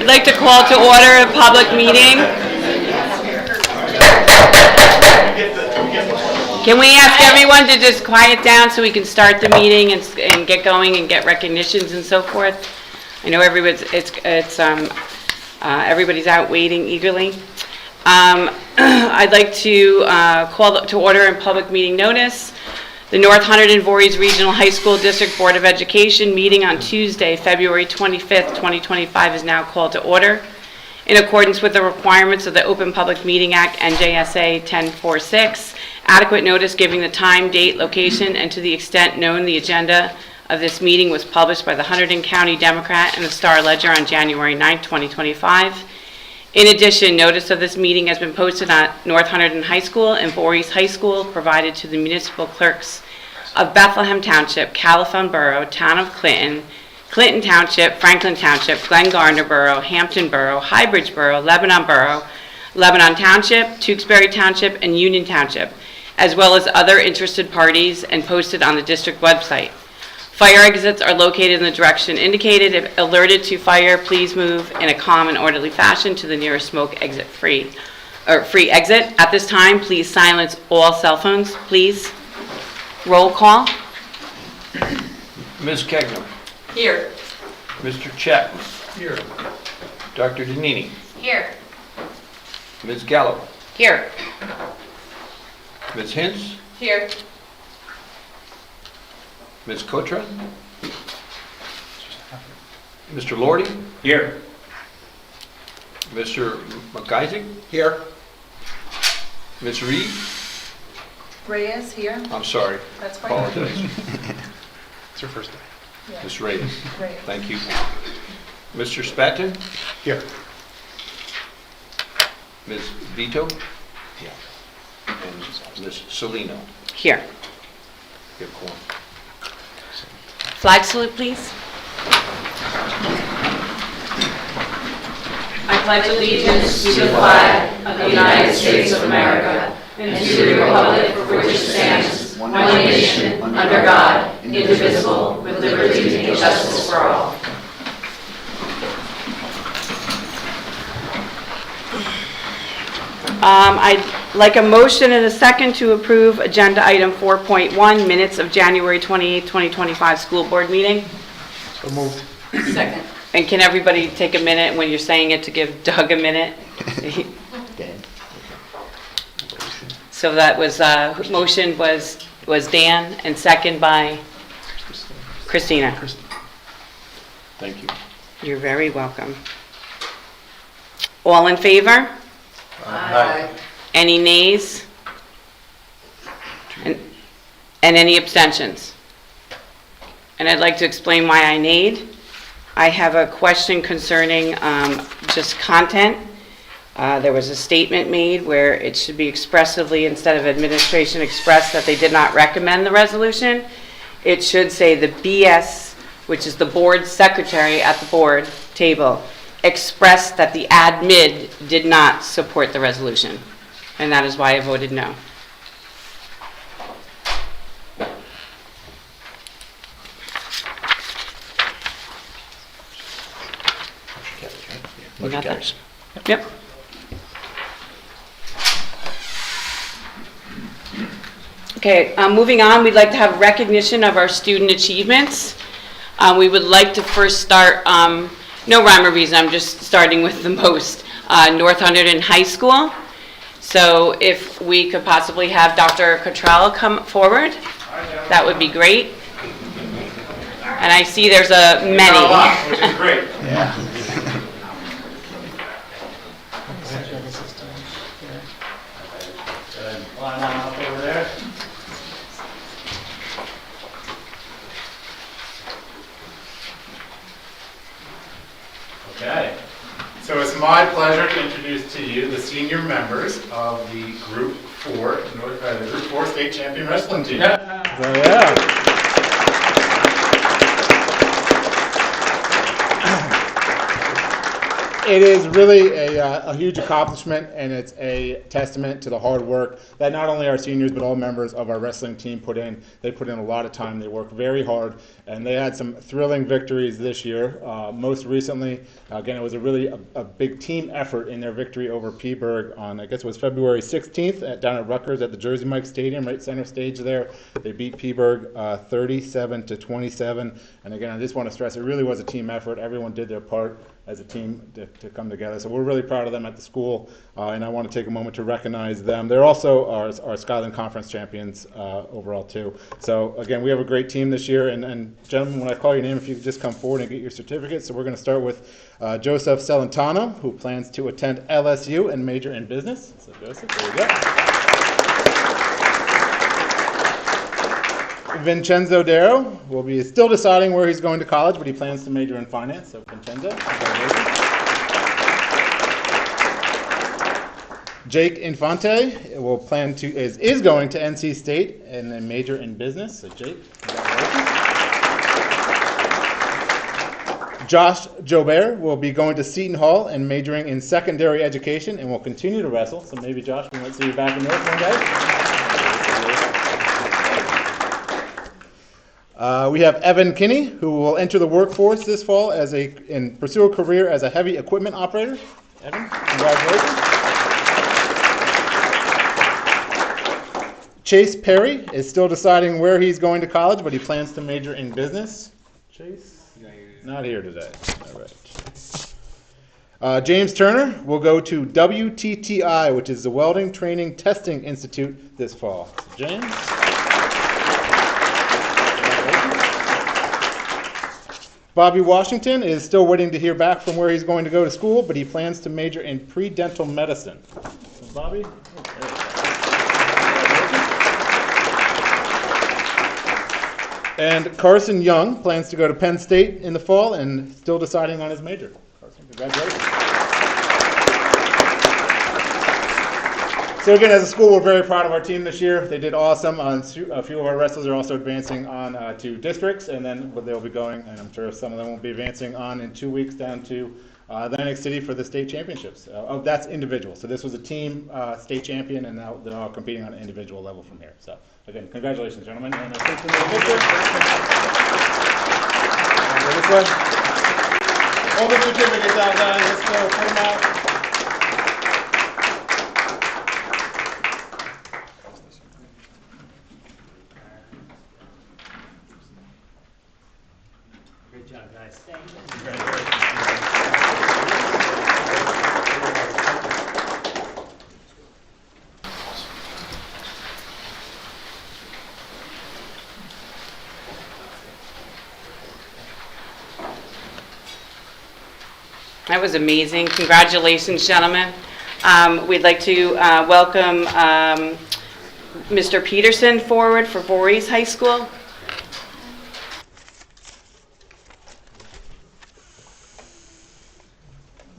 I'd like to call to order a public meeting. Can we ask everyone to just quiet down so we can start the meeting and get going and get recognitions and so forth? I know everybody's out waiting eagerly. I'd like to call to order in public meeting notice. The North Hunterdon-Voorhees Regional High School District Board of Education meeting on Tuesday, February 25th, 2025 is now called to order. In accordance with the requirements of the Open Public Meeting Act, NJSA 1046, adequate notice giving the time, date, location, and to the extent known, the agenda of this meeting was published by the Hunterdon County Democrat and the Star Ledger on January 9th, 2025. In addition, notice of this meeting has been posted on North Hunterdon High School and Voorhees High School, provided to the municipal clerks of Bethlehem Township, Califon Borough, Town of Clinton, Clinton Township, Franklin Township, Glen Gardner Borough, Hampton Borough, Highbridge Borough, Lebanon Township, Tewksbury Township, and Union Township, as well as other interested parties, and posted on the district website. Fire exits are located in the direction indicated. If alerted to fire, please move in a calm and orderly fashion to the nearest smoke exit free exit. At this time, please silence all cell phones, please. Roll call. Ms. Kegner. Here. Mr. Chet. Here. Dr. Danini. Here. Ms. Gallo. Here. Ms. Hintz. Here. Ms. Kotra. Mr. Lordy. Here. Mr. McIsaac. Here. Ms. Reed. Reyes here. I'm sorry. That's fine. Apologize. It's your first day. Yeah. Ms. Reyes. Reyes. Thank you. Mr. Spatten. Here. Ms. Vito. And Ms. Salino. Here. You have quorum. Flag salute, please. I pledge allegiance to the flag of the United States of America and to the republic for which it stands, one nation, under God, indivisible, with liberty and justice for all. I'd like a motion and a second to approve agenda item 4.1, minutes of January 28, 2025 school board meeting. So moved. Second. And can everybody take a minute when you're saying it to give Doug a minute? So that was, motion was Dan and second by Christina. Thank you. You're very welcome. All in favor? Aye. Any nays? And any abstentions? And I'd like to explain why I nayed. I have a question concerning just content. There was a statement made where it should be expressively, instead of administration expressed, that they did not recommend the resolution. It should say the BS, which is the board secretary at the board table, expressed that the admin did not support the resolution. And that is why I voted no. You got that? Yep. Okay, moving on, we'd like to have recognition of our student achievements. We would like to first start, no rhyme or reason, I'm just starting with the most, North Hunterdon High School. So if we could possibly have Dr. Cottrell come forward, that would be great. And I see there's a many. Which is great. Yeah. Line up over there. Okay. So it's my pleasure to introduce to you the senior members of the Group 4, the Group 4 State Champion Wrestling Team. It is really a huge accomplishment, and it's a testament to the hard work that not only our seniors but all members of our wrestling team put in. They put in a lot of time. They worked very hard, and they had some thrilling victories this year. Most recently, again, it was a big team effort in their victory over Peaburg on, I guess it was February 16th down at Rutgers at the Jersey Mike Stadium, right center stage there. They beat Peaburg 37-27, and again, I just want to stress it really was a team effort. Everyone did their part as a team to come together. So we're really proud of them at the school, and I want to take a moment to recognize them. They're also our Skyland Conference champions overall too. So again, we have a great team this year, and gentlemen, when I call your name, if you could just come forward and get your certificates. So we're going to start with Joseph Celentano, who plans to attend LSU and major in business. So Joseph, there you go. Vincenzo Darrow will be still deciding where he's going to college, but he plans to major in finance. So Vincenzo, congratulations. Jake Infante is going to NC State and then major in business. So Jake, congratulations. Josh Jobert will be going to Seton Hall and majoring in secondary education and will continue to wrestle. So maybe Josh, we might see you back in there one day. We have Evan Kinney, who will enter the workforce this fall and pursue a career as a heavy equipment operator. Evan, congratulations. Chase Perry is still deciding where he's going to college, but he plans to major in business. Chase? Not here today. All right. James Turner will go to WTTI, which is the Welding Training Testing Institute, this fall. So James? Bobby Washington is still waiting to hear back from where he's going to go to school, but he plans to major in pre-dental medicine. So Bobby? And Carson Young plans to go to Penn State in the fall and still deciding on his major. Carson, congratulations. So again, as a school, we're very proud of our team this year. They did awesome. A few of our wrestlers are also advancing on to districts, and then they'll be going, and I'm sure some of them will be advancing on in 2 weeks down to Atlantic City for the state championships. That's individual. So this was a team state champion, and now they're all competing on an individual level from here. So again, congratulations, gentlemen. And this way. All the certificates out, guys. Let's go. Put them out. Good job, guys. That was amazing. Congratulations, gentlemen. We'd like to welcome Mr. Peterson forward for Voorhees High School.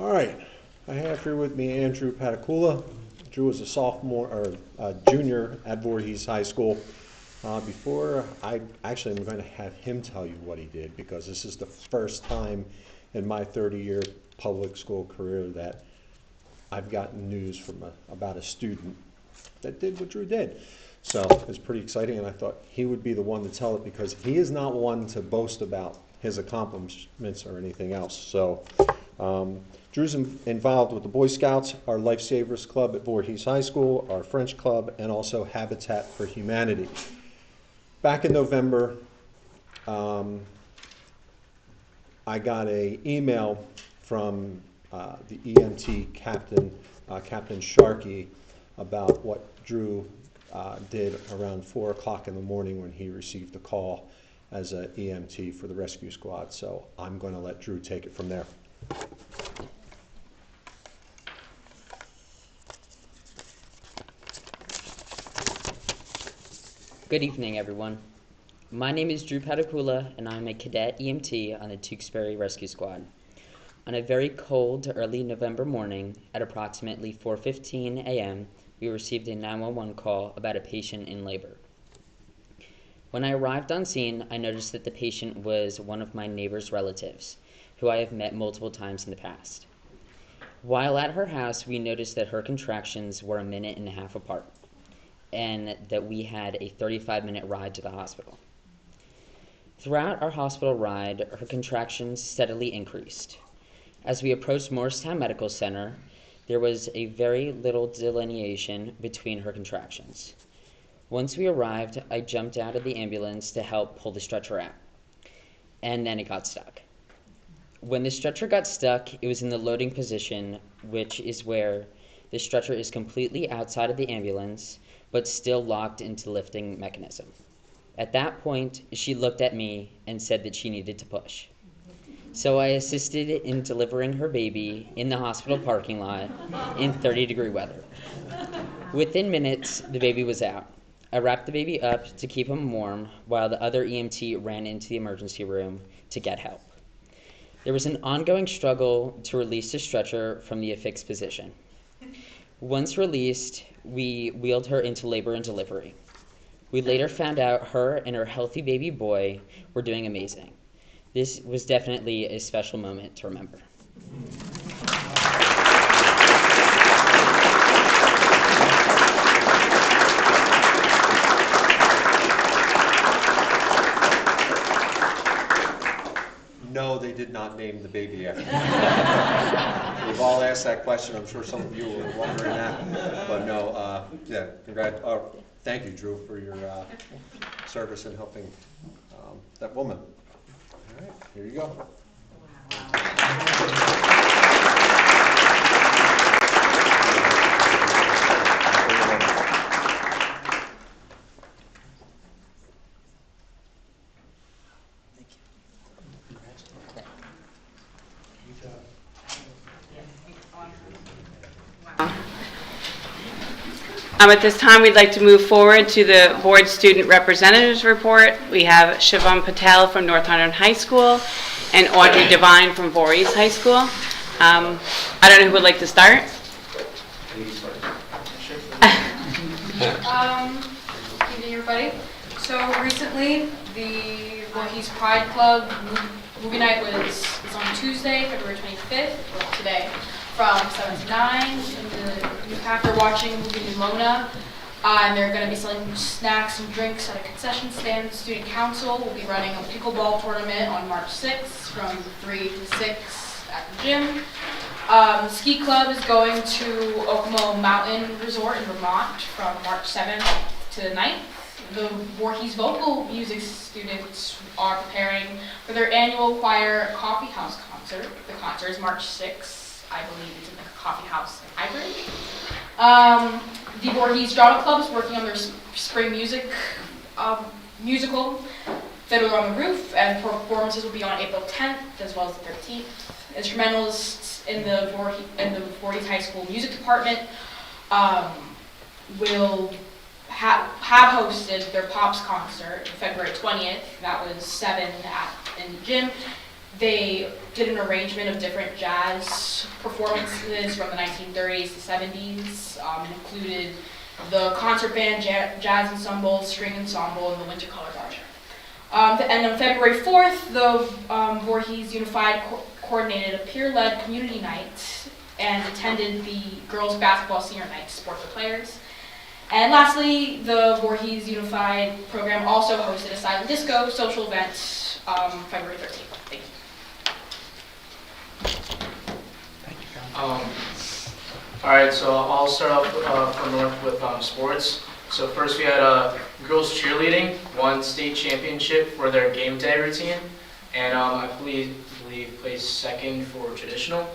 All right, I have here with me Andrew Patakula. Drew is a sophomore or a junior at Voorhees High School. I'm going to have him tell you what he did, because this is the first time in my 30-year public school career that I've gotten news from about a student that did what Drew did. So it's pretty exciting, and I thought he would be the one to tell it, because he is not one to boast about his accomplishments or anything else. So Drew's involved with the Boy Scouts, our Lifesavers Club at Voorhees High School, our French Club, and also Habitat for Humanity. Back in November, I got an email from the EMT captain, Captain Sharkey, about what Drew did around 4 o'clock in the morning when he received a call as an EMT for the rescue squad. So I'm going to let Drew take it from there. Good evening, everyone. My name is Drew Patakula, and I'm a cadet EMT on the Tewksbury Rescue Squad. On a very cold, early November morning, at approximately 4:15 a.m., we received a 911 call about a patient in labor. When I arrived on scene, I noticed that the patient was one of my neighbor's relatives, who I have met multiple times in the past. While at her house, we noticed that her contractions were 1.5 minutes apart, and that we had a 35-minute ride to the hospital. Throughout our hospital ride, her contractions steadily increased. As we approached Morristown Medical Center, there was a very little delineation between her contractions. Once we arrived, I jumped out of the ambulance to help pull the stretcher out, and then it got stuck. When the stretcher got stuck, it was in the loading position, which is where the stretcher is completely outside of the ambulance, but still locked into the lifting mechanism. At that point, she looked at me and said that she needed to push. So I assisted in delivering her baby in the hospital parking lot in 30-degree weather. Within minutes, the baby was out. I wrapped the baby up to keep him warm while the other EMT ran into the emergency room to get help. There was an ongoing struggle to release the stretcher from the affixed position. Once released, we wheeled her into labor and delivery. We later found out her and her healthy baby boy were doing amazing. This was definitely a special moment to remember. No, they did not name the baby after me. We've all asked that question. I'm sure some of you were wondering that. But no, thank you, Drew, for your service in helping that woman. All right, here you go. At this time, we'd like to move forward to the Board Student Representatives Report. We have Shivam Patel from North Hunterdon High School and Audrey Devine from Voorhees High School. I don't know who would like to start. Good evening, everybody. So recently, the Voorhees Pride Club movie night was on Tuesday, February 25th, today, from 7 to 9. After watching the movie Nimona, and they're going to be selling snacks and drinks at a concession stand. Student Council will be running a pickleball tournament on March 6th from 3 to 6 at the gym. The ski club is going to Okemo Mountain Resort in Vermont from March 7th to the 9th. The Voorhees vocal music students are preparing for their annual choir coffee house concert. The concert is March 6th. I believe it's in the coffee house in Hybrid. The Voorhees Drama Club is working on their spring musical, Fiddler on the Roof, and performances will be on April 10th as well as the 13th. Instrumentalists in the Voorhees High School music department will have hosted their Pops concert February 20th. That was 7 in the gym. They did an arrangement of different jazz performances from the 1930s to 70s. It included the concert band, jazz ensemble, string ensemble, and the Winter Color Guard. And on February 4th, the Voorhees Unified coordinated a peer-led community night and attended the girls' basketball senior night to support the players. And lastly, the Voorhees Unified program also hosted a silent disco social event February 13th. Thank you. Alright, so I'll start off from North with sports. So first we had girls cheerleading, won state championship for their game day routine, and I believe placed second for traditional.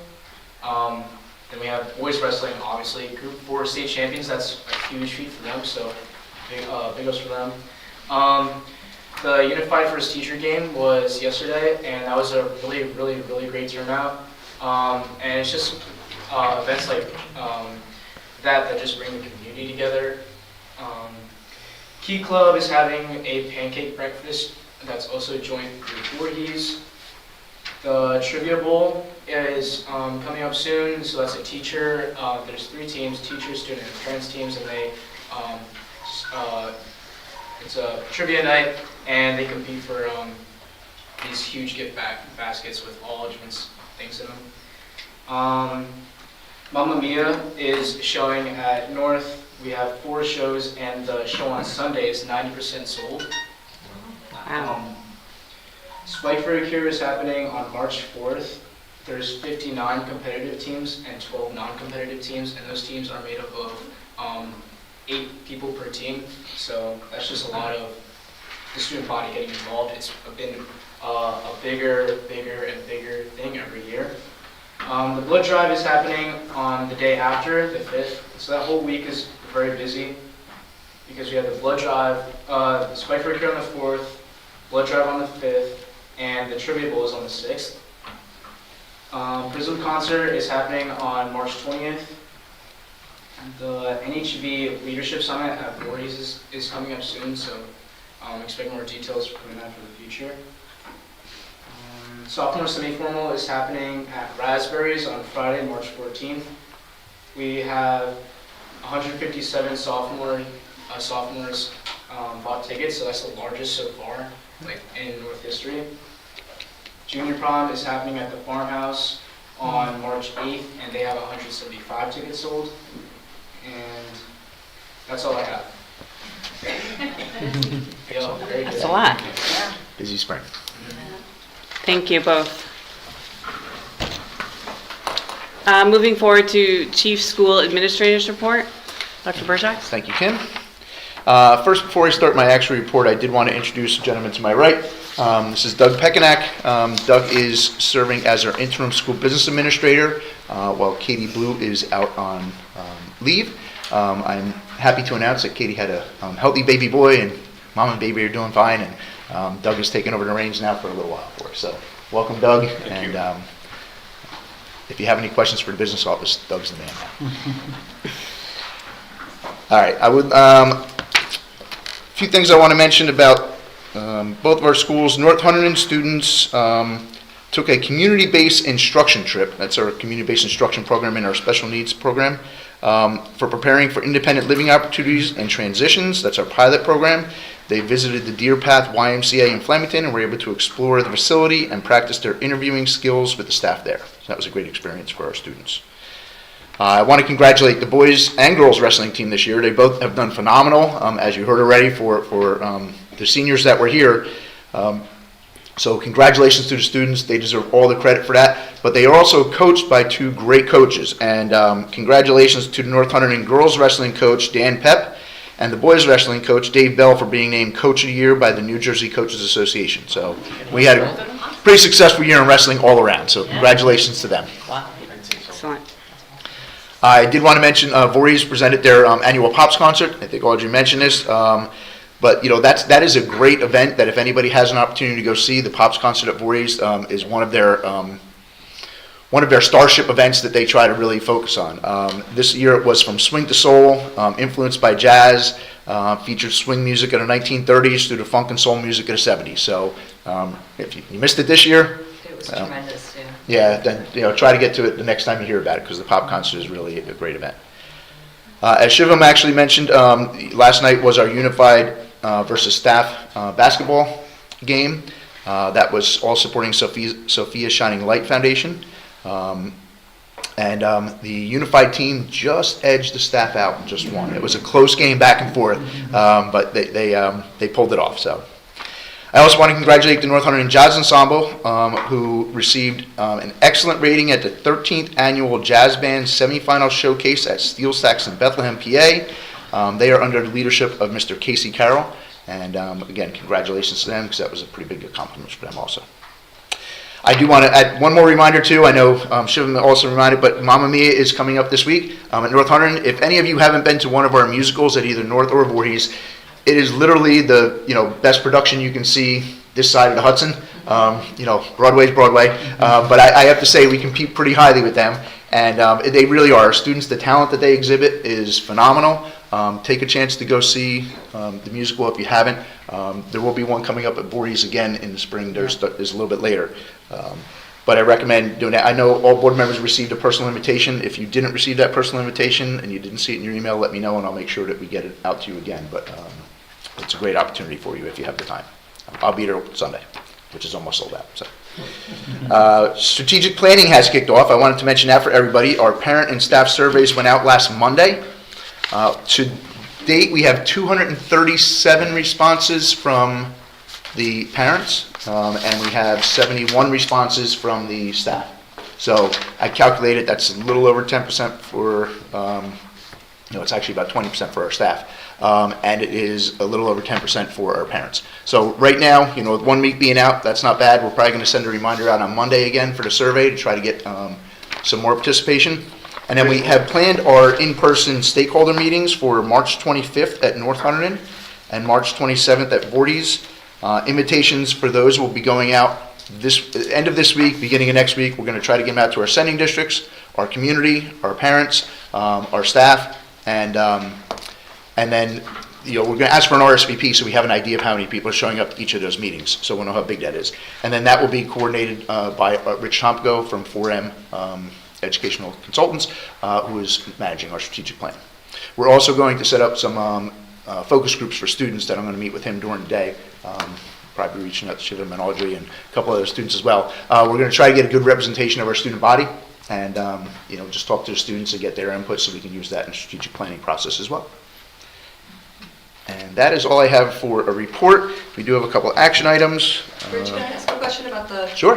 Then we have boys wrestling, obviously, Group 4 state champions. That's a huge feat for them, so big ups for them. The Unified First Teacher game was yesterday, and that was a really great turnout. And it's just events like that just bring the community together. Key Club is having a pancake breakfast that's also joint with Voorhees. The Trivia Bowl is coming up soon, so that's a teacher. There's 3 teams, teacher, student, and parents teams, and they it's a trivia night, and they compete for these huge gift baskets with all different things in them. Mamma Mia is showing at North. We have 4 shows, and the show on Sunday is 90% sold. Wow. Spike for a Cure is happening on March 4th. There's 59 competitive teams and 12 non-competitive teams, and those teams are made up of 8 people per team. So that's just a lot of the student body getting involved. It's been a bigger and bigger thing every year. The blood drive is happening on the day after, the 5th. So that whole week is very busy because we have the blood drive, Spike for a Cure on the 4th, blood drive on the 5th, and the trivia bowl is on the 6th. Prism concert is happening on March 20th. The NHV Leadership Summit at Voorhees is coming up soon, so expect more details coming out for the future. Sophomore semi-formal is happening at Raspberries on Friday, March 14th. We have 157 sophomores bought tickets, so that's the largest so far, like in North history. Junior prom is happening at the farmhouse on March 8th, and they have 175 tickets sold. And that's all I have. Yeah, very good. That's a lot. Busy spring. Thank you both. Moving forward to Chief School Administrator's Report. Dr. Berjak? Thank you, Kim. First, before I start my actual report, I did want to introduce the gentleman to my right. This is Doug Pekanak. Doug is serving as our interim school business administrator while Katie Blue is out on leave. I'm happy to announce that Katie had a healthy baby boy, and mom and baby are doing fine, and Doug is taking over the reins now for a little while for us. So welcome, Doug. Thank you. If you have any questions for the business office, Doug's the man now. All right, a few things I want to mention about both of our schools. North Hunterdon students took a community-based instruction trip. That's our community-based instruction program in our special needs program for preparing for independent living opportunities and transitions. That's our pilot program. They visited the Deer Path YMCA in Flemington and were able to explore the facility and practice their interviewing skills with the staff there. So that was a great experience for our students. I want to congratulate the boys and girls wrestling team this year. They both have done phenomenal, as you heard already, for the seniors that were here. So congratulations to the students. They deserve all the credit for that. But they are also coached by 2 great coaches. And congratulations to the North Hunterdon girls wrestling coach, Dan Pep, and the boys wrestling coach, Dave Bell, for being named Coach of the Year by the New Jersey Coaches Association. So we had a pretty successful year in wrestling all around. So congratulations to them. Excellent. I did want to mention Voorhees presented their annual Pops concert. I think Audrey mentioned this. But that is a great event that if anybody has an opportunity to go see, the Pops concert at Voorhees is one of their starship events that they try to really focus on. This year it was from swing to soul, influenced by jazz, featured swing music of the 1930s through the funk and soul music of the 70s. So if you missed it this year, It was tremendous, too. yeah, then try to get to it the next time you hear about it, because the Pop concert is really a great event. As Shivam actually mentioned, last night was our unified versus staff basketball game. That was all supporting Sophia Shining Light Foundation. And the unified team just edged the staff out and just won. It was a close game back and forth, but they pulled it off. So I also want to congratulate the North Hunterdon Jazz Ensemble, who received an excellent rating at the 13th Annual Jazz Band Semifinal Showcase at Steel Stacks in Bethlehem, PA. They are under the leadership of Mr. Casey Carroll. And again, congratulations to them, because that was a pretty big accomplishment for them also. I do want to add one more reminder too. I know Shivam also reminded, but Mamma Mia is coming up this week at North Hunterdon. If any of you haven't been to one of our musicals at either North or Voorhees, it is literally the best production you can see this side of the Hudson. Broadway's Broadway, but I have to say we compete pretty highly with them, and they really are. Our students, the talent that they exhibit is phenomenal. Take a chance to go see the musical if you haven't. There will be one coming up at Voorhees again in the spring. There's a little bit later. But I recommend doing that. I know all board members received a personal invitation. If you didn't receive that personal invitation and you didn't see it in your email, let me know and I'll make sure that we get it out to you again. But it's a great opportunity for you if you have the time. I'll be there Sunday. which is almost sold out. So. Strategic planning has kicked off. I wanted to mention that for everybody. Our parent and staff surveys went out last Monday. To date, we have 237 responses from the parents, and we have 71 responses from the staff. So I calculated that's a little over 10% for, it's actually about 20% for our staff. And it is a little over 10% for our parents. So right now, with 1 week being out, that's not bad. We're probably going to send a reminder out on Monday again for the survey to try to get some more participation. And then we have planned our in-person stakeholder meetings for March 25th at North Hunterdon and March 27th at Voorhees. Invitations for those will be going out end of this week, beginning of next week. We're going to try to get them out to our sending districts, our community, our parents, our staff, and then we're going to ask for an RSVP so we have an idea of how many people are showing up to each of those meetings, so we'll know how big that is. And then that will be coordinated by Rich Tomko from 4M Educational Consultants, who is managing our strategic plan. We're also going to set up some focus groups for students that I'm going to meet with him during the day. Probably reaching out to Shivam and Audrey and a couple other students as well. We're going to try to get a good representation of our student body and just talk to the students and get their input so we can use that in the strategic planning process as well. And that is all I have for a report. We do have a couple of action items. Rich, can I ask a question about the Sure.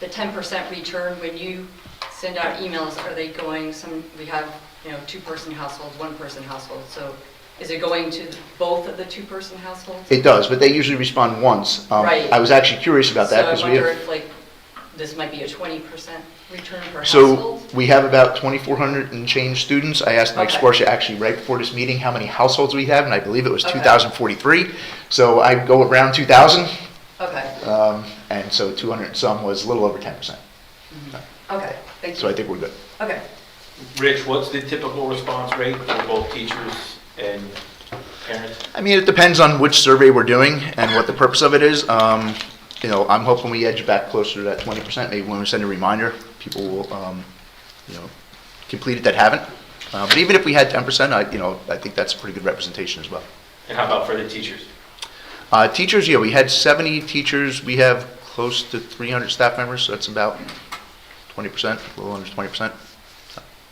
The 10% return? When you send out emails, are they going? We have 2-person households, 1-person households. So is it going to both of the 2-person households? It does, but they usually respond once. Right. I was actually curious about that because so I wonder if this might be a 20% return per household. So we have about 2,400 and change students. I asked Mike Okay. Squarcia actually right before this meeting how many households we have, and I believe it was Okay. 2,043. So I go around 2,000, Okay. and so 200 and some was a little over 10%. Okay. Thank you. So I think we're good. Okay. Rich, what's the typical response rate for both teachers and parents? I mean, it depends on which survey we're doing and what the purpose of it is. I'm hoping we edge back closer to that 20%. Maybe when we send a reminder, people will, complete it that haven't. But even if we had 10%, I think that's a pretty good representation as well. And how about for the teachers? Teachers, we had 70 teachers. We have close to 300 staff members, so that's about 20%, a little under 20%.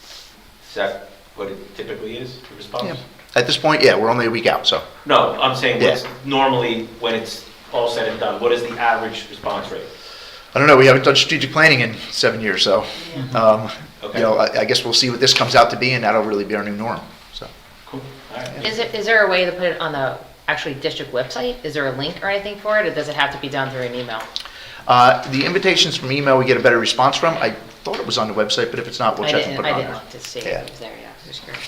Is that what it typically is, the response? Yeah. At this point, we're only a week out, so. No, I'm saying Yeah. what's normally, when it's all said and done, what is the average response rate? I don't know, we haven't done strategic planning in 7 years, so, Okay. I guess we'll see what this comes out to be, and that'll really be our new norm, so. Cool, all right. Is there a way to put it on the actually district website? Is there a link or anything for it, or does it have to be done through an email? The invitations from email, we get a better response from. I thought it was on the website, but if it's not, we'll check and put it on I didn't there. look to see if Yeah. it was there, yeah, just curious.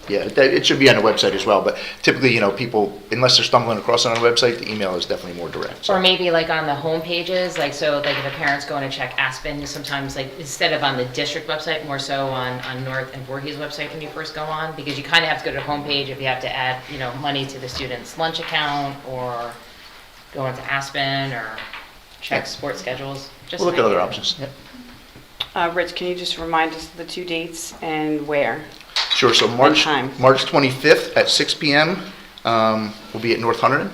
Yeah, it should be on the website as well, but typically, people, unless they're stumbling across it on the website, the email is definitely more direct. So. Or maybe on the home pages, if the parents go in to check Aspen, sometimes instead of on the district website, more so on North and Voorhees website when you first go on, because you kind of have to go to the home page if you have to add, money to the student's lunch account or go into Aspen or check sports schedules. Just We'll look an at other idea. options. Yep. Rich, can you just remind us of the 2 dates and where? Sure, so March time. 25th at 6 p.m. Will be at North Hunterdon,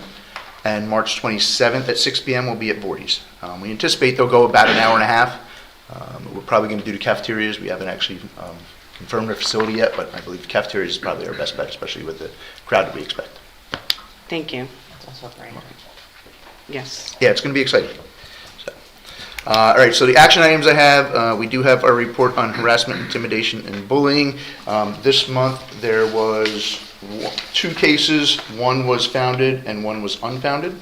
and March 27th at 6 p.m. will be at Voorhees. We anticipate they'll go about an hour and a half. We're probably going to do the cafeterias. We haven't actually confirmed the facility yet, but I believe the cafeterias is probably our best bet, especially with the crowd that we expect. Thank you. That's also great. Yes. Yeah, it's going to be exciting. So, all right, so the action items I have, we do have our report on harassment, intimidation, and bullying. This month there was 2 cases. One was founded and one was unfounded.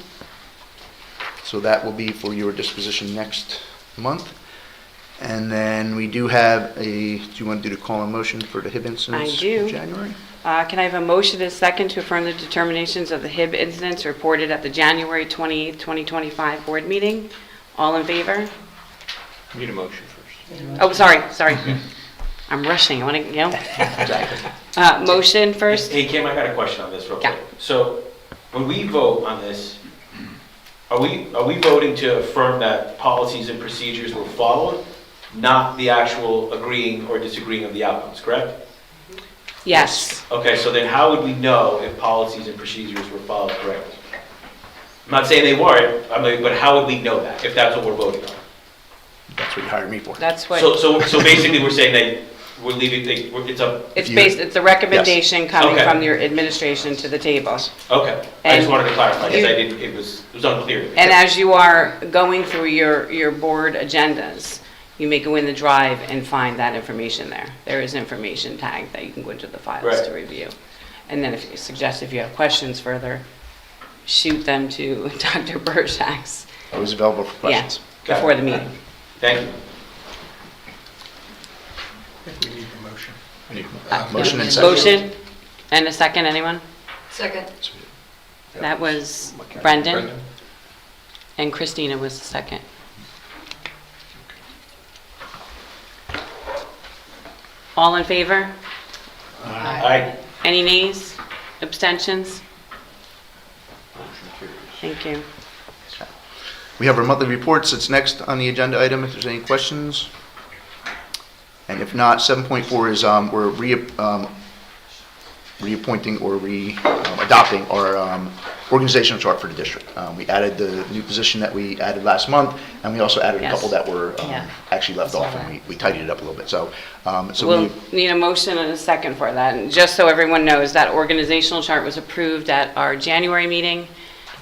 So that will be for your disposition next month. And then we do have do you want to do the call and motion for the HIB incidents? I do. For January? Can I have a motion and a second to affirm the determinations of the HIB incidents reported at the January 28, 2025 board meeting? All in favor? Need a motion first. Oh, sorry. I'm rushing. I want to, Exactly. motion first? Hey, Kim, I got a question on this real Yeah. quick. So when we vote on this, are we voting to affirm that policies and procedures were followed, not the actual agreeing or disagreeing of the outcomes, correct? Yes. Okay, so then how would we know if policies and procedures were followed correctly? I'm not saying they weren't, I mean, but how would we know that if that's what we're voting on? That's what you hired me for. That's what, So basically, we're saying that we're leaving, it's up, it's based, it's a recommendation coming Okay. from your administration to the table. okay. I And just wanted to clarify, because you- I didn't, it was unclear to me. And as you are going through your board agendas, you may go in the drive and find that information there. There is information tagged that you can go into the files Right. to review. And then if you suggest, if you have questions further, shoot them to Dr. Burshak's, Always available for questions. before the meeting. Thank you. I think we need the motion. I need a motion and second. Motion and a second, anyone? Second. That was Brendan, and Christina was the second. All in favor? Aye. Any nays? Abstentions? Thank you. We have our monthly reports. It's next on the agenda item, if there's any questions. And if not, 7.4 is we're reappointing or adopting our organizational chart for the district. We added the new position that we added last month, and we also added a Yes. couple that were Yeah. actually left I saw off, and that. we tidied it up a little bit. So, We'll need a motion and a second for that. And just so everyone knows, that organizational chart was approved at our January meeting.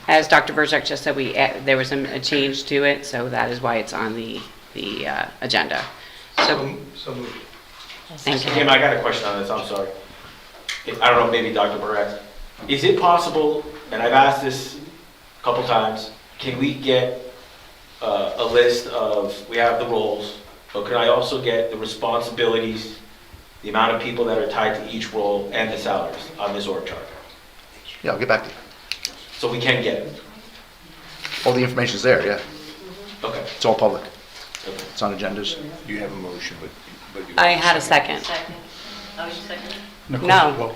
As Dr. Berczak just said, there was a change to it, so that is why it's on the agenda. So, So moved. thank you. Kim, I got a question on this, I'm sorry. I don't know, maybe Dr. Barrett. Is it possible, and I've asked this a couple times, can we get a list of, we have the roles, but can I also get the responsibilities, the amount of people that are tied to each role, and the salaries on this org chart? yeah, I'll get back to you. So we can get it? All the information's there, yeah. Okay. It's all public. Okay. It's on agendas. You have a motion, but you. I had a second. Nicole, No. well,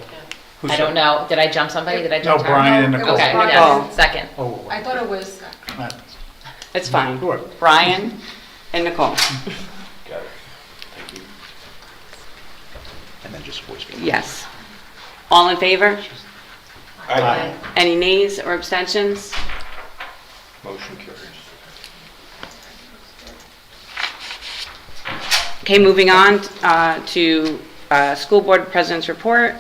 who I don't said- know, did I jump somebody? Did I jump No, her? Brian and Nicole. Okay, Nicole. yes, second. Oh, I thought it was, It's fine. Sure. Brian and Nicole. Got it. Thank you. And then just voice vote. Yes. All in favor? Aye. Any nays or abstentions? motion carries. Okay, moving on to School Board President's Report.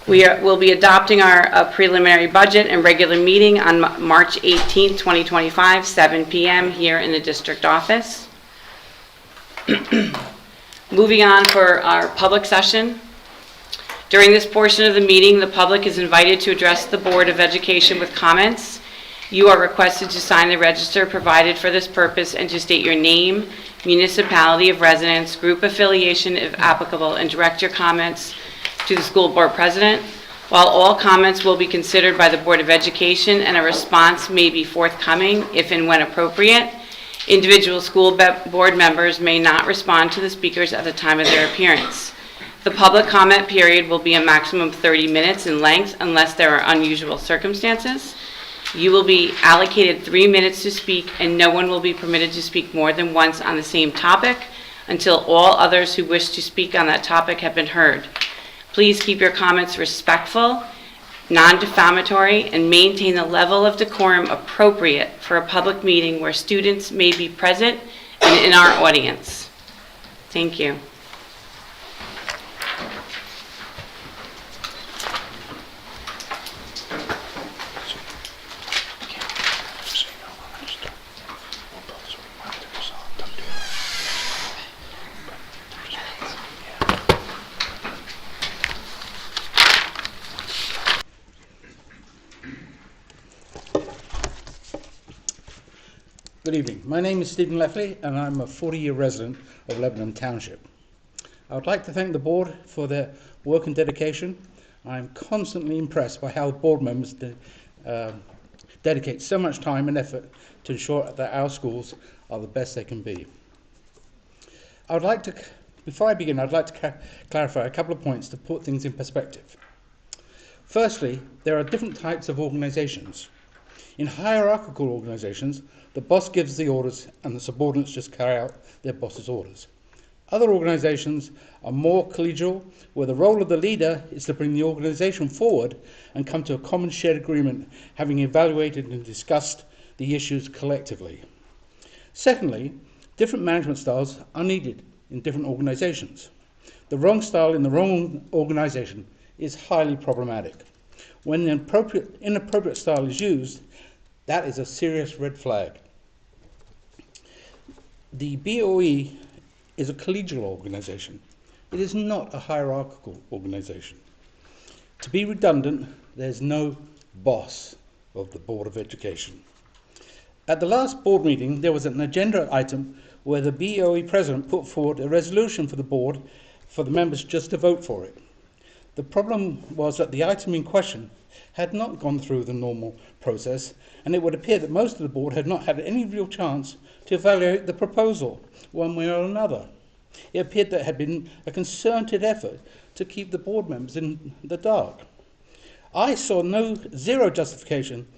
We'll be adopting our preliminary budget and regular meeting on March 18th, 2025, 7 p.m. here in the district office. Moving on for our public session. During this portion of the meeting, the public is invited to address the Board of Education with comments. You are requested to sign the register provided for this purpose and to state your name, municipality of residence, group affiliation if applicable, and direct your comments to the school board president. While all comments will be considered by the Board of Education and a response may be forthcoming if and when appropriate, individual school board members may not respond to the speakers at the time of their appearance. The public comment period will be a maximum of 30 minutes in length unless there are unusual circumstances. You will be allocated 3 minutes to speak, and no one will be permitted to speak more than once on the same topic until all others who wish to speak on that topic have been heard. Please keep your comments respectful, non-defamatory, and maintain the level of decorum appropriate for a public meeting where students may be present and in our audience. Thank you. Good evening. My name is Stephen Leffley, and I'm a 40-year resident of Lebanon Township. I would like to thank the board for their work and dedication. I'm constantly impressed by how board members dedicate so much time and effort to ensure that our schools are the best they can be. Before I begin, I'd like to clarify a couple of points to put things in perspective. Firstly, there are different types of organizations. In hierarchical organizations, the boss gives the orders and the subordinates just carry out their boss's orders. Other organizations are more collegial, where the role of the leader is to bring the organization forward and come to a common shared agreement, having evaluated and discussed the issues collectively. Secondly, different management styles are needed in different organisations. The wrong style in the wrong organisation is highly problematic. When the inappropriate style is used, that is a serious red flag. The BOE is a collegial organisation. It is not a hierarchical organisation. To be redundant, there's no boss of the Board of Education. At the last board meeting, there was an agenda item where the BOE president put forward a resolution for the board for the members just to vote for it. The problem was that the item in question had not gone through the normal process, and it would appear that most of the board had not had any real chance to evaluate the proposal one way or another. It appeared that it had been a concerted effort to keep the board members in the dark. I saw zero justification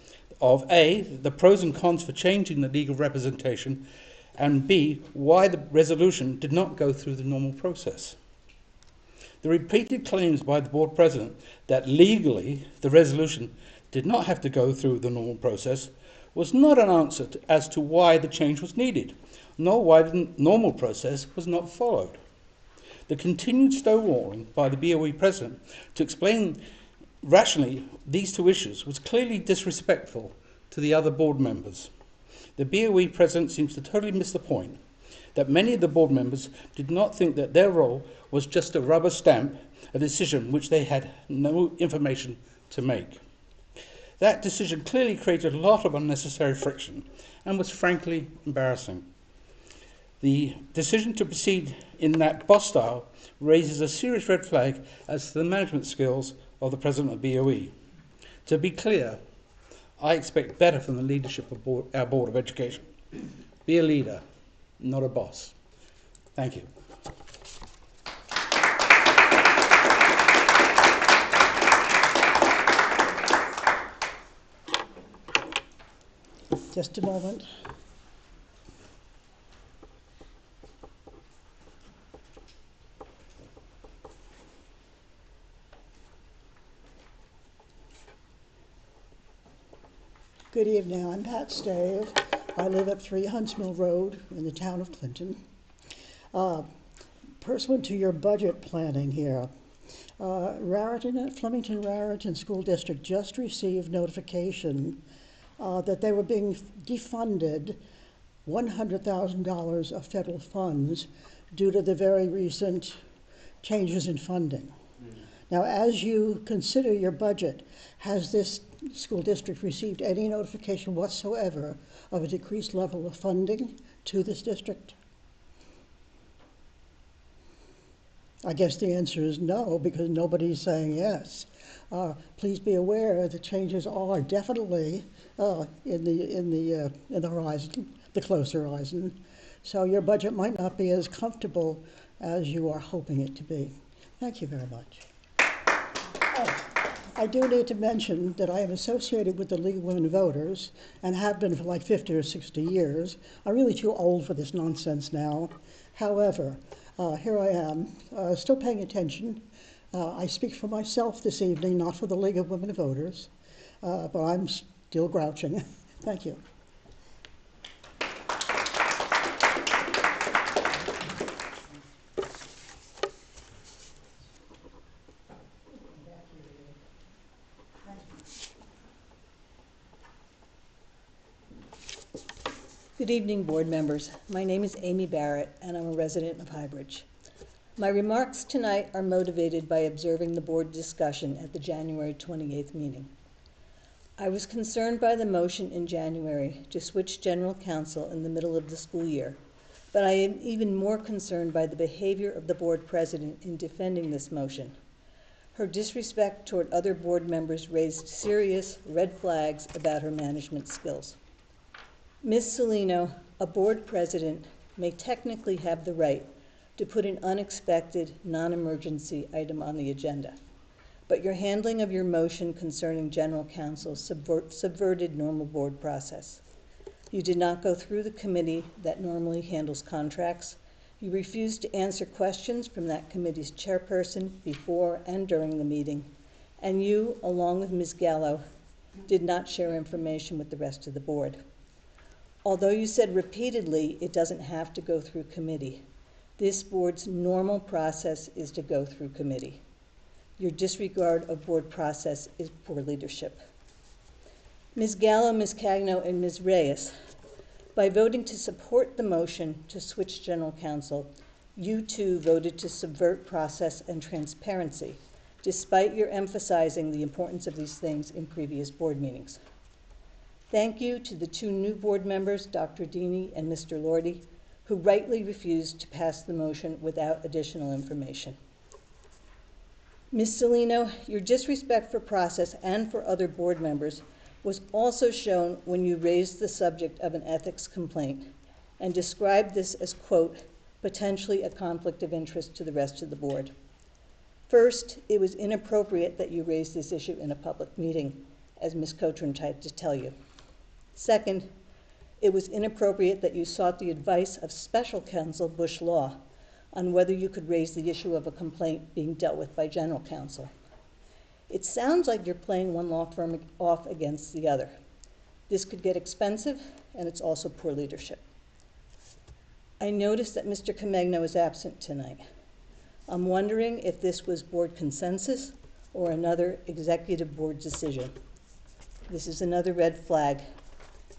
of A, the pros and cons for changing the legal representation, and B, why the resolution did not go through the normal process. The repeated claims by the board president that legally the resolution did not have to go through the normal process was not an answer as to why the change was needed, nor why the normal process was not followed. The continued stonewalling by the BOE president to explain rationally these two issues was clearly disrespectful to the other board members. The BOE president seems to totally miss the point that many of the board members did not think that their role was just to rubber stamp a decision which they had no information to make. That decision clearly created a lot of unnecessary friction and was frankly embarrassing. The decision to proceed in that boss style raises a serious red flag as to the management skills of the president of BOE. To be clear, I expect better from the leadership of our Board of Education. Be a leader, not a boss. Thank you. Just a moment. Good evening, I'm Pat Stave. I live at 3 Huntsmill Road in the town of Clinton. Pursuant to your budget planning here, Flemington Raritan School District just received notification that they were being defunded $100,000 of federal funds due to the very recent changes in funding. Now, as you consider your budget, has this school district received any notification whatsoever of a decreased level of funding to this district? I guess the answer is no, because nobody's saying yes. Please be aware the changes are definitely in the horizon, the close horizon. So your budget might not be as comfortable as you are hoping it to be. Thank you very much. I do need to mention that I am associated with the League of Women Voters and have been for like 50 or 60 years. I'm really too old for this nonsense now. However, here I am, still paying attention. I speak for myself this evening, not for the League of Women Voters, but I'm still grouching. Thank you. Good evening, board members. My name is Amy Barrett, and I'm a resident of Highbridge. My remarks tonight are motivated by observing the board discussion at the January 28th meeting. I was concerned by the motion in January to switch general counsel in the middle of the school year, but I am even more concerned by the behavior of the board president in defending this motion. Her disrespect toward other board members raised serious red flags about her management skills. Ms. Salino, a board president, may technically have the right to put an unexpected, non-emergency item on the agenda, but your handling of your motion concerning general counsel subverted normal board process. You did not go through the committee that normally handles contracts. You refused to answer questions from that committee's chairperson before and during the meeting, and you, along with Ms. Gallo, did not share information with the rest of the board. Although you said repeatedly it doesn't have to go through committee, this board's normal process is to go through committee. Your disregard of board process is poor leadership. Ms. Gallo, Ms. Cagno, and Ms. Reyes, by voting to support the motion to switch general counsel, you too voted to subvert process and transparency, despite your emphasizing the importance of these things in previous board meetings. Thank you to the two new board members, Dr. Dini and Mr. Lordy, who rightly refused to pass the motion without additional information. Ms. Salino, your disrespect for process and for other board members was also shown when you raised the subject of an ethics complaint and described this as, quote, potentially a conflict of interest to the rest of the board. First, it was inappropriate that you raised this issue in a public meeting, as Ms. Cochran tried to tell you. Second, it was inappropriate that you sought the advice of special counsel Bush Law on whether you could raise the issue of a complaint being dealt with by general counsel. It sounds like you're playing one law firm off against the other. This could get expensive, and it's also poor leadership. I noticed that Mr. Comegno is absent tonight. I'm wondering if this was board consensus or another executive board decision. This is another red flag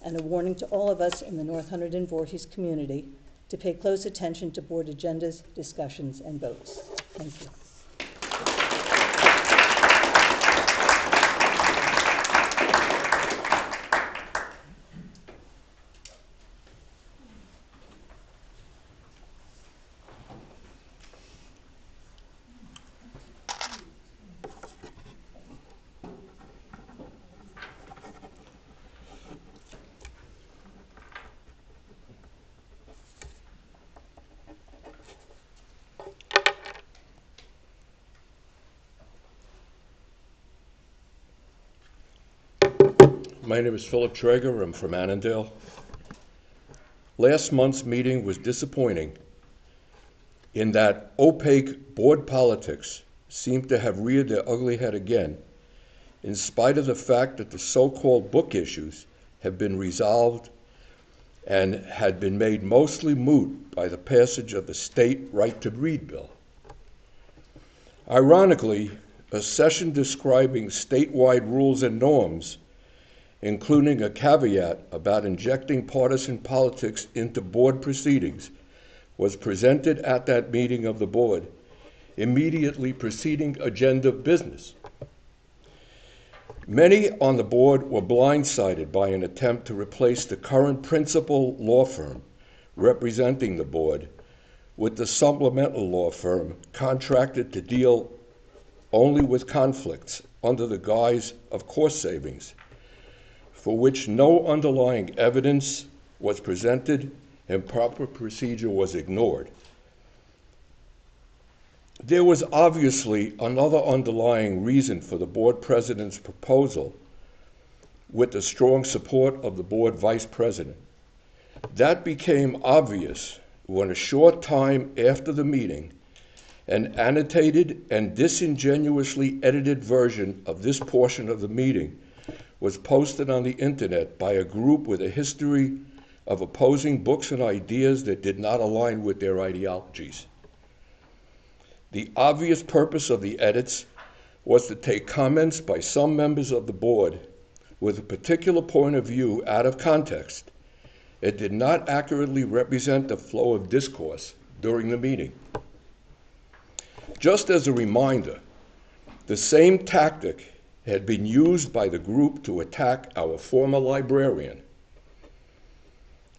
and a warning to all of us in the North Hunterdon-Voorhees community to pay close attention to board agendas, discussions, and votes. Thank you. My name is Philip Traeger. I'm from Annandale. Last month's meeting was disappointing in that opaque board politics seemed to have reared their ugly head again, in spite of the fact that the so-called book issues have been resolved and had been made mostly moot by the passage of the state right to read bill. Ironically, a session describing statewide rules and norms, including a caveat about injecting partisan politics into board proceedings, was presented at that meeting of the board, immediately preceding agenda business. Many on the board were blindsided by an attempt to replace the current principal law firm representing the board with the supplemental law firm contracted to deal only with conflicts under the guise of cost savings, for which no underlying evidence was presented and proper procedure was ignored. There was obviously another underlying reason for the board president's proposal with the strong support of the board vice president. That became obvious when a short time after the meeting, an annotated and disingenuously edited version of this portion of the meeting was posted on the internet by a group with a history of opposing books and ideas that did not align with their ideologies. The obvious purpose of the edits was to take comments by some members of the board with a particular point of view out of context. It did not accurately represent the flow of discourse during the meeting. Just as a reminder, the same tactic had been used by the group to attack our former librarian,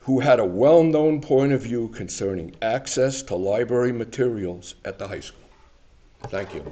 who had a well-known point of view concerning access to library materials at the high school. Thank you.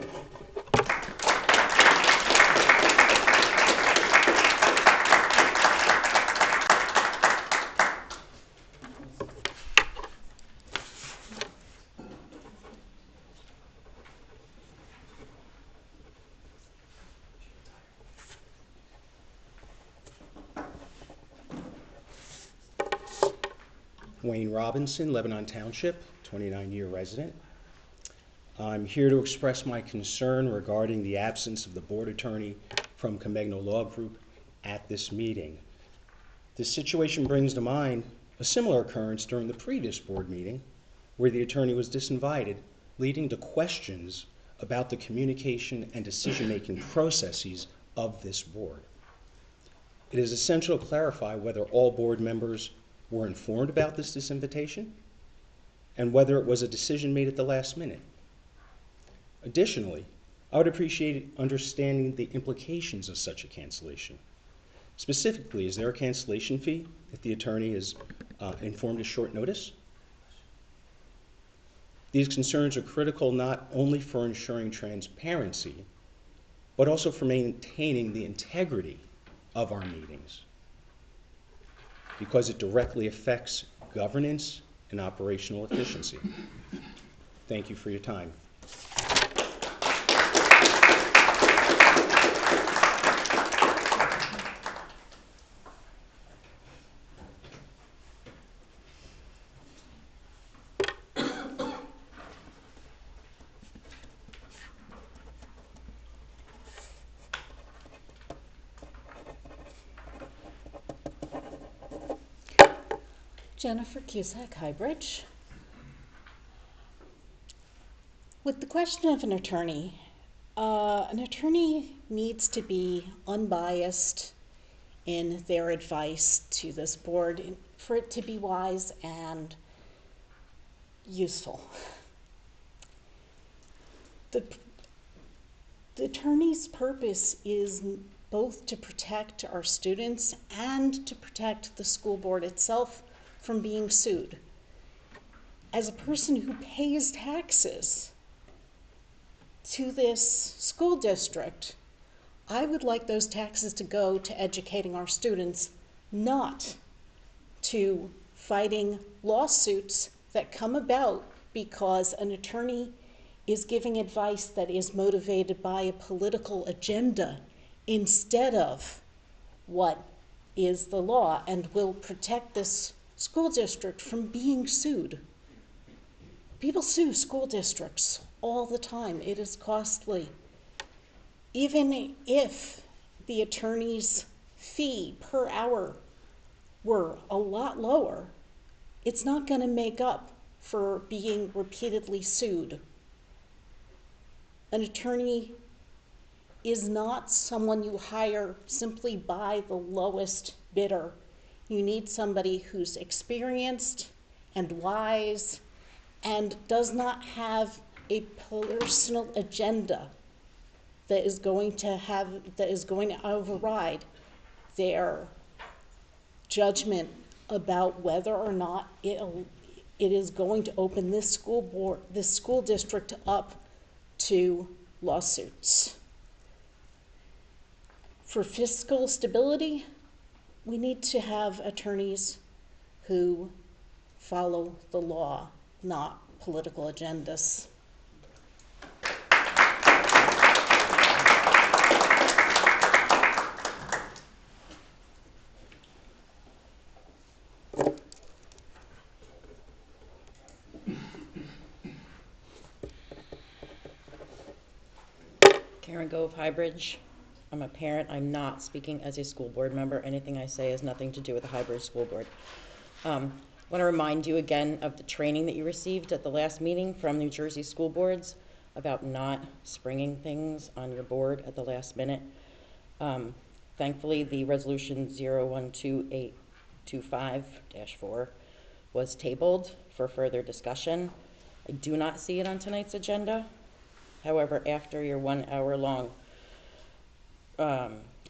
Wayne Robinson, Lebanon Township, 29-year resident. I'm here to express my concern regarding the absence of the board attorney from Comegno Law Group at this meeting. This situation brings to mind a similar occurrence during the previous board meeting where the attorney was disinvited, leading to questions about the communication and decision-making processes of this board. It is essential to clarify whether all board members were informed about this disinvitation and whether it was a decision made at the last minute. Additionally, I would appreciate understanding the implications of such a cancellation. Specifically, is there a cancellation fee if the attorney is informed at short notice? These concerns are critical not only for ensuring transparency, but also for maintaining the integrity of our meetings, because it directly affects governance and operational efficiency. Thank you for your time. Jennifer Cusack, Highbridge. With the question of an attorney needs to be unbiased in their advice to this board for it to be wise and useful. The attorney's purpose is both to protect our students and to protect the school board itself from being sued. As a person who pays taxes to this school district, I would like those taxes to go to educating our students, not to fighting lawsuits that come about because an attorney is giving advice that is motivated by a political agenda instead of what is the law and will protect this school district from being sued. People sue school districts all the time. It is costly. Even if the attorney's fee per hour were a lot lower, it's not going to make up for being repeatedly sued. An attorney is not someone you hire simply by the lowest bidder. You need somebody who's experienced and wise and does not have a personal agenda that is going to override their judgment about whether or not it is going to open this school district up to lawsuits. For fiscal stability, we need to have attorneys who follow the law, not political agendas. Karen Gove, Highbridge. I'm a parent. I'm not speaking as a school board member. Anything I say has nothing to do with the Highbridge School Board. I want to remind you again of the training that you received at the last meeting from New Jersey school boards about not springing things on your board at the last minute. Thankfully, the resolution 012825-4 was tabled for further discussion. I do not see it on tonight's agenda. However, after your 1 hour long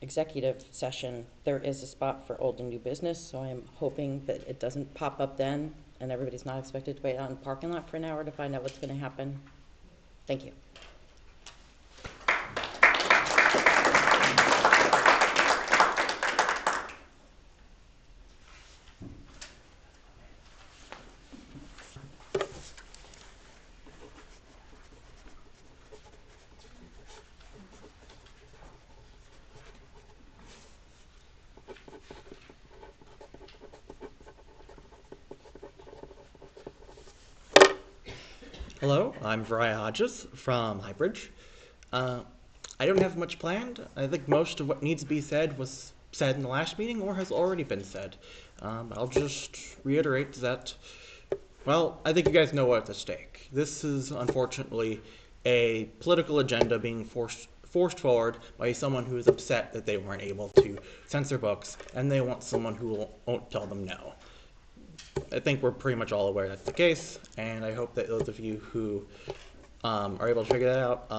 executive session, there is a spot for old and new business, so I'm hoping that it doesn't pop up then and everybody's not expected to wait out in the parking lot for an hour to find out what's going to happen. Thank you. Hello, I'm Variah Hodges from Highbridge. I don't have much planned. I think most of what needs to be said was said in the last meeting or has already been said. I'll just reiterate that, well, I think you guys know what's at stake. This is unfortunately a political agenda being forced forward by someone who is upset that they weren't able to censor books, and they want someone who won't tell them no. I think we're pretty much all aware that's the case, and I hope that those of you who are able to figure that out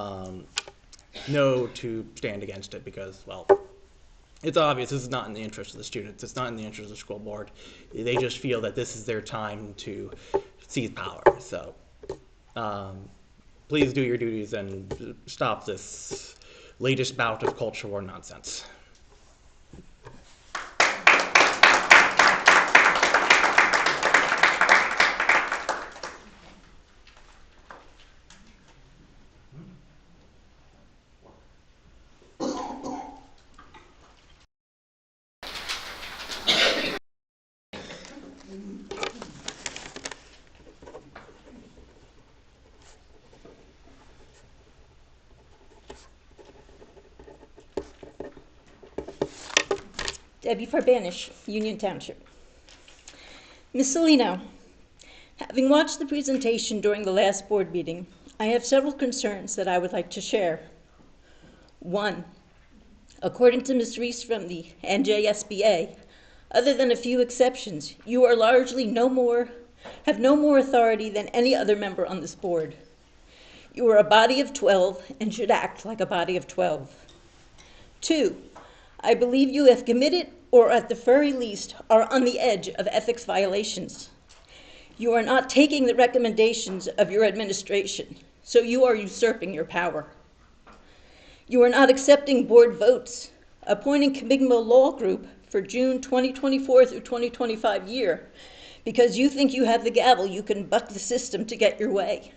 know to stand against it, because, well, it's obvious this is not in the interest of the students. It's not in the interest of the school board. They just feel that this is their time to seize power. So please do your duties and stop this latest bout of culture war nonsense. Debbie Farbanish, Union Township. Ms. Salino, having watched the presentation during the last board meeting, I have several concerns that I would like to share. One, according to Ms. Reese from the NJSBA, other than a few exceptions, you are largely have no more authority than any other member on this board. You are a body of 12 and should act like a body of 12. Two, I believe you have committed, or at the very least, are on the edge of ethics violations. You are not taking the recommendations of your administration, so you are usurping your power. You are not accepting board votes, appointing Comigmo Law Group for June 2024 through 2025 year, because you think you have the gavel, you can buck the system to get your way.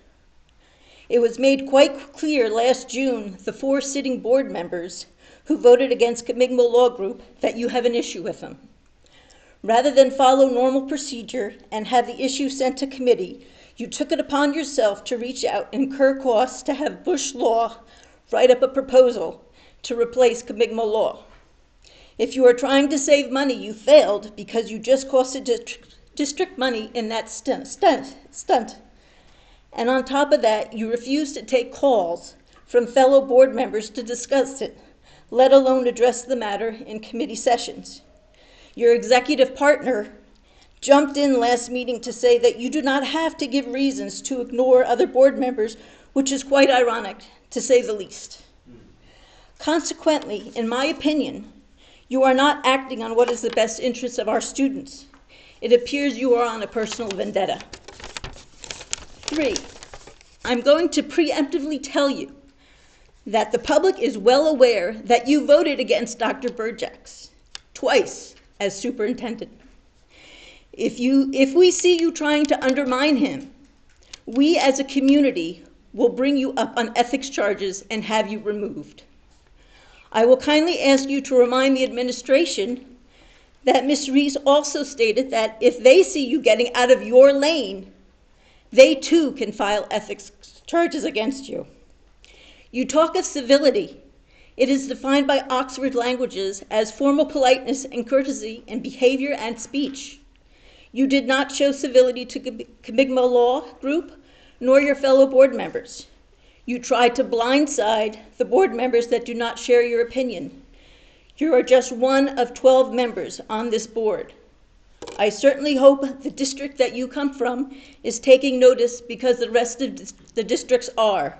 It was made quite clear last June, the 4 sitting board members who voted against Comigmo Law Group, that you have an issue with them. Rather than follow normal procedure and have the issue sent to committee, you took it upon yourself to reach out and incur costs to have Bush Law write up a proposal to replace Comigmo Law. If you are trying to save money, you failed because you just costed district money in that stunt. And on top of that, you refused to take calls from fellow board members to discuss it, let alone address the matter in committee sessions. Your executive partner jumped in last meeting to say that you do not have to give reasons to ignore other board members, which is quite ironic, to say the least. Consequently, in my opinion, you are not acting on what is the best interest of our students. It appears you are on a personal vendetta. 3, I'm going to preemptively tell you that the public is well aware that you voted against Dr. Burjax twice as superintendent. If we see you trying to undermine him, we as a community will bring you up on ethics charges and have you removed. I will kindly ask you to remind the administration that Ms. Reese also stated that if they see you getting out of your lane, they too can file ethics charges against you. You talk of civility. It is defined by Oxford Languages as formal politeness and courtesy in behavior and speech. You did not show civility to Comigmo Law Group, nor your fellow board members. You tried to blindside the board members that do not share your opinion. You are just one of 12 members on this board. I certainly hope the district that you come from is taking notice, because the rest of the districts are.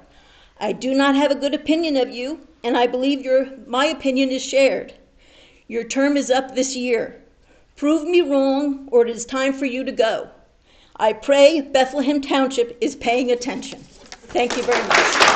I do not have a good opinion of you, and I believe my opinion is shared. Your term is up this year. Prove me wrong, or it is time for you to go. I pray Bethlehem Township is paying attention. Thank you very much.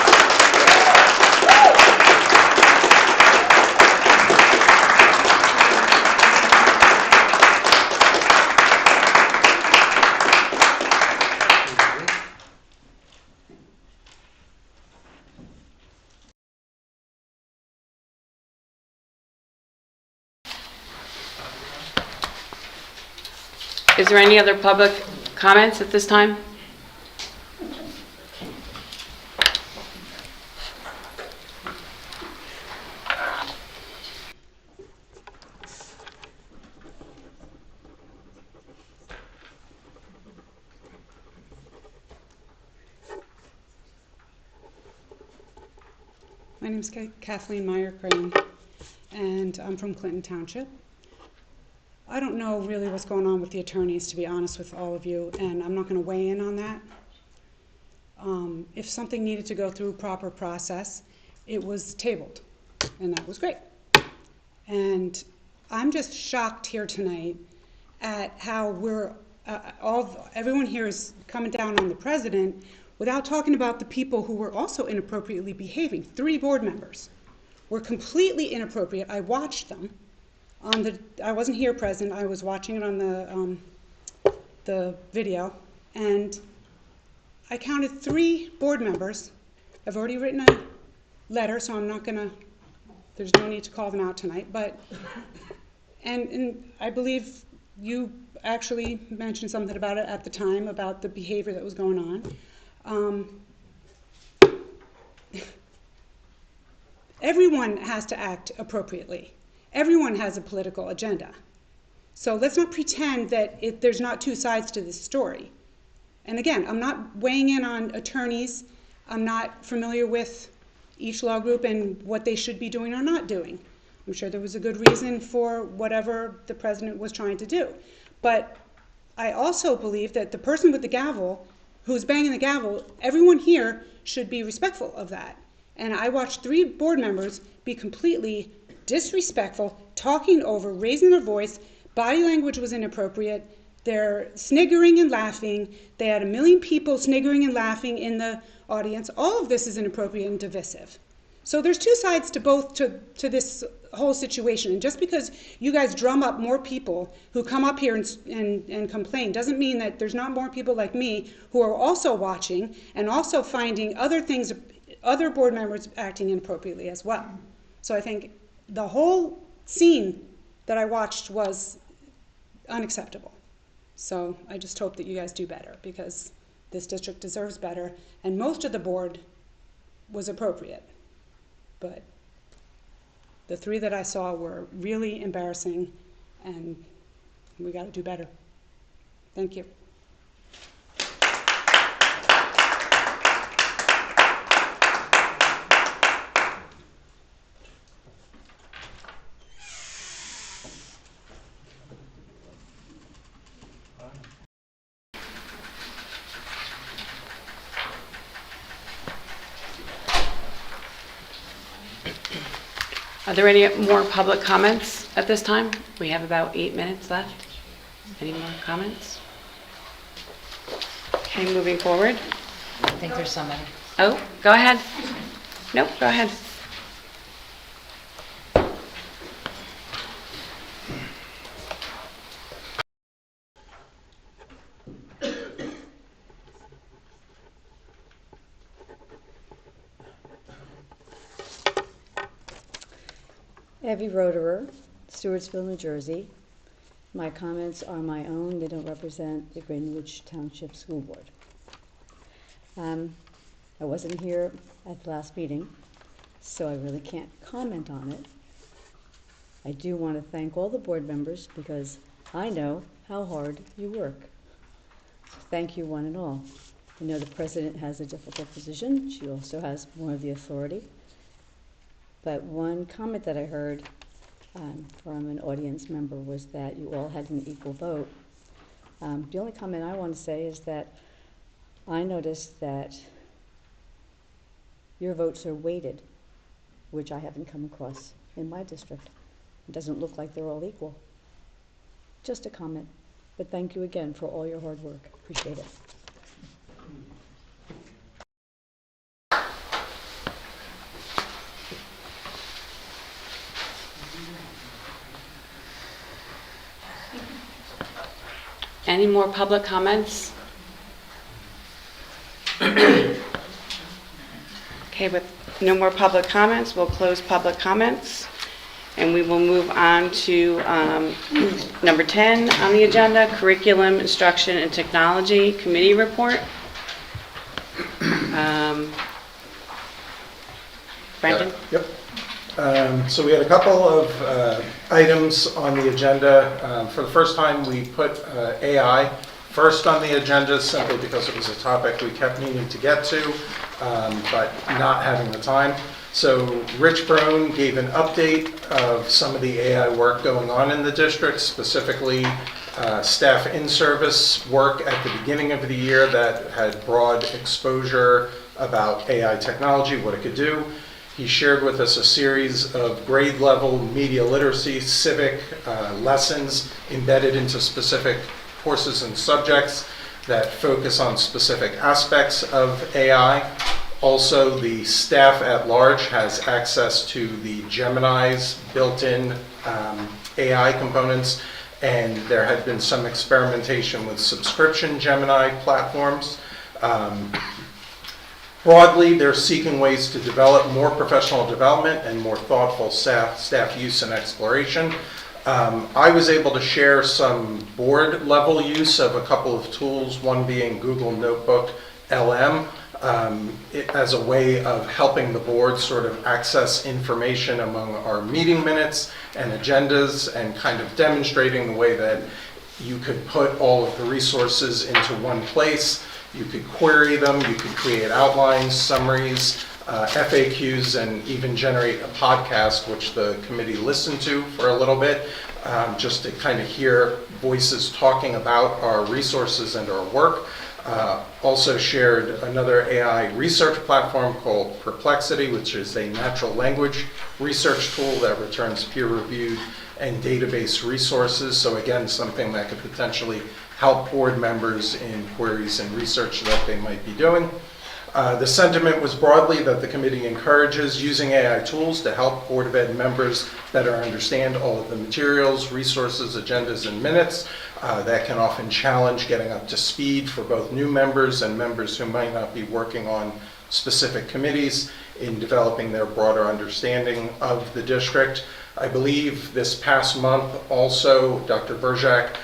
Is there any other public comments at this time? My name is Kathleen Meyer Crane, and I'm from Clinton Township. I don't know really what's going on with the attorneys, to be honest with all of you, and I'm not going to weigh in on that. If something needed to go through proper process, it was tabled, and that was great. And I'm just shocked here tonight at how everyone here is coming down on the president without talking about the people who were also inappropriately behaving. 3 board members were completely inappropriate. I watched them. I wasn't here present. I was watching it on the video, and I counted 3 board members. I've already written a letter, so I'm not gonna. There's no need to call them out tonight. But and I believe you actually mentioned something about it at the time about the behavior that was going on. Everyone has to act appropriately. Everyone has a political agenda. So let's not pretend that there's not 2 sides to this story. And again, I'm not weighing in on attorneys. I'm not familiar with each law group and what they should be doing or not doing. I'm sure there was a good reason for whatever the president was trying to do. But I also believe that the person with the gavel, who's banging the gavel, everyone here should be respectful of that. And I watched 3 board members be completely disrespectful, talking over, raising their voice. Body language was inappropriate. They're sniggering and laughing. They had 1 million people sniggering and laughing in the audience. All of this is inappropriate and divisive. So there's 2 sides to this whole situation. And just because you guys drum up more people who come up here and complain doesn't mean that there's not more people like me who are also watching and also finding other board members acting inappropriately as well. So I think the whole scene that I watched was unacceptable. So I just hope that you guys do better, because this district deserves better, and most of the board was appropriate. But the 3 that I saw were really embarrassing, and we got to do better. Thank you. Are there any more public comments at this time? We have about 8 minutes left. Any more comments? Okay, moving forward. I think there's somebody. Oh, go ahead. Nope, go ahead. Evie Roderer, Stewartsville, New Jersey. My comments are my own. They don't represent the Greenwich Township School Board. I wasn't here at the last meeting, so I really can't comment on it. I do want to thank all the board members, because I know how hard you work. So thank you, one and all. I know the president has a difficult position. She also has more of the authority. But one comment that I heard from an audience member was that you all had an equal vote. The only comment I want to say is that I noticed that your votes are weighted, which I haven't come across in my district. It doesn't look like they're all equal. Just a comment, but thank you again for all your hard work. Appreciate it. Any more public comments? Okay, with no more public comments, we'll close public comments, and we will move on to number 10 on the agenda, Curriculum, Instruction, and Technology Committee Report. Brendan? Yep. So we had a couple of items on the agenda. For the first time, we put AI first on the agenda simply because it was a topic we kept needing to get to, but not having the time. So Rich Brown gave an update of some of the AI work going on in the district, specifically staff in-service work at the beginning of the year that had broad exposure about AI technology, what it could do. He shared with us a series of grade-level media literacy, civic lessons embedded into specific courses and subjects that focus on specific aspects of AI. Also, the staff at large has access to the Gemini's built-in AI components, and there had been some experimentation with subscription Gemini platforms. Broadly, they're seeking ways to develop more professional development and more thoughtful staff use and exploration. I was able to share some board level use of a couple of tools, one being Google Notebook LM, as a way of helping the board sort of access information among our meeting minutes and agendas, and kind of demonstrating the way that you could put all of the resources into one place. You could query them, you could create outlines, summaries, FAQs, and even generate a podcast, which the committee listened to for a little bit, just to kind of hear voices talking about our resources and our work. Also shared another AI research platform called Perplexity, which is a natural language research tool that returns peer-reviewed and database resources. So again, something that could potentially help board members in queries and research that they might be doing. The sentiment was broadly that the committee encourages using AI tools to help Board of Ed members better understand all of the materials, resources, agendas, and minutes that can often challenge getting up to speed for both new members and members who might not be working on specific committees in developing their broader understanding of the district. I believe this past month also, Dr. Berjak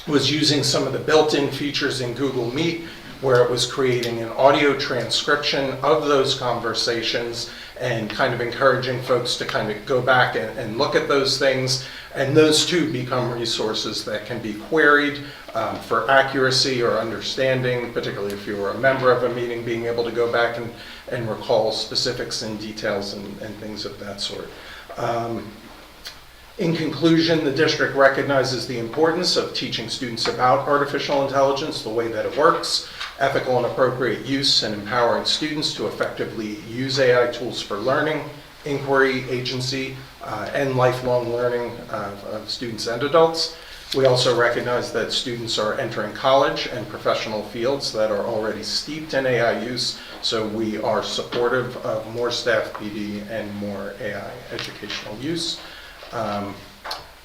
was using some of the built-in features in Google Meet, where it was creating an audio transcription of those conversations and kind of encouraging folks to kind of go back and look at those things. And those too become resources that can be queried for accuracy or understanding, particularly if you were a member of a meeting, being able to go back and recall specifics and details and things of that sort. In conclusion, the district recognizes the importance of teaching students about artificial intelligence, the way that it works, ethical and appropriate use, and empowering students to effectively use AI tools for learning, inquiry, agency, and lifelong learning of students and adults. We also recognize that students are entering college and professional fields that are already steeped in AI use, so we are supportive of more staff PD and more AI educational use.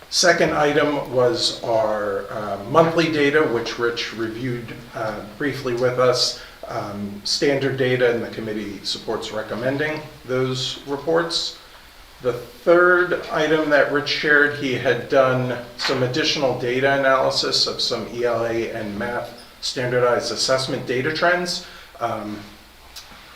Second item was our monthly data, which Rich reviewed briefly with us. Standard data, and the committee supports recommending those reports. The third item that Rich shared, he had done some additional data analysis of some ELA and math standardized assessment data trends.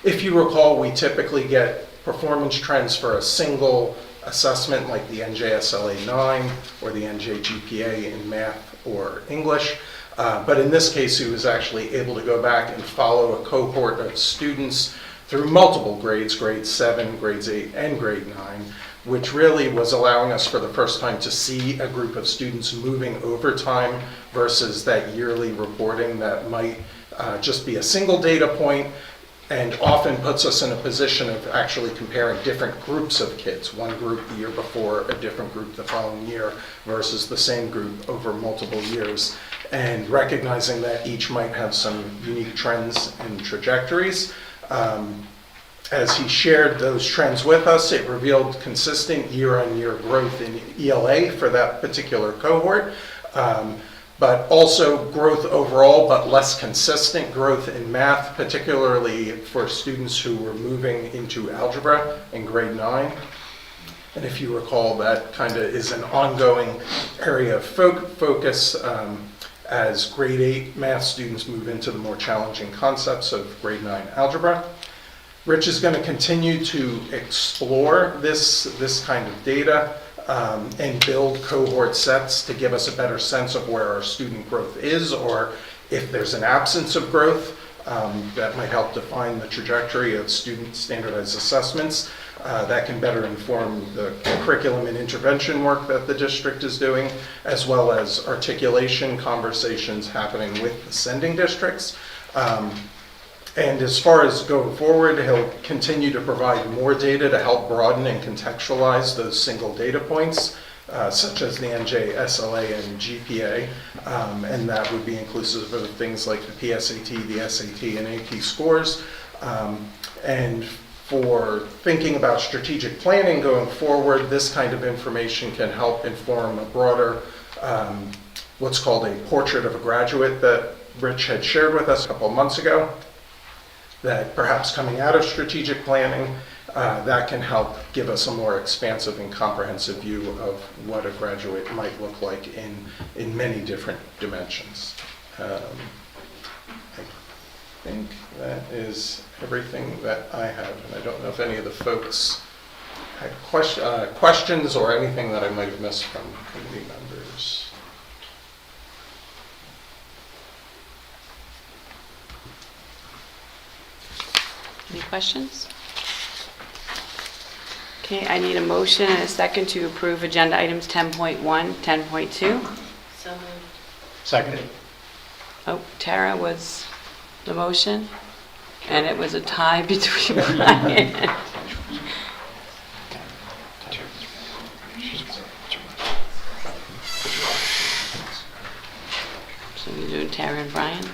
If you recall, we typically get performance trends for a single assessment like the NJSLA 9 or the NJGPA in math or English. But in this case, he was actually able to go back and follow a cohort of students through multiple grades, grade 7, grades 8, and grade 9, which really was allowing us for the first time to see a group of students moving over time versus that yearly reporting that might just be a single data point, and often puts us in a position of actually comparing different groups of kids, one group the year before, a different group the following year, versus the same group over multiple years, and recognizing that each might have some unique trends and trajectories. As he shared those trends with us, it revealed consistent year-on-year growth in ELA for that particular cohort, but also growth overall, but less consistent growth in math, particularly for students who were moving into algebra in grade 9. And if you recall, that kind of is an ongoing area of focus as grade 8 math students move into the more challenging concepts of grade 9 algebra. Rich is going to continue to explore this kind of data and build cohort sets to give us a better sense of where our student growth is, or if there's an absence of growth. That might help define the trajectory of student standardized assessments. That can better inform the curriculum and intervention work that the district is doing, as well as articulation conversations happening with the sending districts. And as far as going forward, he'll continue to provide more data to help broaden and contextualize those single data points, such as the NJ, SLA, and GPA. And that would be inclusive of things like the PSAT, the SAT, and AP scores. And for thinking about strategic planning going forward, this kind of information can help inform a broader, what's called a portrait of a graduate that Rich had shared with us a couple of months ago. That perhaps coming out of strategic planning, that can help give us a more expansive and comprehensive view of what a graduate might look like in many different dimensions. I think that is everything that I have, and I don't know if any of the folks had questions or anything that I might have missed from committee members. Any questions? Okay, I need a motion and a second to approve agenda items 10.1, 10.2. So moved. Second. Oh, Tara was the motion, and it was a tie between Brian. So we're doing Tara and Brian?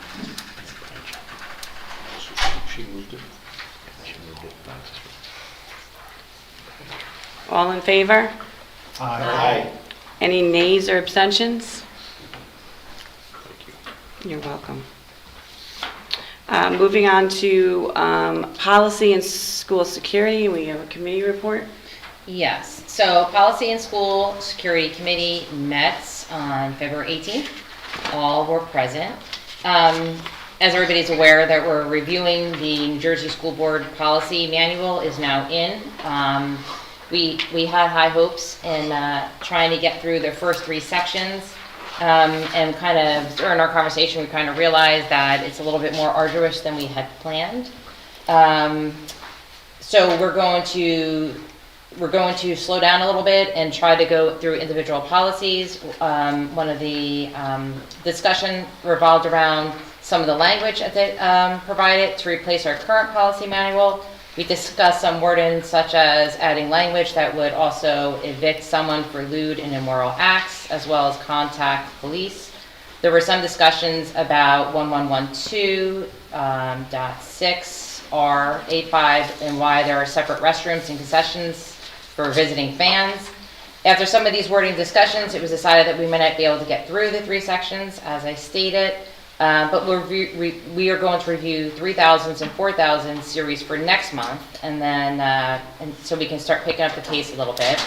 She moved it. All in favor? Aye. Any nays or abstentions? You're welcome. Moving on to policy and school security, we have a committee report. Yes, so Policy and School Security Committee met on February 18th. All were present. As everybody's aware, that we're reviewing the New Jersey School Board Policy Manual is now in. We had high hopes in trying to get through the first 3 sections. And kind of during our conversation, we kind of realized that it's a little bit more arduous than we had planned. So we're going to slow down a little bit and try to go through individual policies. One of the discussion revolved around some of the language that provided to replace our current policy manual. We discussed some wording such as adding language that would also evict someone for lewd and immoral acts, as well as contact police. There were some discussions about 1112.6R85 and why there are separate restrooms and concessions for visiting fans. After some of these wording discussions, it was decided that we might not be able to get through the 3 sections, as I stated. But we are going to review 3000s and 4000 series for next month, and then and so we can start picking up the pace a little bit.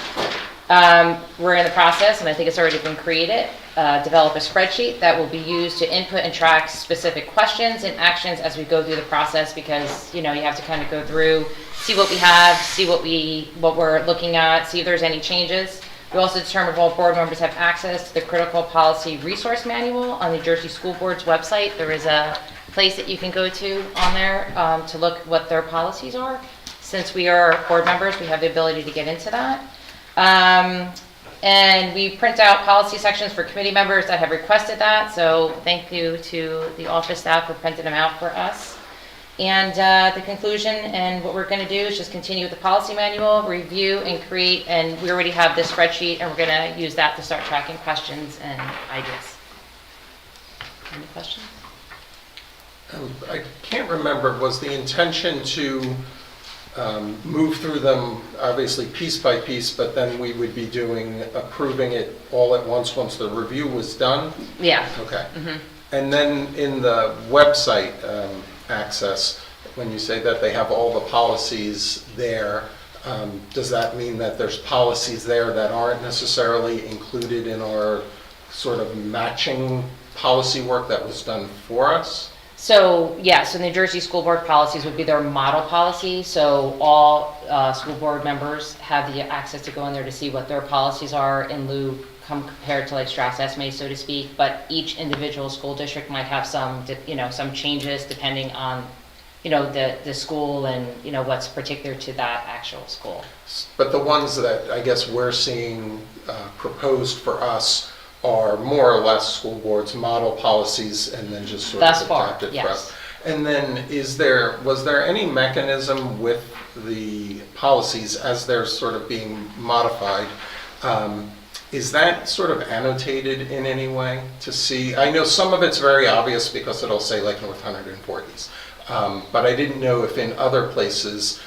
We're in the process, and I think it's already been created, develop a spreadsheet that will be used to input and track specific questions and actions as we go through the process, because you have to kind of go through, see what we have, see what we're looking at, see if there's any changes. We also determined all board members have access to the Critical Policy Resource Manual on the New Jersey School Board's website. There is a place that you can go to on there to look what their policies are. Since we are board members, we have the ability to get into that. And we print out policy sections for committee members that have requested that. So thank you to the office staff for printing them out for us. And the conclusion and what we're going to do is just continue with the policy manual, review and create, and we already have this spreadsheet, and we're going to use that to start tracking questions and ideas. Any questions? I can't remember, was the intention to move through them obviously piece by piece, but then we would be approving it all at once the review was done? Yeah. Okay. Mm-hmm. And then in the website access, when you say that they have all the policies there, does that mean that there's policies there that aren't necessarily included in our sort of matching policy work that was done for us? So, yeah, so New Jersey school board policies would be their model policy. So all school board members have the access to go in there to see what their policies are in lieu compared to like Strauss Esme, so to speak. But each individual school district might have some, some changes depending on, the school and, what's particular to that actual school. But the ones that I guess we're seeing proposed for us are more or less school board's model policies and then just sort Thus of far, adapted for yes. us. And then was there any mechanism with the policies as they're sort of being modified? Is that sort of annotated in any way to see? I know some of it's very obvious because it'll say like North Hunterdon-Voorhees. But I didn't know if in other places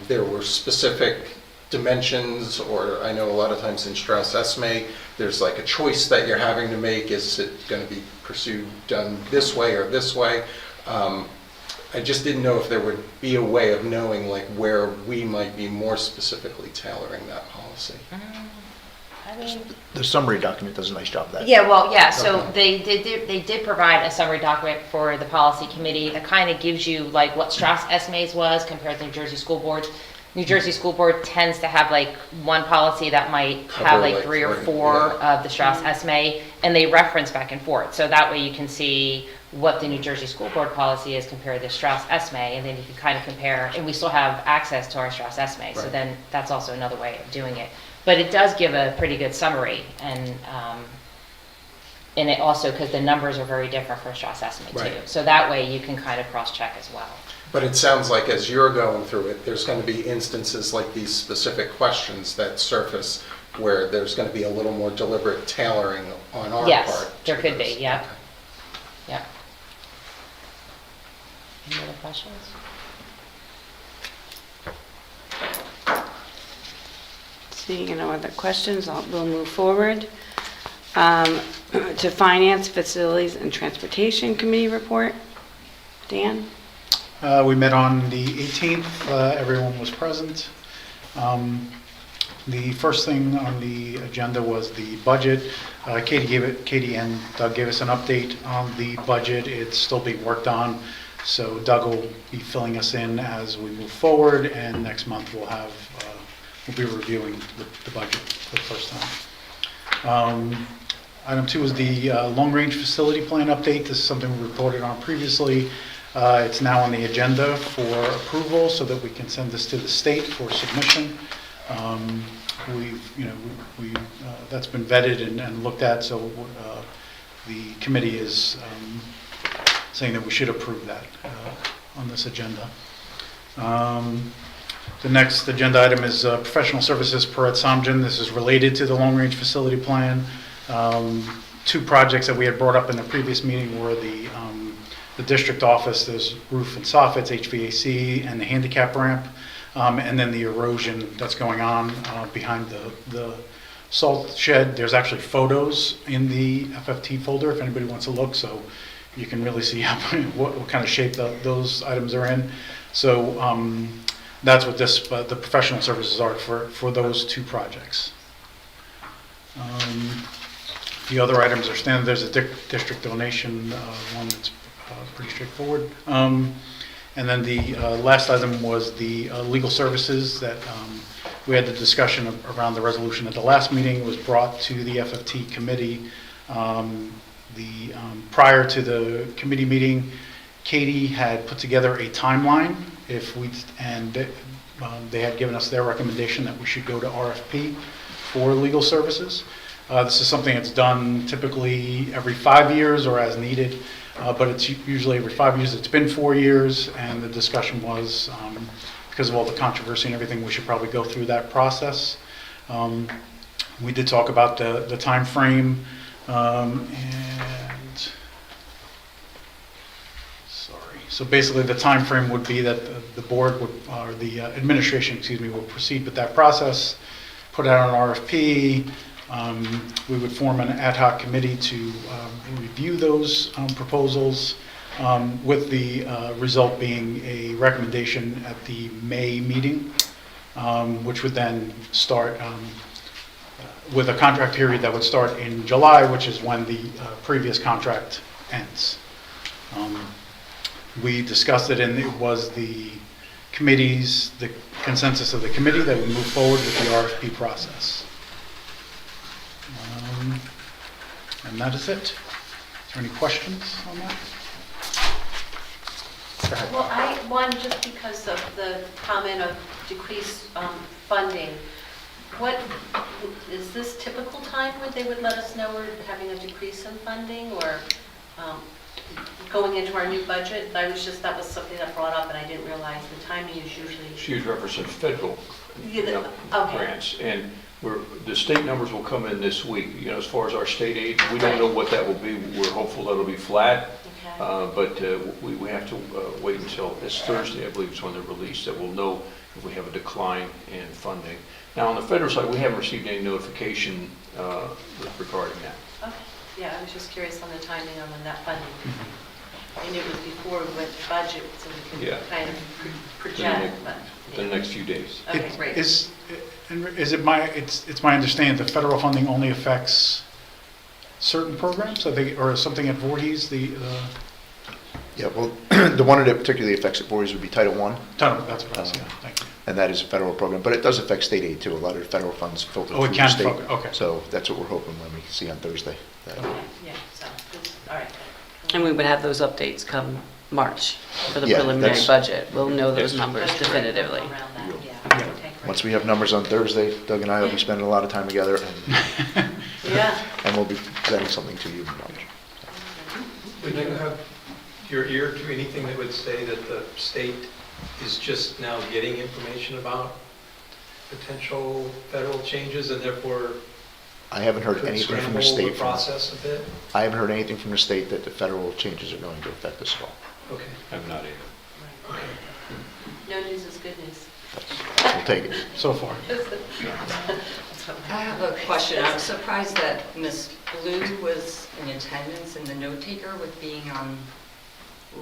there were specific dimensions, or I know a lot of times in Strauss Esme, there's like a choice that you're having to make. Is it going to be done this way or this way? I just didn't know if there would be a way of knowing like where we might be more specifically tailoring that policy. I mean, The summary document does a nice job of that. yeah, well, yeah, so they did provide a summary document for the policy committee that kind of gives you like what Strauss Esme's was compared to New Jersey school boards. New Jersey school board tends to have like one policy that might have like 3 or 4 of the Strauss Esme, and they reference back and forth. So that way you can see what the New Jersey school board policy is compared to Strauss Esme, and then you can kind of compare, and we still have access to our Strauss Esme, so then that's also another way of doing it. But it does give a pretty good summary, and it also, because the numbers are very different for Strauss Esme too. Right. So that way you can kind of cross-check as well. But it sounds like as you're going through it, there's going to be instances like these specific questions that surface where there's going to be a little more deliberate tailoring on our part. Yes, there could be, yeah. Yeah. Any other questions? Seeing no other questions, we'll move forward to Finance, Facilities, and Transportation Committee report. Dan? We met on the 18th. Everyone was present. The first thing on the agenda was the budget. Katie and Doug gave us an update on the budget. It's still being worked on, so Doug will be filling us in as we move forward, and next month we'll be reviewing the budget for the first time. Item 2 is the long-range facility plan update. This is something we reported on previously. It's now on the agenda for approval so that we can send this to the state for submission. That's been vetted and looked at, so the committee is saying that we should approve that on this agenda. The next agenda item is professional services per et Samgen. This is related to the long-range facility plan. 2 projects that we had brought up in the previous meeting were the district office, there's roof and soffits, HVAC, and the handicap ramp, and then the erosion that's going on behind the salt shed. There's actually photos in the FFT folder if anybody wants to look, so you can really see what kind of shape those items are in. So that's what the professional services are for those 2 projects. The other items are standard. There's a district donation, one that's pretty straightforward. And then the last item was the legal services that we had the discussion around the resolution at the last meeting. It was brought to the FFT committee. Prior to the committee meeting, Katie had put together a timeline they had given us their recommendation that we should go to RFP for legal services. This is something that's done typically every 5 years or as needed, but it's usually every 5 years. It's been 4 years, and the discussion was, because of all the controversy and everything, we should probably go through that process. We did talk about the time frame, so basically the time frame would be that the board would, or the administration, would proceed with that process, put out an RFP. We would form an ad hoc committee to review those proposals, with the result being a recommendation at the May meeting, which would then start with a contract period that would start in July, which is when the previous contract ends. We discussed it, and it was the consensus of the committee that we move forward with the RFP process. And that is it. Is there any questions on that? Go ahead. Well, one, just because of the comment of decreased funding, is this typical time when they would let us know we're having a decrease in funding, or going into our new budget? That was something that brought up, and I didn't realize the timing is usually... She's referencing federal okay. grants, and the state numbers will come in this week. You know, as far as our state aid, we don't know what that will be. We're hopeful that'll be flat, but we have to wait until this Thursday, I believe it's when they're released, that we'll know if we have a decline in funding. Now, on the federal side, we haven't received any notification regarding that. Okay. Yeah, I was just curious on the timing on when that funding. I knew it was before we went to budget, so we could kind of project. The next few days. Okay, great. Is it it's my understanding the federal funding only affects certain programs, or something at Voorhees? Yeah, well, the one that particularly affects at Voorhees would be Title I. That's what I was saying. Thank you. And that is a federal program, but it does affect state aid too. A lot of the federal funds filter Oh, it through can the state. okay. So that's what we're hoping when we see on Thursday. Yeah, so, all right. And we would have those updates come March for the Yeah, preliminary that's- budget. We'll know those numbers definitively. Once we have numbers on Thursday, Doug and I will be spending a lot of time together, and and we'll be presenting something to you in March. Would you have your ear to anything that would say that the state is just now getting information about potential federal changes and therefore I haven't heard could anything from the scramble state. process a bit? I haven't heard anything from the state that the federal changes are going to affect us at all. Okay. I'm not either. No news is good news. We'll take it. So far. I have a question. I'm surprised that Ms. Blue was in attendance and the note taker with being on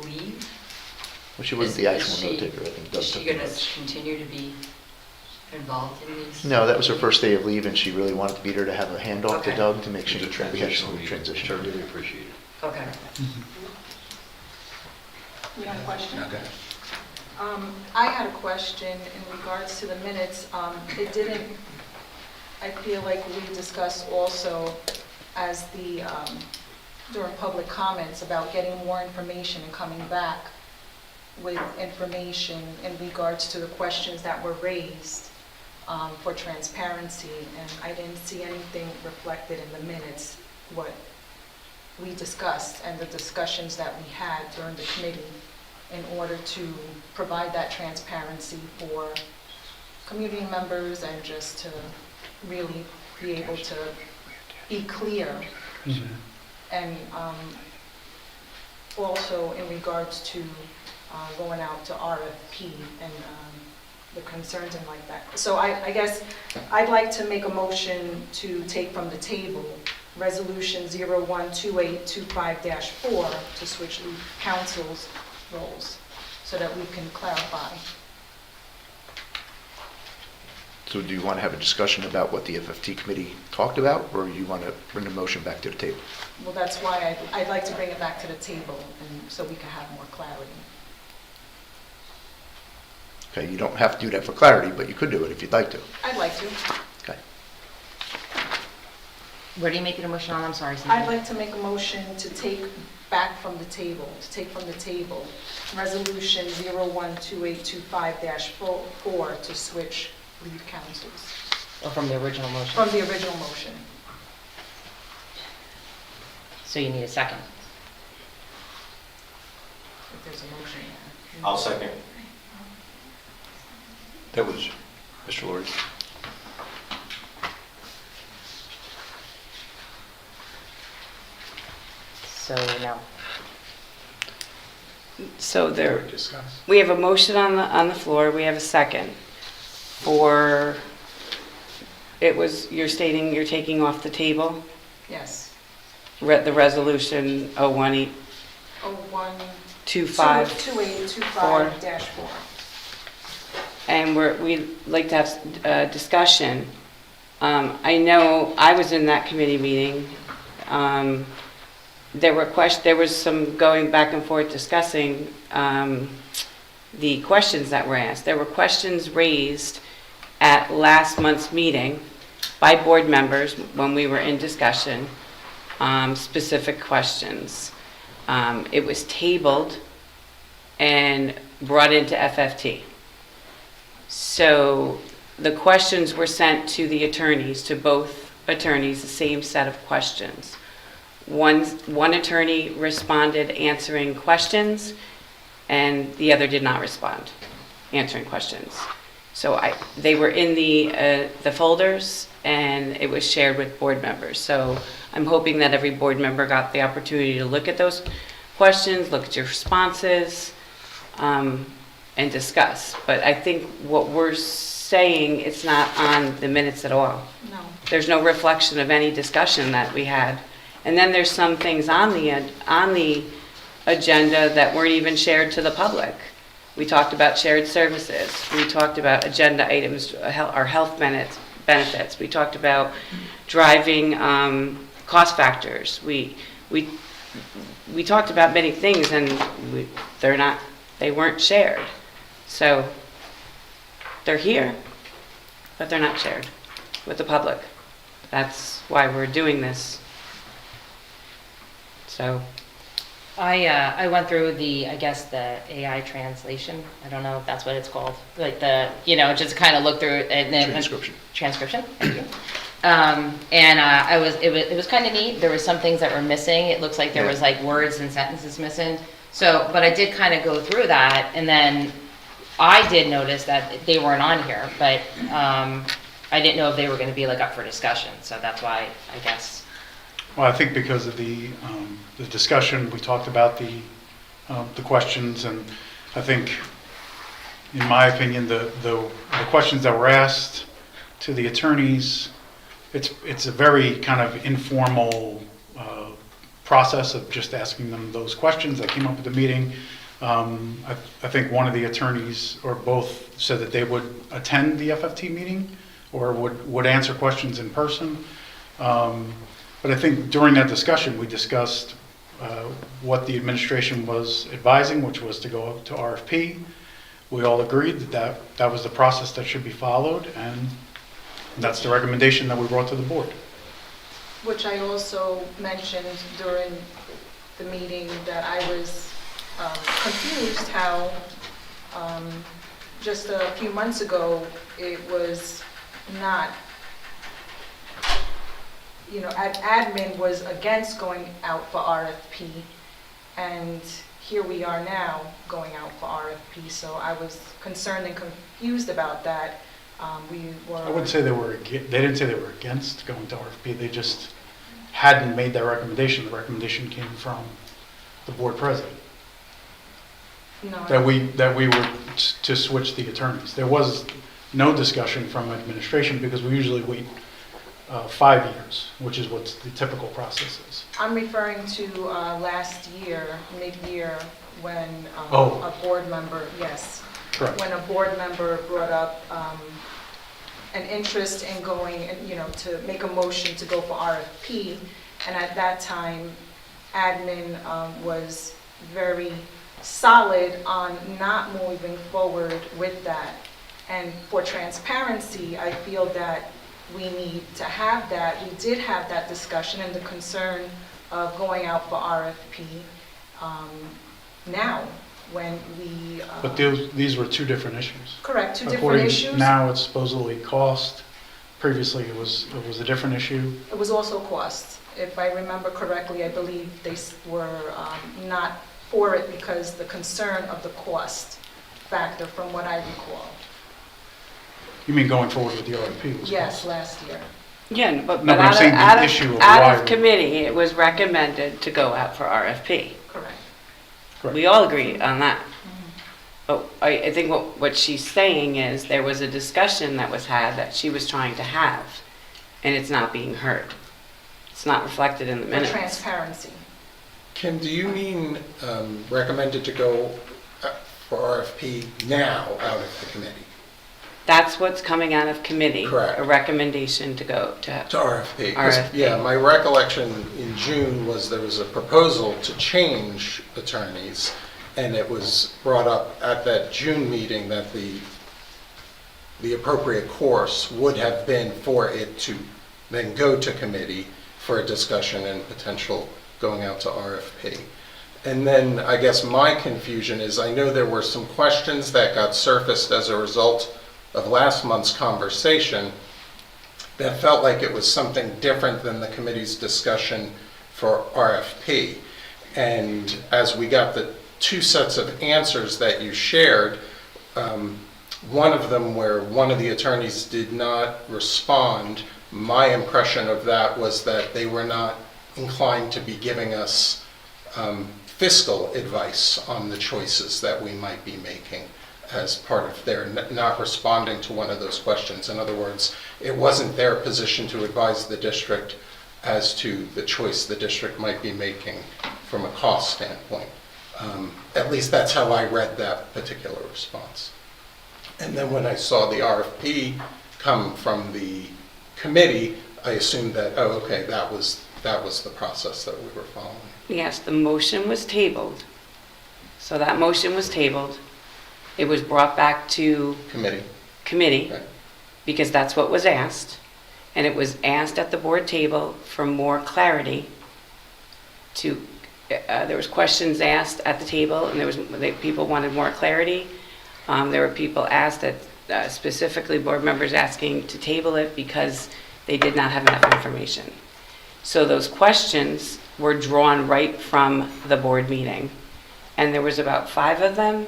leave. Well, she wasn't the actual note taker. I think Doug Is she took the going to notes. continue to be involved in these? No, that was her first day of leave, and she really wanted to be there to have a handoff to Okay. Doug to make sure It's a that we had a transitional smooth meeting. transition. I really appreciate it. Okay. You have a question? Okay. I had a question in regards to the minutes. It didn't, I feel like we discussed also as during public comments about getting more information and coming back with information in regards to the questions that were raised for transparency. And I didn't see anything reflected in the minutes, what we discussed and the discussions that we had during the committee in order to provide that transparency for community members and just to really be able to be clear. And also in regards to going out to RFP and the concerns and like that. So I guess I'd like to make a motion to take from the table Resolution 012825-4 to switch lead council's roles so that we can clarify. So do you want to have a discussion about what the FFT committee talked about, or you want to bring the motion back to the table? Well, that's why I'd like to bring it back to the table and so we can have more clarity. Okay, you don't have to do that for clarity, but you could do it if you'd like to. I'd like to. Okay. What are you making a motion on? I'm sorry, Cynthia. I'd like to make a motion to take back from the table, Resolution 012825-4 to switch lead councils. Or from the original motion? From the original motion. So you need a second. If there's a motion. I'll second. That was Mr. Lord. So no. So we have a motion on the floor, we have a second for, you're stating you're taking off the table? Yes. The resolution 018. 2825-4. And we'd like to have a discussion. I know I was in that committee meeting, there was some going back and forth discussing the questions that were asked. There were questions raised at last month's meeting by board members when we were in discussion, specific questions. It was tabled and brought into FFT. So the questions were sent to the attorneys, to both attorneys, the same set of questions. One attorney responded answering questions, and the other did not respond, answering questions. So they were in the folders, and it was shared with board members. So I'm hoping that every board member got the opportunity to look at those questions, look at your responses, and discuss. But I think what we're saying, it's not on the minutes at all. No. There's no reflection of any discussion that we had. And then there's some things on the agenda that weren't even shared to the public. We talked about shared services. We talked about agenda items, our health benefits. We talked about driving cost factors. We talked about many things, and they weren't shared. So they're here, but they're not shared with the public. That's why we're doing this. So I went through the AI translation. I don't know if that's what it's called. Like just kind of look through it and then transcription. Thank you. It was kind of neat. There were some things that were missing. It looks like there was like words and sentences missing. So, but I did kind of go through that, and then I did notice that they weren't on here, but I didn't know if they were going to be like up for discussion. So that's why I guess. Well, I think because of the discussion, we talked about the questions, and I think, in my opinion, the questions that were asked to the attorneys, it's a very kind of informal process of just asking them those questions that came up at the meeting. I think one of the attorneys, or both, said that they would attend the FFT meeting or would answer questions in person. But I think during that discussion, we discussed what the administration was advising, which was to go up to RFP. We all agreed that was the process that should be followed, and that's the recommendation that we brought to the board. Which I also mentioned during the meeting, that I was confused how just a few months ago it was not, admin was against going out for RFP, and here we are now going out for RFP. So I was concerned and confused about that. I wouldn't say they didn't say they were against going to RFP. They just hadn't made that recommendation. The recommendation came from the board president. No. That we were to switch the attorneys. There was no discussion from administration because we usually wait 5 years, which is what the typical process is. I'm referring to last year, mid-year, when a board member, yes. Correct. When a board member brought up an interest in going, to make a motion to go for RFP, and at that time, admin was very solid on not moving forward with that. And for transparency, I feel that we need to have that. We did have that discussion and the concern of going out for RFP now, when we... But these were two different issues. Correct, two different issues. Now it's supposedly cost. Previously it was a different issue. It was also cost. If I remember correctly, I believe they were not for it because the concern of the cost factor, from what I recall. You mean going forward with the RFP? Yes, last year. Yeah, but No, but I'm saying the issue of why out of committee, it was recommended to go out for RFP. Correct. We all agree on that. But I think what she's saying is there was a discussion that was had that she was trying to have, and it's not being heard. It's not reflected in the minutes. For transparency. Kim, do you mean recommended to go for RFP now out of the committee? That's what's coming out of committee. Correct. A recommendation to go to RFP. 'Cause, RFP. yeah, my recollection in June was there was a proposal to change attorneys, and it was brought up at that June meeting that the appropriate course would have been for it to then go to committee for a discussion and potential going out to RFP. And then I guess my confusion is I know there were some questions that got surfaced as a result of last month's conversation that felt like it was something different than the committee's discussion for RFP. And as we got the two sets of answers that you shared, one of them where one of the attorneys did not respond, my impression of that was that they were not inclined to be giving us fiscal advice on the choices that we might be making as part of their not responding to one of those questions. In other words, it wasn't their position to advise the district as to the choice the district might be making from a cost standpoint. At least that's how I read that particular response. And then when I saw the RFP come from the committee, I assumed that, oh, okay, that was the process that we were following. Yes, the motion was tabled. So that motion was tabled. It was brought back to committee Right. because that's what was asked. And it was asked at the board table for more clarity there was questions asked at the table, and people wanted more clarity. There were people asked that, specifically board members asking to table it because they did not have enough information. So those questions were drawn right from the board meeting. And there was about 5 of them,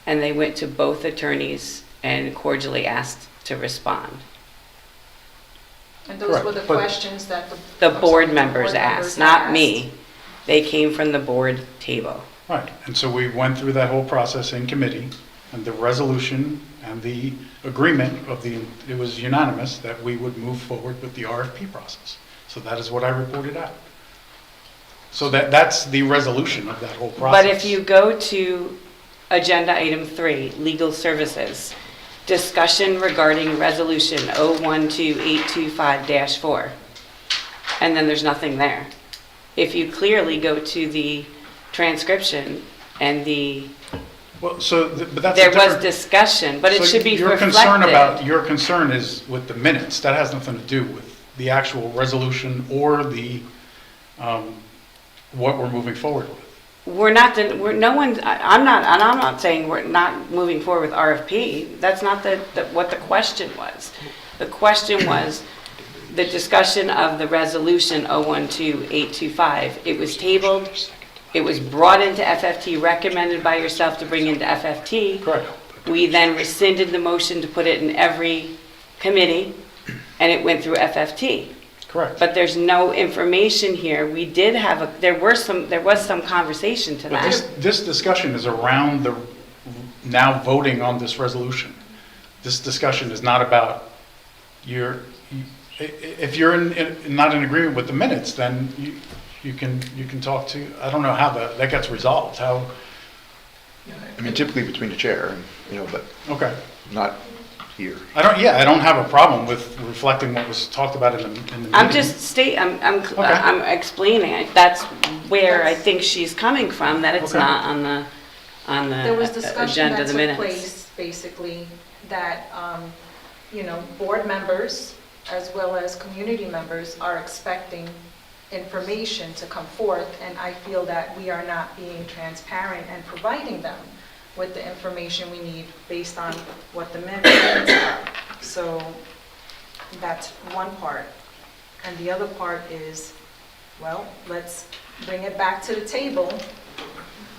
and they went to both attorneys and cordially asked to respond. And those were the questions that The board members asked, not me. They came from the board table. Right, and so we went through that whole process in committee, and the resolution and the agreement it was unanimous that we would move forward with the RFP process. So that is what I reported out. So that's the resolution of that whole process. But if you go to agenda item 3, legal services, discussion regarding resolution 012825-4, and then there's nothing there. If you clearly go to the transcription and but that's there was discussion, but it should be reflected. Your concern is with the minutes. That has nothing to do with the actual resolution or the what we're moving forward with. I'm not saying we're not moving forward with RFP. That's not what the question was. The question was the discussion of the resolution 012825. It was tabled. It was brought into FFT, recommended by yourself to bring into FFT. Correct. We then rescinded the motion to put it in every committee, and it went through FFT. Correct. But there's no information here. We did have there was some conversation to that. This discussion is around the now voting on this resolution. This discussion is not about if you're not in agreement with the minutes, then you can talk to, I don't know how that gets resolved. How? I mean, typically between the chair, but okay, not here. I don't have a problem with reflecting what was talked about in the meeting. I'm just I'm explaining it. That's where I think she's coming from. That it's not on the There was discussion agenda, that the took minutes. place, basically, that, board members as well as community members are expecting information to come forth, and I feel that we are not being transparent and providing them with the information we need based on what the minutes are. So that's one part. And the other part is, well, let's bring it back to the table.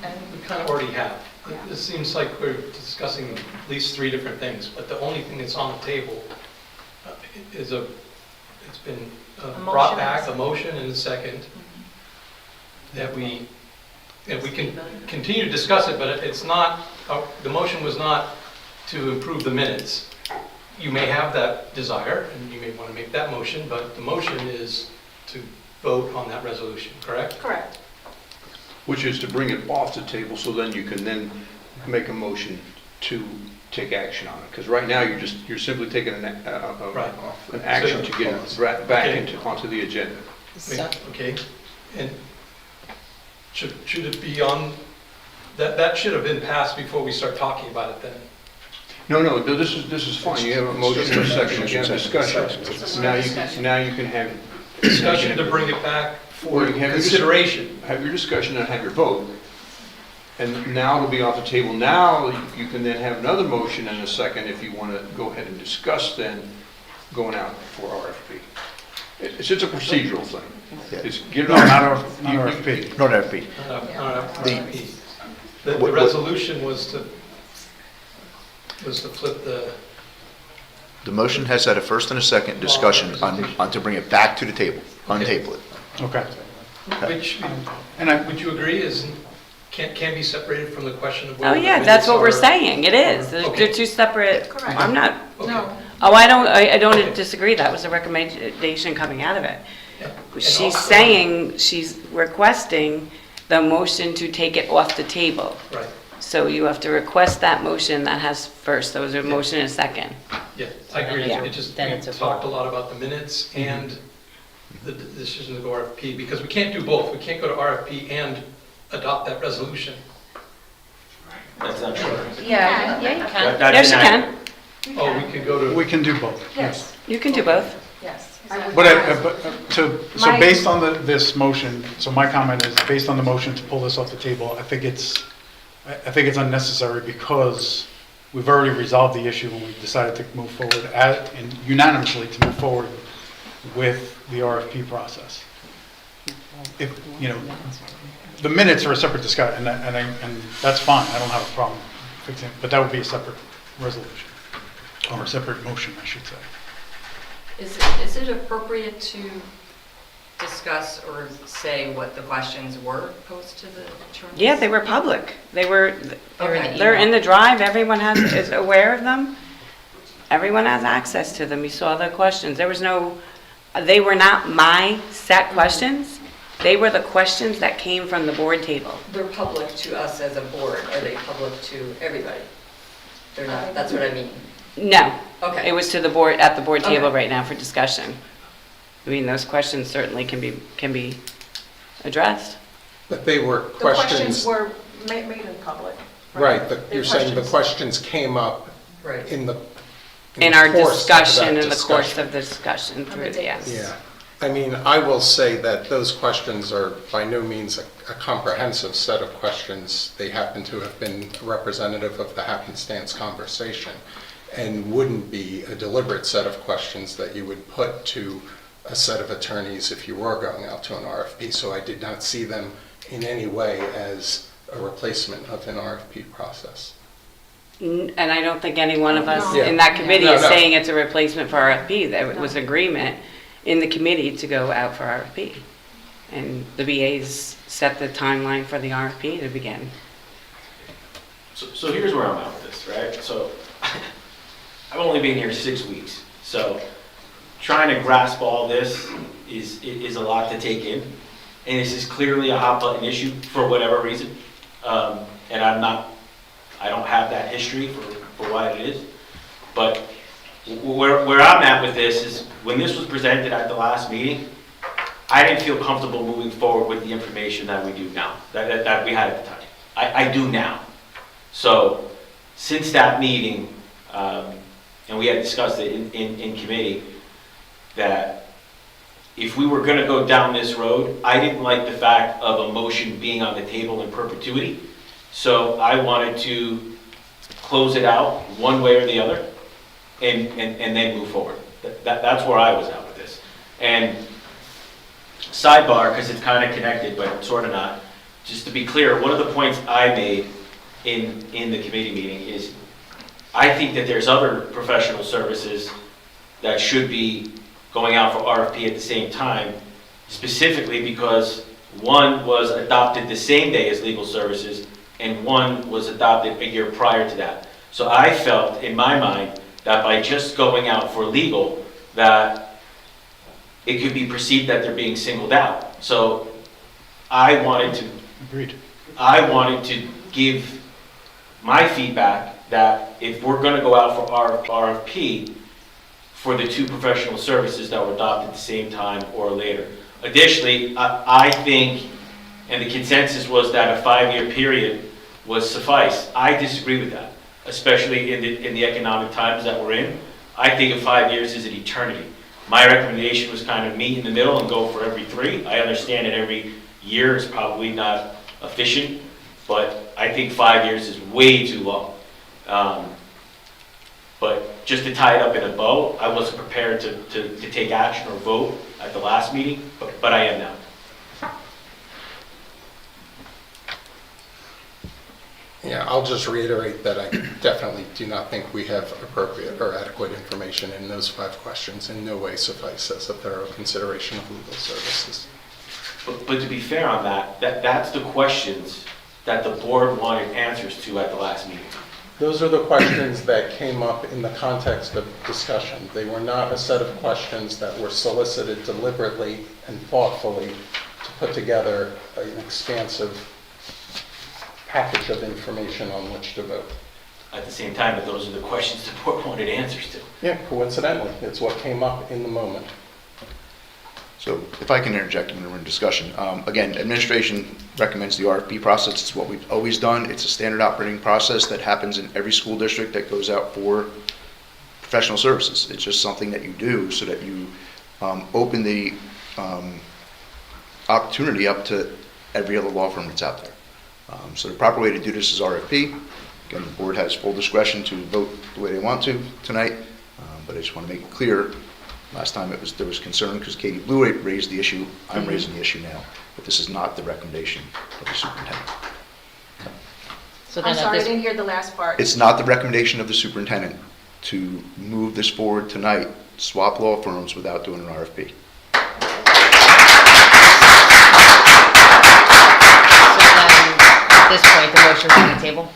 And We kind of already have. Yeah. It seems like we're discussing at least 3 different things, but the only thing that's on the table it's been brought back, a motion and a second, that we can continue to discuss it, but it's not, the motion was not to improve the minutes. You may have that desire, and you may want to make that motion, but the motion is to vote on that resolution, correct? Correct. Which is to bring it off the table, so then you can then make a motion to take action on it, because right now you're simply taking an action to get it back onto the agenda. Okay, and should it be on, that should have been passed before we start talking about it then? No, this is fine. You have a motion and a second, you have discussion. Now you can have Discussion to bring it back for consideration. Have your discussion and have your vote. And now it'll be off the table. Now you can then have another motion and a second if you want to go ahead and discuss then going out for RFP. It's just a procedural thing. It's get it not RFP. Not RFP. The resolution was to flip the... The motion has had a first and a second discussion on to bring it back to the table, untable it. Okay. Which, would you agree can be separated from the question of Oh, whether... yeah, that's what we're saying, it is. They're two separate, Correct. I'm not, No. oh, I don't disagree, that was a recommendation coming out of it. She's saying, she's requesting the motion to take it off the table. Right. So you have to request that motion that has first, there was a motion and a second. Yeah, I agree. Yeah. It just, Then we it's a talked a vote. lot about the minutes and the decision to go RFP, because we can't do both. We can't go to RFP and adopt that resolution. That's not true. Yeah, you can. Yes, you can. Oh, we could go to... We can do both. Yes. You can do both. Yes. So based on this motion, so my comment is, based on the motion to pull this off the table, I think it's unnecessary because we've already resolved the issue when we decided to move forward and unanimously to move forward with the RFP process. If, the minutes are a separate discussion, and that's fine, I don't have a problem fixing it, but that would be a separate resolution, or a separate motion, I should say. Is it appropriate to discuss or say what the questions were posed to the attorneys? Yeah, they were public. They're Okay. in the drive, everyone is aware of them. Everyone has access to them. You saw the questions. They were not my set questions. They were the questions that came from the board table. They're public to us as a board. Are they public to everybody? They're not, that's what I mean. No. Okay. It was to the board, at the board table Okay. right now for discussion. I mean, those questions certainly can be addressed. But they were The questions questions, were made in public. right, They're you're saying the questions. questions came up Right. In the our course of discussion, that in the course discussion. of the discussion through the, yes. Yeah, I mean, I will say that those questions are by no means a comprehensive set of questions. They happen to have been representative of the happenstance conversation and wouldn't be a deliberate set of questions that you would put to a set of attorneys if you were going out to an RFP. So I did not see them in any way as a replacement of an RFP process. And I don't think any one of us No. in that committee No, is no. saying it's a replacement for RFP. There was agreement in the committee to go out for RFP. And the BAs set the timeline for the RFP to begin. So here's where I'm at with this, right? So I've only been here 6 weeks, so trying to grasp all this is a lot to take in. And this is clearly a hot button issue for whatever reason. And I don't have that history for why it is. But where I'm at with this is, when this was presented at the last meeting, I didn't feel comfortable moving forward with the information that we do now, that we had at the time. I do now. So since that meeting, and we had discussed it in committee, that if we were going to go down this road, I didn't like the fact of a motion being on the table in perpetuity. So I wanted to close it out one way or the other and then move forward. That's where I was at with this. And sidebar, because it's kind of connected, but sort of not, just to be clear, one of the points I made in the committee meeting is I think that there's other professional services that should be going out for RFP at the same time, specifically because one was adopted the same day as legal services and one was adopted a year prior to that. So I felt in my mind that by just going out for legal, that it could be perceived that they're being singled out. So I wanted to give my feedback that if we're gonna go out for our RFP for the 2 professional services that were adopted at the same time or later. Additionally, I think, and the consensus was that a 5-year period was suffice. I disagree with that, especially in the economic times that we're in. I think 5 years is an eternity. My recommendation was kind of meet in the middle and go for every 3. I understand that every year is probably not efficient, but I think 5 years is way too long. But just to tie it up in a bow, I wasn't prepared to take action or vote at the last meeting, but I am now. Yeah, I'll just reiterate that I definitely do not think we have appropriate or adequate information, and those 5 questions in no way suffice as a thorough consideration of legal services. But to be fair on that's the questions that the board wanted answers to at the last meeting. Those are the questions that came up in the context of discussion. They were not a set of questions that were solicited deliberately and thoughtfully to put together an expansive package of information on which to vote. At the same time, but those are the questions the board wanted answers to. Yeah, coincidentally, it's what came up in the moment. So if I can interject when we're in discussion. Again, administration recommends the RFP process. It's what we've always done. It's a standard operating process that happens in every school district that goes out for professional services. It's just something that you do so that you open the opportunity up to every other law firm that's out there. So the proper way to do this is RFP. Again, the board has full discretion to vote the way they want to tonight, but I just want to make it clear. Last time there was concern because Katie Blue raised the issue. I'm raising the issue now, but this is not the recommendation of the superintendent. So I'm sorry, I didn't hear the last part. It's not the recommendation of the superintendent to move this forward tonight, swap law firms without doing an RFP. At this point, the motion's on the table?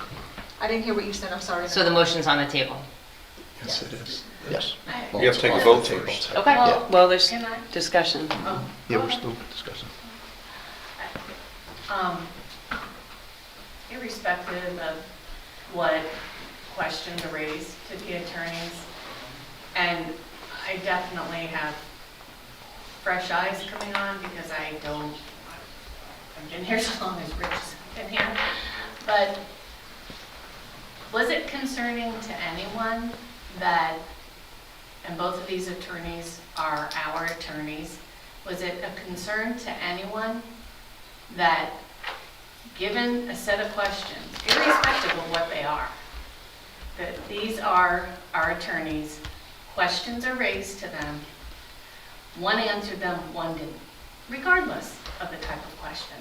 I didn't hear what you said, I'm sorry. So the motion's on the table? Yes, it is. Yes. You have to take a vote first. Okay. Yeah. Well, there's discussion. Yeah, we're still discussing. Irrespective of what questions are raised to the attorneys, and I definitely have fresh eyes coming on because I've been here so long as Rich has been here, but was it concerning to anyone that, and both of these attorneys are our attorneys, was it a concern to anyone that given a set of questions, irrespective of what they are, that these are our attorneys, questions are raised to them, one answered them, one didn't, regardless of the type of question.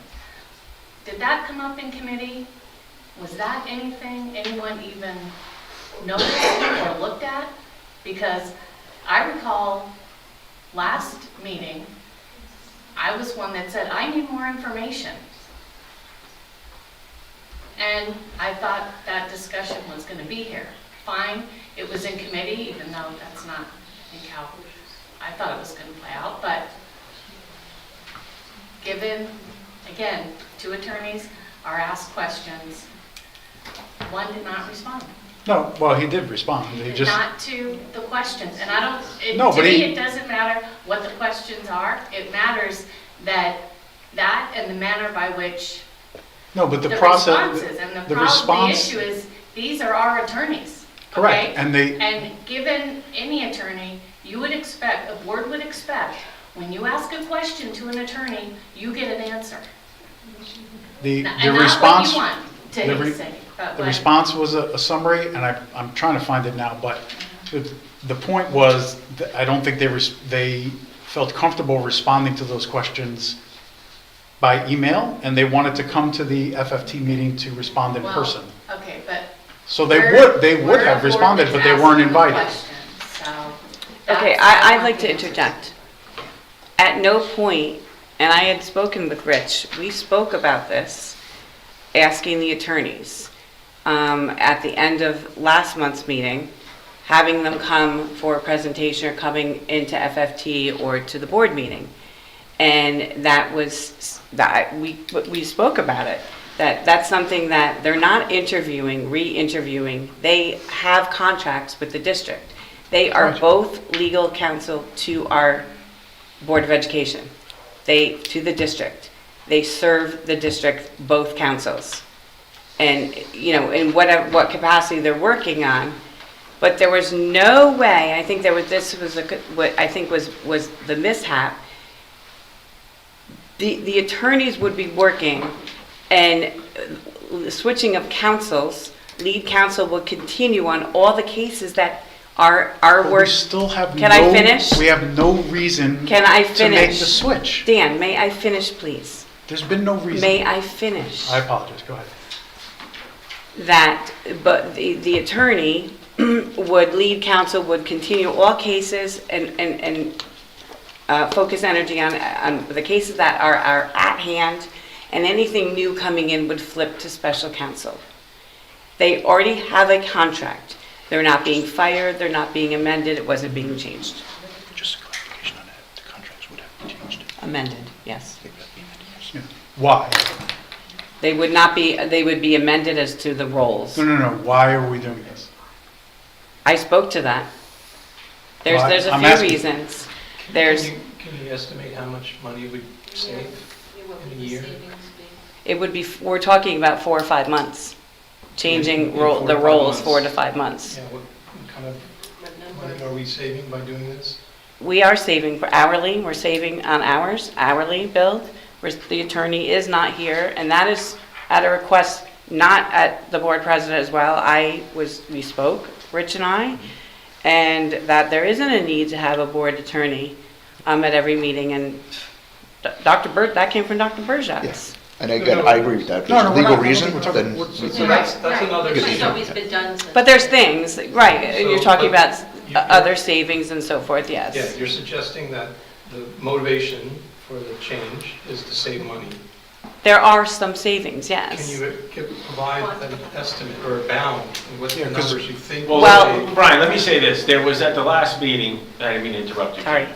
Did that come up in committee? Was that anything anyone even noticed or looked at? Because I recall last meeting, I was one that said, I need more information. And I thought that discussion was going to be here. Fine, it was in committee, even though that's not, I think, how I thought it was going to play out. But given, again, 2 attorneys are asked questions, one did not respond. No, well, he did respond. He just, Not to the questions, and I don't, No, to but me, it doesn't matter what the questions are. It matters that and the manner by which no, but the the process, responses, and the response. issue is, these are our attorneys. Correct, okay? and And given any attorney, you would expect, the board would expect, when you ask a question to an attorney, you get an answer. The And response. not what you want to say. But The what- response was a summary, and I'm trying to find it now, but the point was, that I don't think they felt comfortable responding to those questions by email, and they wanted to come to the FFT meeting to respond in Well, person. Okay, but. So they would have responded, but they weren't invited. Okay, I'd like to interject. At no point, and I had spoken with Rich, we spoke about this, asking the attorneys at the end of last month's meeting, having them come for a presentation or coming into FFT or to the board meeting. And that was, we spoke about it. That's something that they're not interviewing, re-interviewing. They have contracts with the district. They are both legal counsel to our Board of Education. To the district. They serve the district, both councils. And, in what capacity they're working on. But there was no way, I think what I think was the mishap. The attorneys would be working, and the switching of counsels, lead counsel would continue on all the cases that are work. We still have Can I finish? We have no reason Can I to make finish? the switch. Dan, may I finish, please? There's been no reason. May I finish? I apologize, go ahead. But the attorney lead counsel would continue all cases and focus energy on the cases that are at hand, and anything new coming in would flip to special counsel. They already have a contract. They're not being fired, they're not being amended, it wasn't being changed. Just a clarification on that, the contracts would have been changed. Amended, yes. Yeah. Why? They would be amended as to the roles. No. Why are we doing this? I spoke to that. There's a I'm few asking. reasons. Can you estimate how much money would save in a year? It would be, we're talking about 4 or 5 months, changing In 4 to the 5 roles months. 4 to 5 months. Yeah, what kind of money are we saving by doing this? We are saving for hourly, we're saving on hours, hourly billed. The attorney is not here, and that is at a request, not at the board president as well. We spoke, Rich and I, and that there isn't a need to have a board attorney at every meeting, and Dr. Burt, that came from Dr. Burjak. Yes. And again, I agree with that. If No, there's a we're legal not. reason, We're then. talking- So that's another Good. issue. It's always been done since. But there's things, right, and you're So, talking but about you- other savings and so forth, yes. Yeah, you're suggesting that the motivation for the change is to save money. There are some savings, Can yes. you provide an estimate or a bound of what the Yeah, 'cause- numbers you think? Well, Well- Brian, let me say this. There was at the last meeting, I didn't mean to interrupt you. Sorry.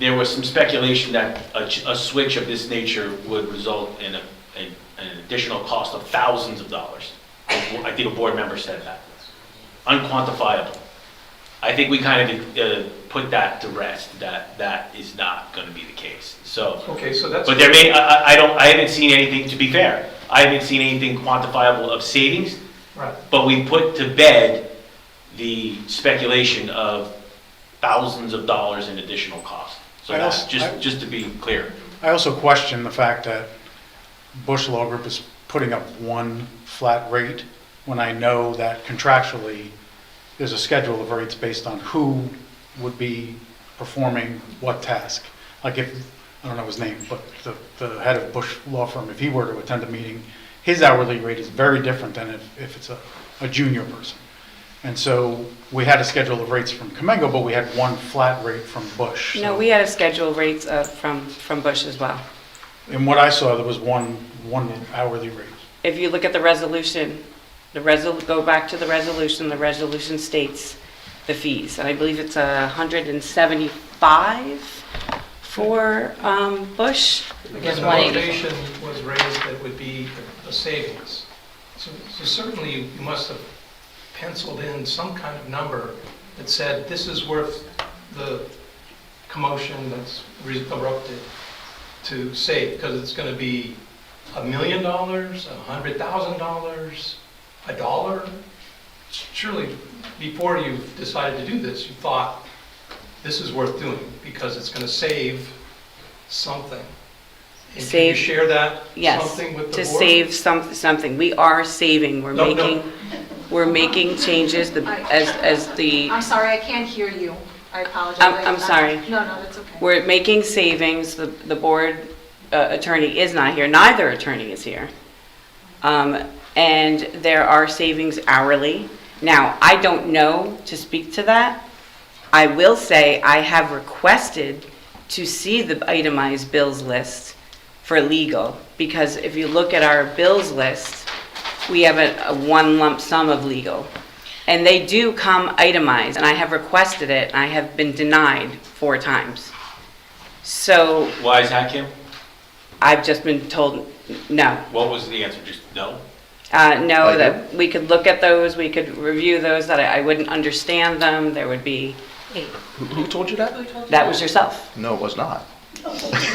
There was some speculation that a switch of this nature would result in an additional cost of thousands of dollars. I think a board member said that. Unquantifiable. I think we kind of put that to rest, that is not going to be the case. So, Okay, so that's. but there may, I haven't seen anything, to be fair, I haven't seen anything quantifiable of savings, Right. but we put to bed the speculation of thousands of dollars in additional cost. So I that's also- just to be clear. I also question the fact that Bush Law Group is putting up one flat rate when I know that contractually there's a schedule of rates based on who would be performing what task. Like if, I don't know his name, but the head of Bush Law Firm, if he were to attend a meeting, his hourly rate is very different than if it's a junior person. And so we had a schedule of rates from Comengo, but we had one flat rate from Bush. No, So- we had a schedule of rates from Bush as well. In what I saw, there was one hourly rate. If you look at the resolution, go back to the resolution states the fees. And I believe it's 175 for Bush. Again, the motivation was raised that would be a savings. So certainly you must have penciled in some kind of number that said this is worth the commotion that's erupted to save, because it's going to be $1 million, $100,000, $1. Surely, before you decided to do this, you thought this is worth doing because it's going to save something. And can you Save- share that Yes, something with the to board? save something. We are saving, No. we're making changes as the, I'm sorry, I can't hear you. I apologize. I'm sorry. No, that's okay. We're making savings. The board attorney is not here, neither attorney is here. And there are savings hourly. Now, I don't know to speak to that. I will say I have requested to see the itemized bills list for legal, because if you look at our bills list, we have a one lump sum of legal. And they do come itemized, and I have requested it, and I have been denied 4 times. So Why is that, Kim? I've just been told No. What was the answer? Just no? No, that we could look at those, we could review those, that I wouldn't understand them, there would be, Who told you that? that was yourself. No, it was not.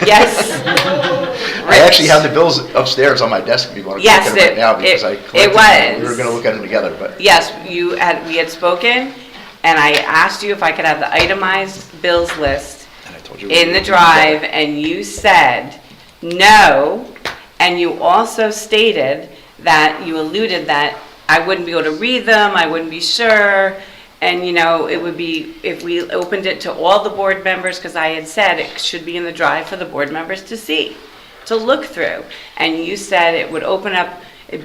Yes. I actually have the bills upstairs on my desk if you want to Yes, look at them right now because I collected them. We were was. going to look at them together, but Yes, we had spoken, and I asked you if I could have the itemized bills list and I told you in the drive, and you said no, and you also stated that you alluded that I wouldn't be able to read them, I wouldn't be sure, and it would be, if we opened it to all the board members, because I had said it should be in the drive for the board members to see, to look through, and you said it would open up, it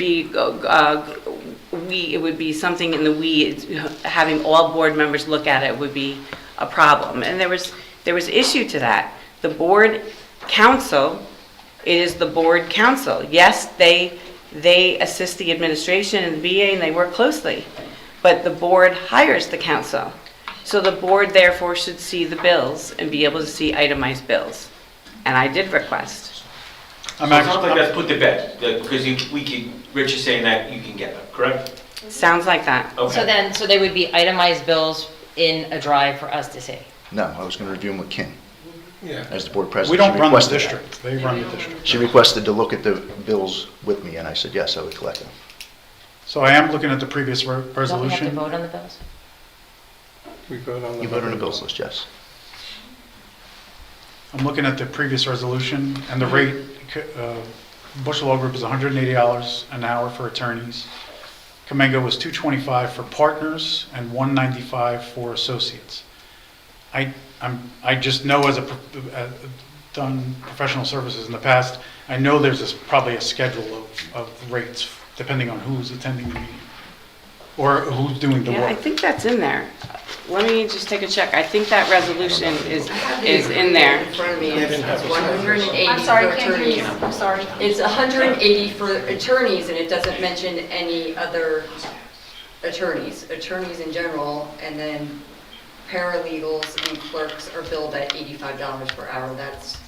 would be something in the weeds, having all board members look at it would be a problem, and there was issue to that. The board council, it is the board council. Yes, they assist the administration and the BA and they work closely, but the board hires the council. So the board therefore should see the bills and be able to see itemized bills. And I did request. So it sounds like that's put to bed, because Rich is saying that you can get them, correct? Sounds like that. Okay. So they would be itemized bills in a drive for us to see? no, I was going to review them with Kim Yeah. as the board president. We don't She run the requested that. district, they run the district. She requested to look at the bills with me, and I said, yes, I would collect them. So I am looking at the previous Don't we have to resolution. vote on the bills? We vote on the. You vote on the bills list, yes. I'm looking at the previous resolution, and the rate, Bushel Law Group is $180 an hour for attorneys. Comengo was $225 for partners and $195 for associates. I just know, as done professional services in the past, I know there's probably a schedule of rates depending on who's attending the meeting or who's doing the Yeah, I work. think that's in there. Let me just take a check. I think that resolution is in there. In front of me, it's 180 I'm sorry, for can't hear you. attorneys. I'm sorry. It's 180 for attorneys, and it doesn't mention any other attorneys in general, and then paralegals and clerks are billed at $85 per hour. That's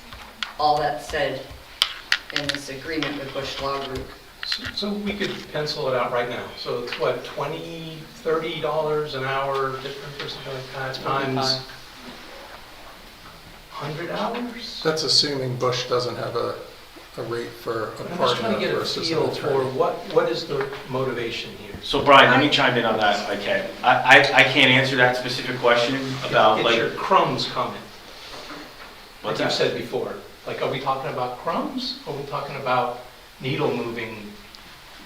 all that's said in this agreement with Bush Law Group. So we could pencil it out right now. So it's what, $20, $30 an hour difference or something like that, times 100 hours? That's assuming Bush doesn't have a rate for a I'm just trying to partner get a versus an feel for attorney. what is the motivation here? So Brian, let me chime in on that if I can. I can't answer that specific question about It's like, your crumbs comment, like what's you that? said before. Like, are we talking about crumbs? Or are we talking about needle moving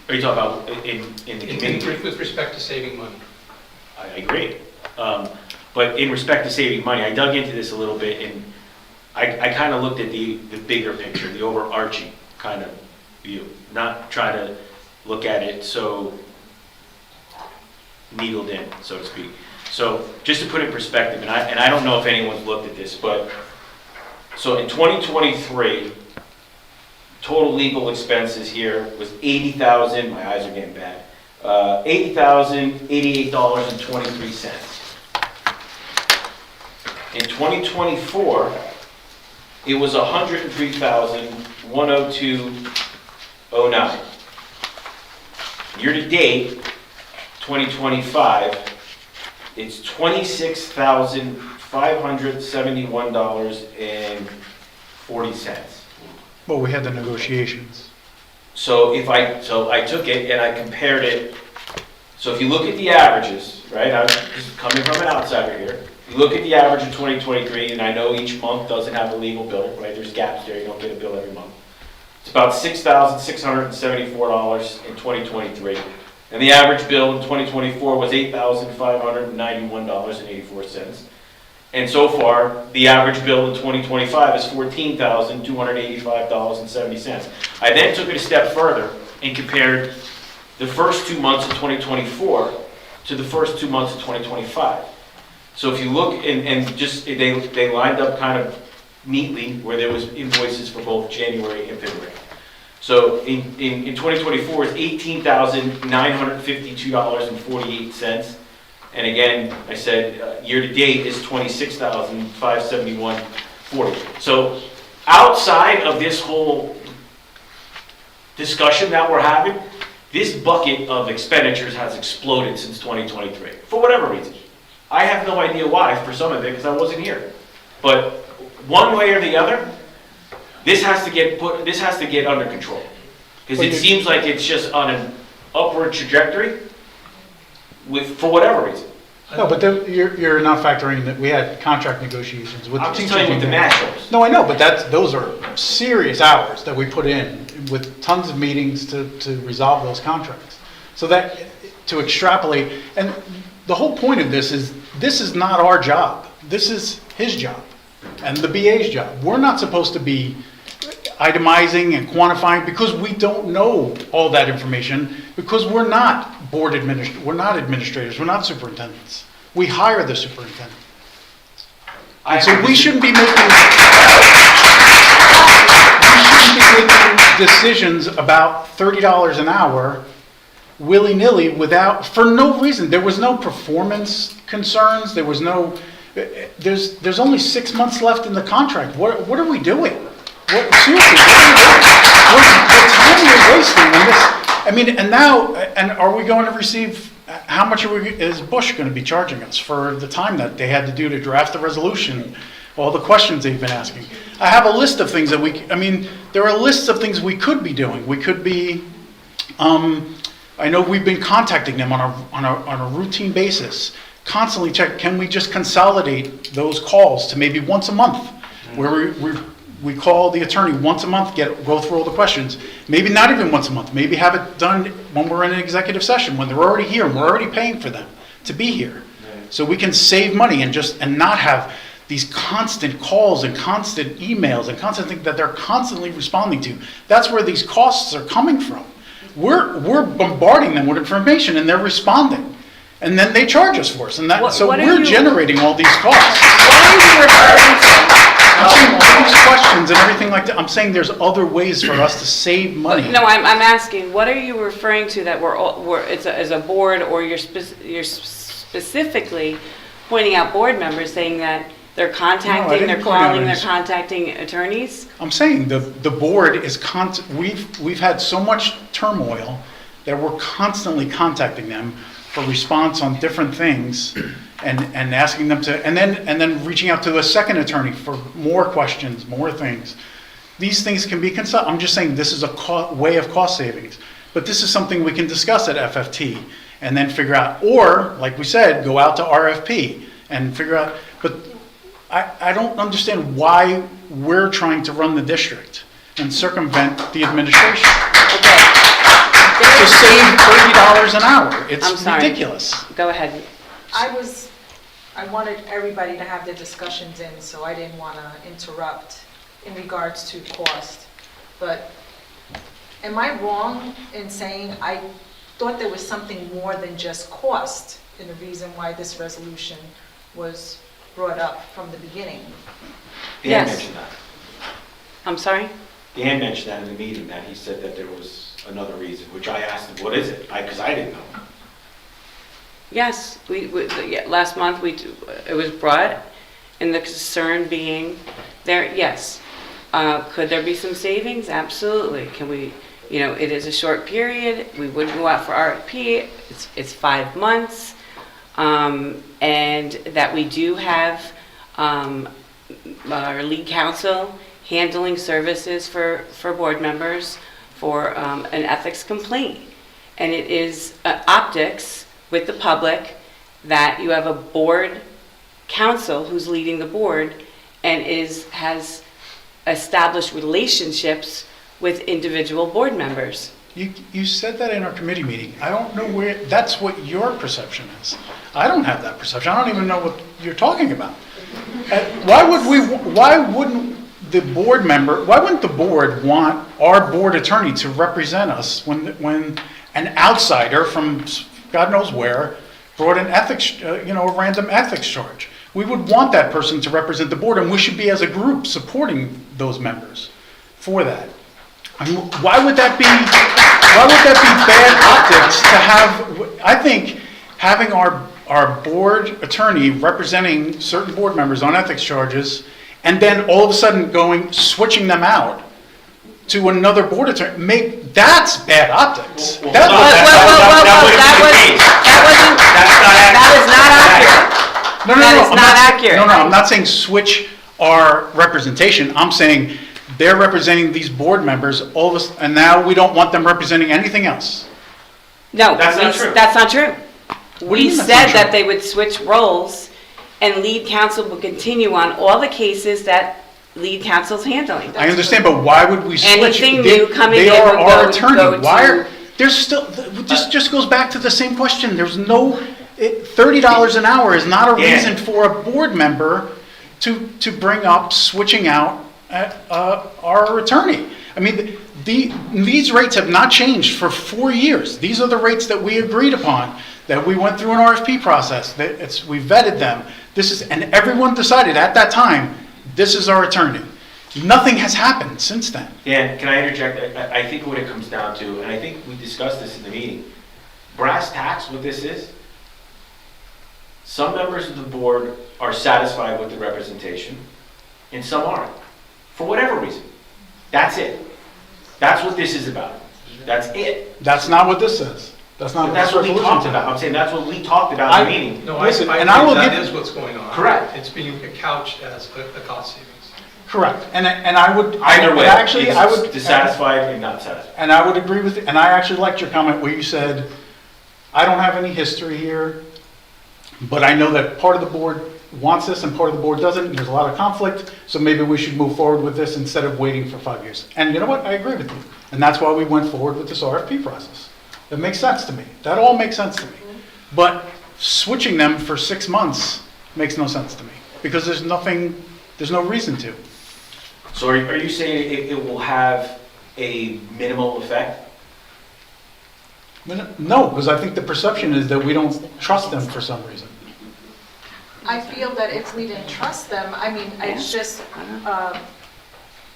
Are you talking about in the committee? with respect to saving money? I agree. But in respect to saving money, I dug into this a little bit and I kind of looked at the bigger picture, the overarching kind of view, not try to look at it so needled in, so to speak. So just to put it in perspective, and I don't know if anyone's looked at this, but so in 2023, total legal expenses here was $80,000, my eyes are getting bad, $80,088.23. In 2024, it was $103,102.09. Year to date, 2025, it's $26,571.40. Well, we had the negotiations. So I took it and I compared it. So if you look at the averages, right? I'm just coming from an outsider here. You look at the average of 2023, and I know each month doesn't have a legal bill, right? There's gaps there. You don't get a bill every month. It's about $6,674 in 2023. And the average bill in 2024 was $8,591.84. And so far, the average bill in 2025 is $14,285.70. I then took it a step further and compared the first 2 months of 2024 to the first 2 months of 2025. So if you look and just, they lined up kind of neatly where there was invoices for both January and February. So in 2024 is $18,952.48. And again, I said year to date is $26,571.40. So outside of this whole discussion that we're having, this bucket of expenditures has exploded since 2023, for whatever reason. I have no idea why for some of it, because I wasn't here. But one way or the other, this has to get under control. Because it seems like it's just on an upward trajectory for whatever reason. No, but you're not factoring that we had contract negotiations with the I'm just teachers. telling you what the math shows. No, I know, but those are serious hours that we put in with tons of meetings to resolve those contracts. So that, to extrapolate, and the whole point of this is not our job. This is his job and the BA's job. We're not supposed to be itemizing and quantifying because we don't know all that information, because we're not we're not administrators, we're not superintendents. We hire the superintendent. And so we shouldn't be making decisions about $30 an hour willy-nilly for no reason. There was no performance concerns. There was no, there's only 6 months left in the contract. What are we doing? Seriously, what are we doing? The time we're wasting on this. I mean, and are we going to receive, how much is Bush going to be charging us for the time that they had to do to draft the resolution, all the questions they've been asking? I have a list of things that there are lists of things we could be doing. We could be, I know we've been contacting them on a routine basis, constantly check, can we just consolidate those calls to maybe once a month, where we call the attorney once a month, go through all the questions. Maybe not even once a month. Maybe have it done when we're in an executive session, when they're already here and we're already paying for them to be here. So we can save money and not have these constant calls and constant emails and constant things that they're constantly responding to. That's where these costs are coming from. We're bombarding them with information and they're responding. And then they charge us for it. And we're generating all these costs. What are you referring to? I'm saying all these questions and everything like that. I'm saying there's other ways for us to save money. No, I'm asking, what are you referring to that as a board, or you're specifically pointing out board members saying that they're contacting, they're calling, they're contacting attorneys? I'm saying the board is we've had so much turmoil that we're constantly contacting them for response on different things and asking them to, and then reaching out to a second attorney for more questions, more things. These things can be I'm just saying this is a way of cost savings, but this is something we can discuss at FFT and then figure out, or like we said, go out to RFP and figure out, but I don't understand why we're trying to run the district and circumvent the administration. To save $30 an hour. It's ridiculous. Go ahead. I wanted everybody to have their discussions in, so I didn't want to interrupt in regards to cost. But am I wrong in saying I thought there was something more than just cost in the reason why this resolution was brought up from the beginning? Dan mentioned that. I'm sorry? Dan mentioned that in the meeting, that he said that there was another reason, which I asked him, what is it? Because I didn't know. Yes, last month it was brought, and the concern being there. Yes, could there be some savings? Absolutely. Can we? It is a short period. We wouldn't go out for RFP. It's 5 months, and that we do have our lead counsel handling services for board members for an ethics complaint, and it is optics with the public that you have a board counsel who's leading the board and has established relationships with individual board members. You said that in our committee meeting. I don't know where, that's what your perception is. I don't have that perception. I don't even know what you're talking about. Why wouldn't the board want our board attorney to represent us when an outsider from God knows where brought an ethics, a random ethics charge? We would want that person to represent the board, and we should be as a group supporting those members for that. I mean, why would that be bad optics to have? I think having our board attorney representing certain board members on ethics charges, and then all of a sudden switching them out to another board attorney, that's bad optics. Well, That- That is not accurate. No, no, That no, is I'm not saying- accurate. No, no, I'm not saying switch our representation. I'm saying they're representing these board members, all of us, and now we don't want them representing anything else. No, That's not true. That's not true. What do you We mean that's said not that true? they would switch roles and lead counsel will continue on all the cases that lead counsel's handling. I understand, but why would we switch? Anything They- new coming they in are would our go attorney. Why to- are, there's still, this just goes back to the same question. There's no, $30 an hour is not a Yeah. reason for a board member to bring up switching out our attorney. I mean, these rates have not changed for 4 years. These are the rates that we agreed upon, that we went through an RFP process, we vetted them. And everyone decided at that time, this is our attorney. Nothing has happened since then. Dan, can I interject? I think what it comes down to, and I think we discussed this in the meeting, brass tacks, what this is, some members of the board are satisfied with the representation, and some aren't, for whatever reason. That's it. That's what this is about. That's it. That's not what this says. That's not But what that's this what we resolution talked says. about. I'm saying that's what we talked about in the meeting. No, Listen, I and think I will that give- is what's going on. Correct. It's being couched as a cost savings. Correct. And I would. Either way, Actually, I it's would. dissatisfied and not satisfied. And I would agree with, and I actually liked your comment where you said, I don't have any history here, but I know that part of the board wants this and part of the board doesn't. There's a lot of conflict, so maybe we should move forward with this instead of waiting for 5 years. And you know what? I agree with you. And that's why we went forward with this RFP process. It makes sense to me. That all makes sense to me. But switching them for 6 months makes no sense to me because there's no reason to. So are you saying it will have a minimal effect? No, because I think the perception is that we don't trust them for some reason. I feel that if we didn't trust them, I mean, it's just,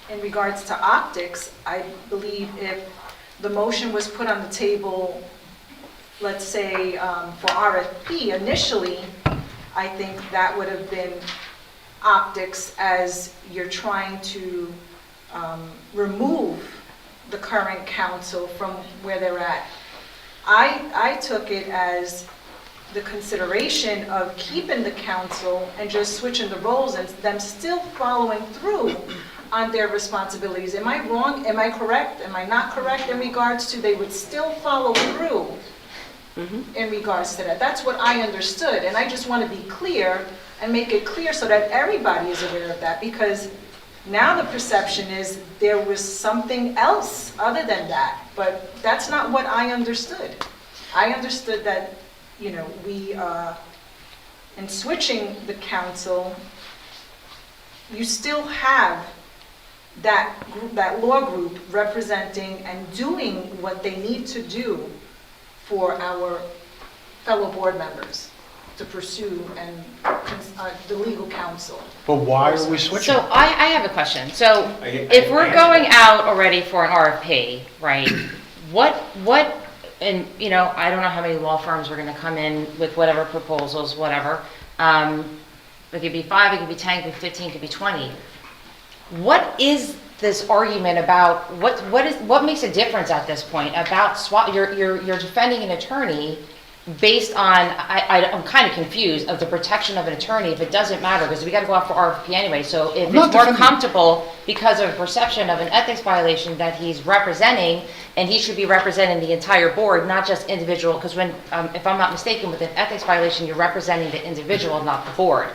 in regards to optics, I believe if the motion was put on the table, let's say, for RFP initially, I think that would have been optics as you're trying to remove the current council from where they're at. I took it as the consideration of keeping the council and just switching the roles and them still following through on their responsibilities. Am I wrong? Am I correct? Am I not correct in regards to they would still follow through in regards to that? That's what I understood, and I just want to be clear and make it clear so that everybody is aware of that, because now the perception is there was something else other than that, but that's not what I understood. I understood that, you know, we, in switching the council, you still have that group, that law group representing and doing what they need to do for our fellow board members to pursue and the legal counsel. But why are we switching? So I have a question. So I if we're answer going that. out already for an RFP, right, what, and, you know, I don't know how many law firms are going to come in with whatever proposals, whatever. It could be 5, it could be 10, it could be 15, it could be 20. What is this argument about, what makes a difference at this point about you're defending an attorney based on, I'm kind of confused of the protection of an attorney if it doesn't matter, because we got to go out for RFP anyway. So if I'm not it's more defending- comfortable because of perception of an ethics violation that he's representing, and he should be representing the entire board, not just individual, because when, if I'm not mistaken, with an ethics violation, you're representing the individual, not the board.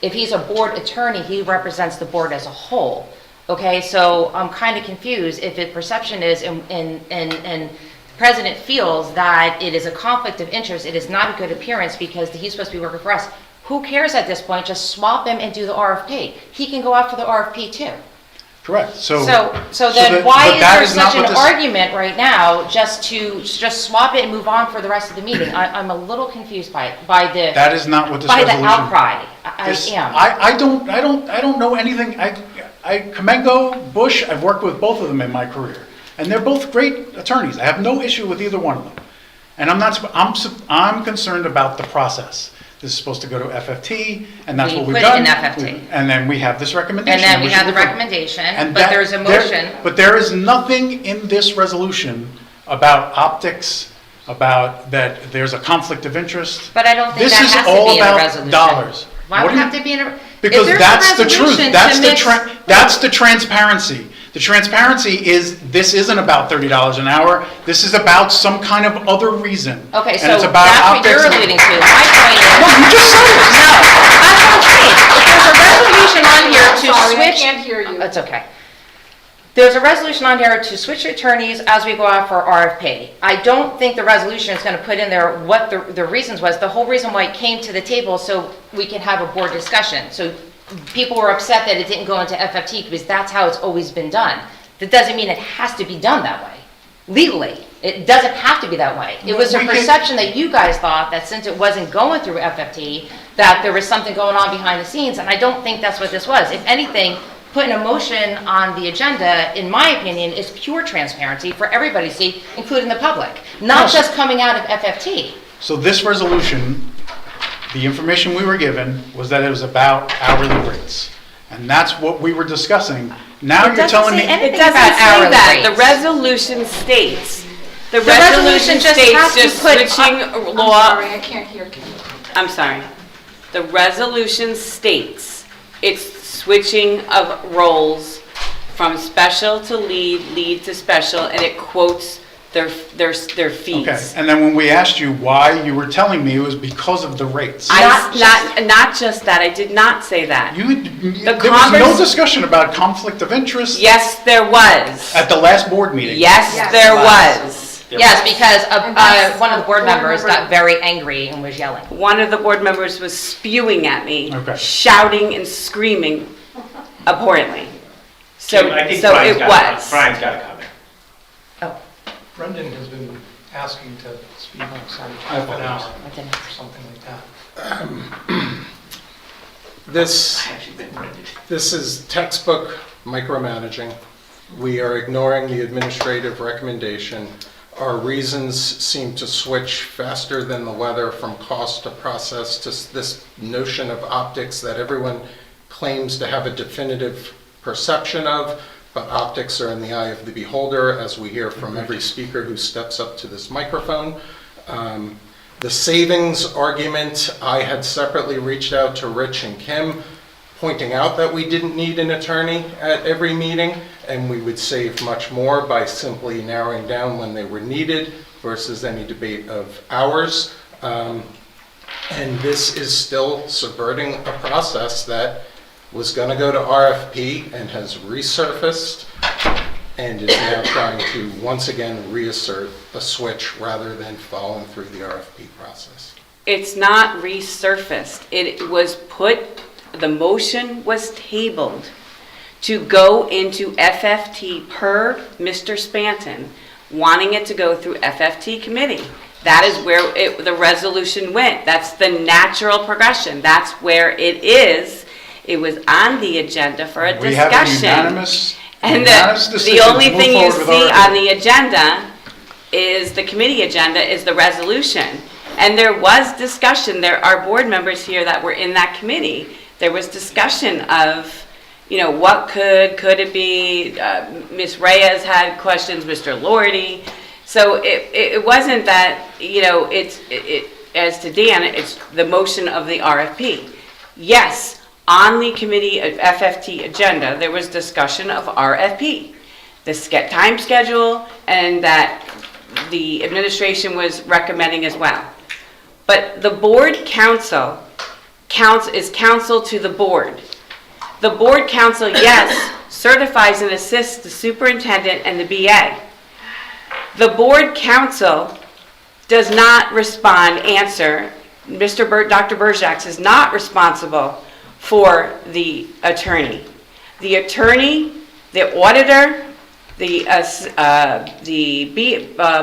If he's a board attorney, he represents the board as a whole. Okay, so I'm kind of confused if the perception is, and the president feels that it is a conflict of interest, it is not a good appearance because he's supposed to be working for us. Who cares at this point? Just swap him and do the RFP. He can go out for the RFP too. Correct. So then why is there such an argument right now just to swap it and move on for the rest of the meeting? I'm a little confused by the that is not what this by resolution. the outcry. I don't know anything. I Kamengo, Bush, I've worked with both of them in my career, and they're both great attorneys. I have no issue with either one of them, and I'm concerned about the process. This is supposed to go to FFT, and that's We what we've put done. it in FFT. And then we have this recommendation. And then we which have the we'll do. recommendation, And but that- there's a motion. But there is nothing in this resolution about optics, about that there's a conflict of interest. But I don't think This that is has to all be in a about resolution. dollars. Why What would do it you- have to be in a? Because if there's a that's the truth. resolution That's to the mix- that's the transparency. The transparency is this isn't about $30 an hour. This is about some kind of other reason. Okay, And so it's about that's what optics you're and- alluding to. My point is. No, you just said it. No, that's what I'm saying. If there's a resolution on here to Sorry, I switch. can't hear you. That's okay. There's a resolution on here to switch attorneys as we go out for RFP. I don't think the resolution is going to put in there what the reasons was. The whole reason why it came to the table so we can have a board discussion. So people were upset that it didn't go into FFT because that's how it's always been done. That doesn't mean it has to be done that way. Legally, it doesn't have to be that way. It was a We can- perception that you guys thought that since it wasn't going through FFT, that there was something going on behind the scenes, and I don't think that's what this was. If anything, putting a motion on the agenda, in my opinion, is pure transparency for everybody to see, including the public, not Yes. just coming out of FFT. So this resolution, the information we were given was that it was about hourly rates. And that's what we were discussing. Now you're telling me. anything It doesn't about say hourly that. rates. The resolution states, the The resolution resolution just states has to just put- switching I'm law. sorry, I can't hear Kim. I'm sorry. The resolution states it's switching of roles from special to lead, lead to special, and it quotes their fees. Okay, and then when we asked you why, you were telling me it was because of the rates. Not just that, I did not say that. There was no discussion about conflict of interest Yes, there was. at the last board meeting. Yes, there was. Yes, because one of the board members got very angry and was yelling. One of the board members was spewing at me, Okay. shouting and screaming abhorrently. So, Kim, I think so Brian's it got was. Brian's got a comment. Brendan has been asking to speak on half an hour or something like that. This is textbook micromanaging. We are ignoring the administrative recommendation. Our reasons seem to switch faster than the weather from cost to process to this notion of optics that everyone claims to have a definitive perception of, but optics are in the eye of the beholder, as we hear from every speaker who steps up to this microphone. The savings argument, I had separately reached out to Rich and Kim, pointing out that we didn't need an attorney at every meeting, and we would save much more by simply narrowing down when they were needed versus any debate of hours. And this is still subverting a process that was going to go to RFP and has resurfaced and is now trying to once again reassert a switch rather than following through the RFP process. It's not resurfaced. It was the motion was tabled to go into FFT per Mr. Spanton, wanting it to go through FFT committee. That is where the resolution went. That's the natural progression. That's where it is. It was on the agenda for a discussion. We have a unanimous And decision the only to move thing you forward with see our- on the agenda is, the committee agenda is the resolution. And there was discussion, there are board members here that were in that committee. There was discussion of, what could it be? Ms. Reyes had questions, Mr. Lordy. So it wasn't that, as to Dan, it's the motion of the RFP. Yes, on the committee FFT agenda, there was discussion of RFP, the time schedule, and that the administration was recommending as well. But the board council is counsel to the board. The board council, yes, certifies and assists the superintendent and the BA. The board council does not answer. Dr. Berjaks is not responsible for the attorney. The attorney, the auditor, the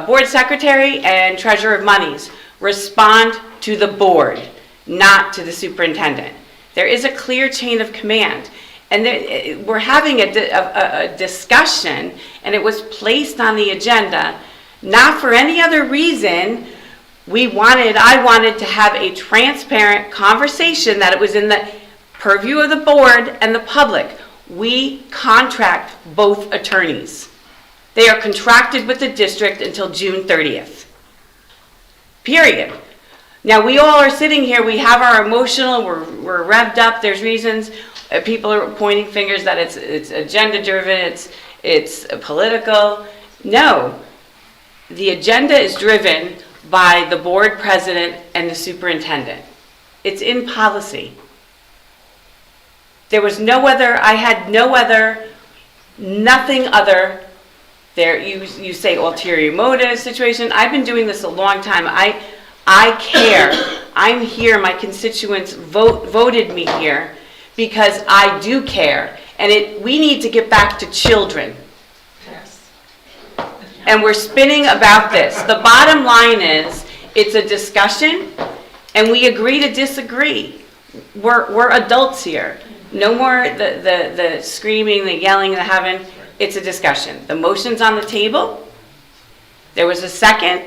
board secretary, and treasurer of monies respond to the board, not to the superintendent. There is a clear chain of command. And we're having a discussion, and it was placed on the agenda, not for any other reason I wanted to have a transparent conversation that it was in the purview of the board and the public. We contract both attorneys. They are contracted with the district until June 30th. Period. Now, we all are sitting here, we have our emotional, we're revved up, there's reasons, people are pointing fingers that it's agenda driven, it's political. No, the agenda is driven by the board president and the superintendent. It's in policy. There was no other, I had no other, nothing other. There, you say ulterior motive situation. I've been doing this a long time. I care. I'm here. My constituents voted me here because I do care. And we need to get back to children. Yes. And we're spinning about this. The bottom line is, it's a discussion, and we agree to disagree. We're adults here. No more the screaming, the yelling, the having. It's a discussion. The motion's on the table. There was a second.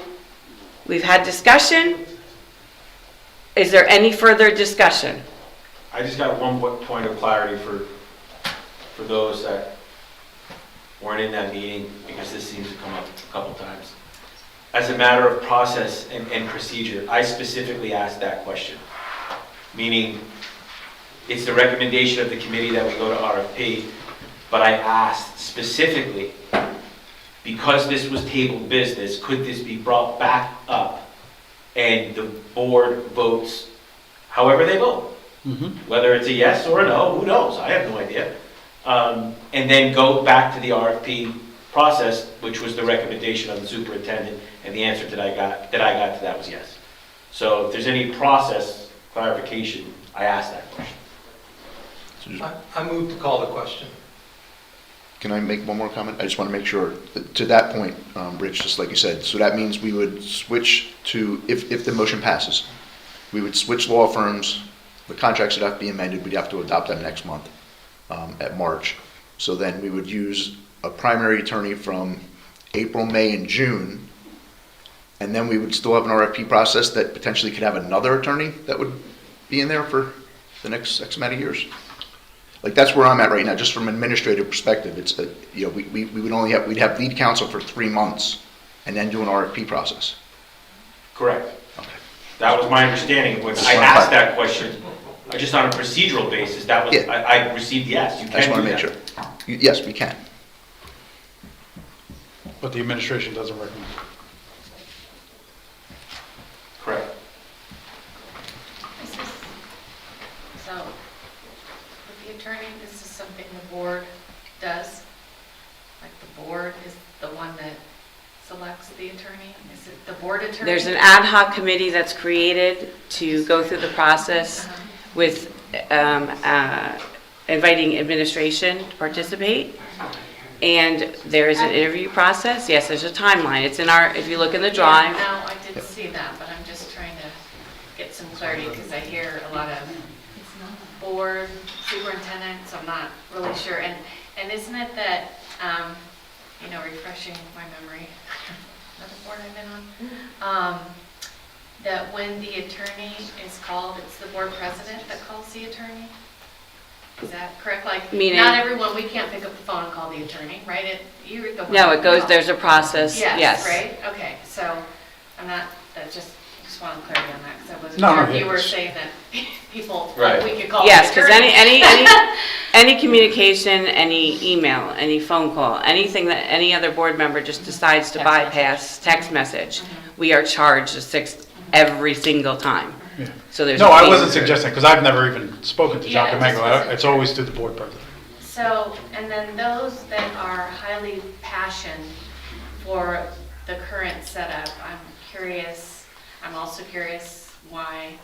We've had discussion. Is there any further discussion? I just got one point of clarity for those that weren't in that meeting, because this seems to come up a couple times. As a matter of process and procedure, I specifically asked that question, meaning it's the recommendation of the committee that we go to RFP, but I asked specifically, because this was tabled business, could this be brought back up and the board votes however they vote? Whether it's a yes or a no, who knows? I have no idea. And then go back to the RFP process, which was the recommendation of the superintendent, and the answer that I got to that was yes. So if there's any process clarification, I asked that question. I move to call the question. Can I make one more comment? I just want to make sure, to that point, Rich, just like you said, so that means we would switch to, if the motion passes, we would switch law firms, the contracts would have to be amended, we'd have to adopt them next month, at March. So then we would use a primary attorney from April, May, and June, and then we would still have an RFP process that potentially could have another attorney that would be in there for the next X amount of years. Like, that's where I'm at right now, just from an administrative perspective. It's that, you know, we would only have, we'd have lead counsel for 3 months and then do an RFP process. Correct. Okay. That was my understanding when I asked that question, just on a procedural basis. That was, I received yes, you can do that. I just want to make sure. Yes, we can. But the administration doesn't recommend. Correct. So, with the attorney, this is something the board does? Like, the board is the one that selects the attorney? Is it the board attorney? There's an ad hoc committee that's created to go through the process with inviting administration to participate. And there is an interview process. Yes, there's a timeline. It's in our, if you look in the drive. Yeah, no, I did see that, but I'm just trying to get some clarity because I hear a lot of board, superintendents, I'm not really sure. And isn't it that, you know, refreshing my memory, another board I've been on, that when the attorney is called, it's the board president that calls the attorney? Is that correct? Like, Meaning? not everyone, we can't pick up the phone and call the attorney, right? You're the one. No, it goes, there's a process, yes. Yes, right? Okay, so I'm not, that just want clarity on that, because I wasn't No, sure no, if you were it's- saying that people, Right. like, we could call Yes, the because attorney. any communication, any email, any phone call, anything that any other board member just decides to bypass, text message, we are charged a sixth every single time. Yeah. So there's No, a I fee. wasn't suggesting, because I've never even spoken to Yeah, Jacques it just Domingo. wasn't- It's always to the board president. So, and then those that are highly passionate for the current setup, I'm curious, I'm also curious why,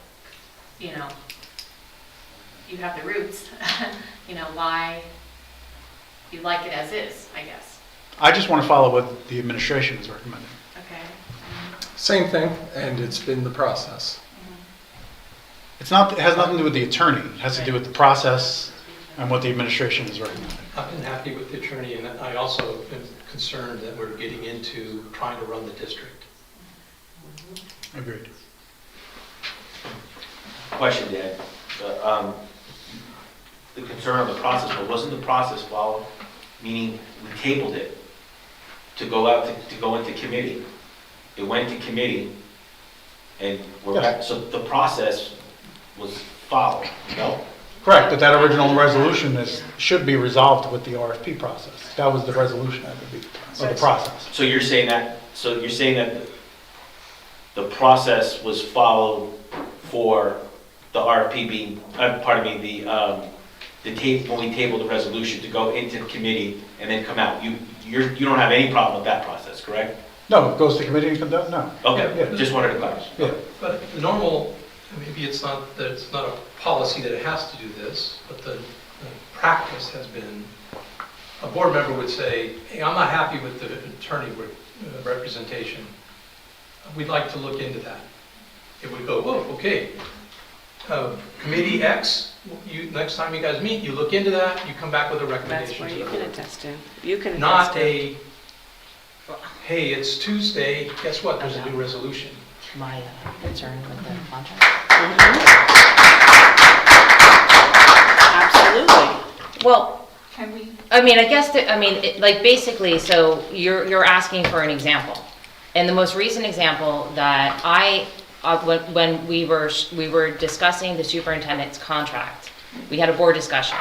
you know, you have the roots, you know, why you like it as is, I guess. I just want to follow what the administration is recommending. Okay. Same thing, and it's been the process. It's not, it has nothing to do with the attorney. It has to do with the process and what the administration is recommending. I've been happy with the attorney, and I also am concerned that we're getting into trying to run the district. Agreed. Question, Dan. The concern of the process, but wasn't the process followed? Meaning, we tabled it to go out, to go into committee. It went to committee, and we're back, so the process was followed, no? Correct, but that original resolution should be resolved with the RFP process. That was the resolution of the process. So you're saying that, the process was followed for the RFP being, when we tabled the resolution to go into committee and then come out. You don't have any problem with that process, correct? No, it goes to committee and comes out, no. Okay, Yeah. just wanted to clarify. Yeah. But the normal, maybe it's not a policy that it has to do this, but the practice has been, a board member would say, hey, I'm not happy with the attorney representation. We'd like to look into that. It would go, oh, okay. Committee X, next time you guys meet, you look into that, you come back with a recommendation. That's where you can attest to. You can attest Not to. hey, it's Tuesday, guess what, there's a new resolution. My concern with the contract. Absolutely. Well, Can we, I mean, I guess, like, basically, so you're asking for an example. And the most recent example that when we were discussing the superintendent's contract, we had a board discussion.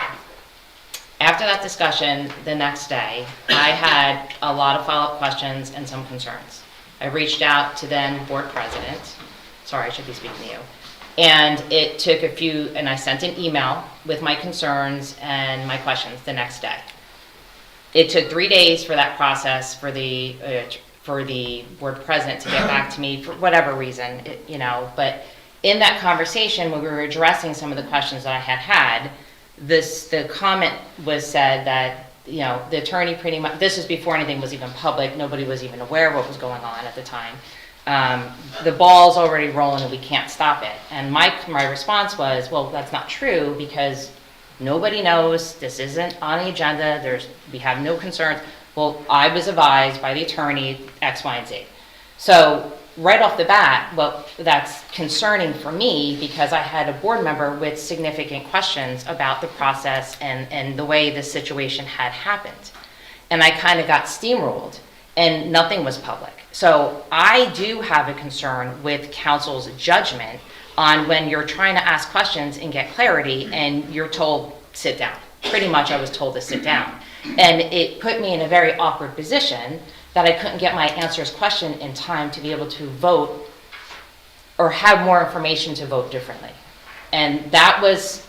After that discussion, the next day, I had a lot of follow-up questions and some concerns. I reached out to then board president, sorry, I should be speaking to you, and it took and I sent an email with my concerns and my questions the next day. It took 3 days for that process for the board president to get back to me for whatever reason, but in that conversation, when we were addressing some of the questions that I had, the comment was said that, the attorney pretty much, this is before anything was even public, nobody was even aware of what was going on at the time. The ball's already rolling and we can't stop it. And my response was, well, that's not true because nobody knows, this isn't on the agenda, we have no concerns. Well, I was advised by the attorney X, Y, and Z. So right off the bat, well, that's concerning for me because I had a board member with significant questions about the process and the way this situation had happened. And I kind of got steamrolled and nothing was public. So I do have a concern with council's judgment on when you're trying to ask questions and get clarity and you're told, sit down. Pretty much I was told to sit down. And it put me in a very awkward position that I couldn't get my answers question in time to be able to vote or have more information to vote differently. And that was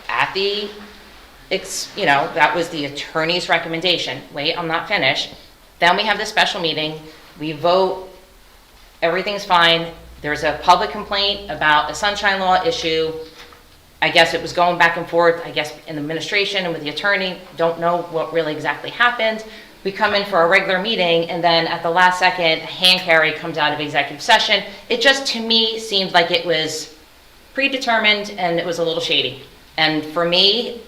that was the attorney's recommendation. Wait, I'm not finished. Then we have the special meeting, we vote, everything's fine. There's a public complaint about a sunshine law issue. I guess it was going back and forth, I guess, in the administration and with the attorney. Don't know what really exactly happened. We come in for a regular meeting, and then at the last second, a hand carry comes out of executive session. It just, to me, seemed like it was predetermined, and it was a little shady. And for me,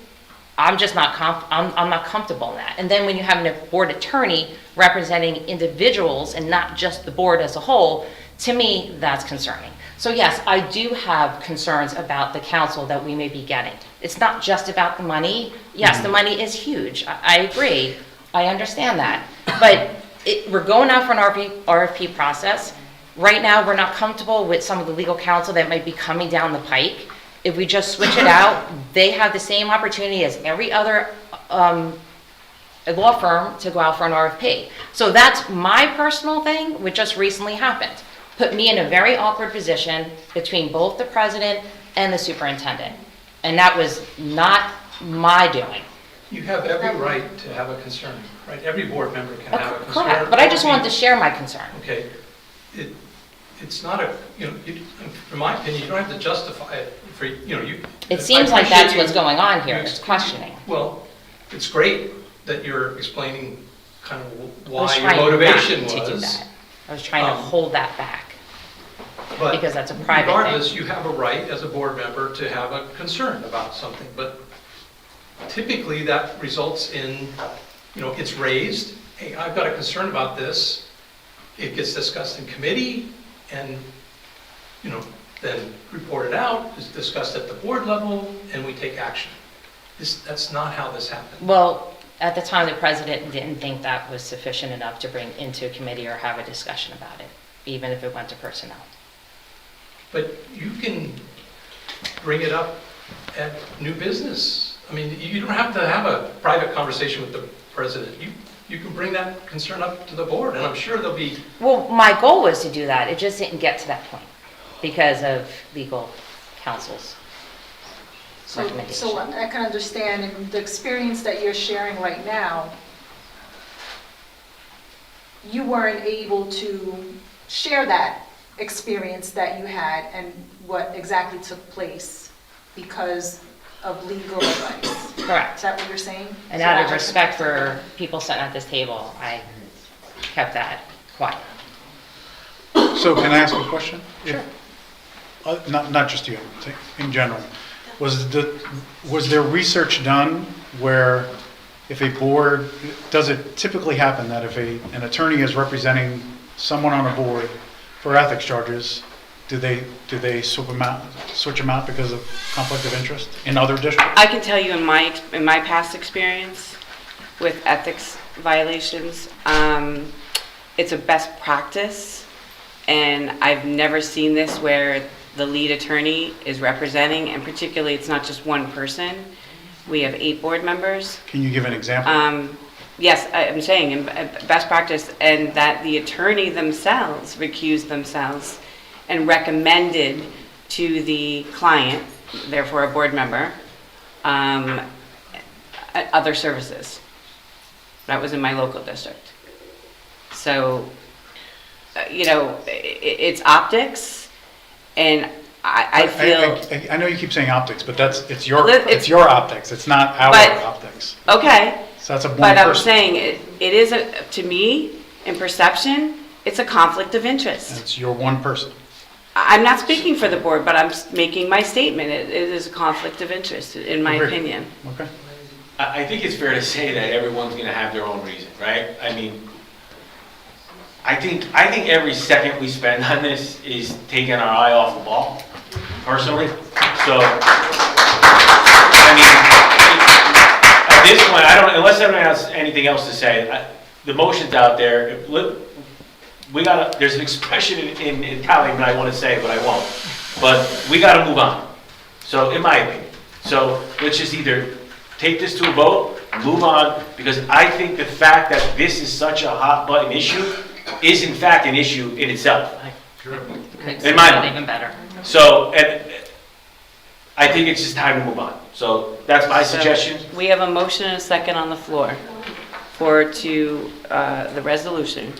I'm just not I'm not comfortable in that. And then when you have a board attorney representing individuals and not just the board as a whole, to me, that's concerning. So yes, I do have concerns about the council that we may be getting. It's not just about the money. Yes, the money is huge. I agree. I understand that. But we're going out for an RFP process. Right now, we're not comfortable with some of the legal counsel that might be coming down the pike. If we just switch it out, they have the same opportunity as every other law firm to go out for an RFP. So that's my personal thing, which just recently happened. Put me in a very awkward position between both the president and the superintendent. And that was not my doing. You have every right to have a concern, right? Every board member can have a concern. Correct, but I just wanted to share my concern. Okay. It's not in my opinion, you don't have to justify it for, It seems like that's what's going on here, it's questioning. Well, it's great that you're explaining kind of why your I was motivation trying not to do was. that. I was trying to hold that back. But because that's a private thing. regardless, you have a right as a board member to have a concern about something, but typically that results in, it's raised, hey, I've got a concern about this, it gets discussed in committee, and then reported out, is discussed at the board level, and we take action. That's not how this happened. Well, at the time, the president didn't think that was sufficient enough to bring into a committee or have a discussion about it, even if it went to personnel. But you can bring it up at new business. I mean, you don't have to have a private conversation with the president. You can bring that concern up to the board, and I'm sure there'll be... Well, my goal was to do that. It just didn't get to that point because of legal counsel's recommendation. So I can understand, and the experience that you're sharing right now, you weren't able to share that experience that you had and what exactly took place because of legal advice. Correct. Is that what you're saying? And So out that of was- respect for people sitting at this table, I kept that quiet. So can I ask a question? Sure. Not just you, in general. Was there research done where if a board, does it typically happen that if an attorney is representing someone on a board for ethics charges, do they switch them out because of conflict of interest in other districts? I can tell you in my past experience with ethics violations, it's a best practice, and I've never seen this where the lead attorney is representing, and particularly it's not just one person. We have 8 board members. Can you give an example? Yes, I'm saying in best practice, and that the attorney themselves recused themselves and recommended to the client, therefore a board member, other services. That was in my local district. So, it's optics, and I feel... I know you keep saying optics, but it's your optics. It's not our optics. Okay. So that's a one But I'm person. saying it is, to me, in perception, it's a conflict of interest. It's your one person. I'm not speaking for the board, but I'm making my statement. It is a conflict of interest, in my Agreed. opinion. Okay. I think it's fair to say that everyone's going to have their own reason, right? I mean, I think every second we spend on this is taking our eye off the ball, personally. So, I mean, at this point, unless everyone has anything else to say, the motion's out there. There's an expression in Italian that I want to say, but I won't. But we got to move on. So, in my opinion. So, let's just either take this to a vote, move on, because I think the fact that this is such a hot button issue is in fact an issue in itself. In my mind. Even better. So, and I think it's just time to move on. So that's my suggestion. We have a motion and a second on the floor to the resolution.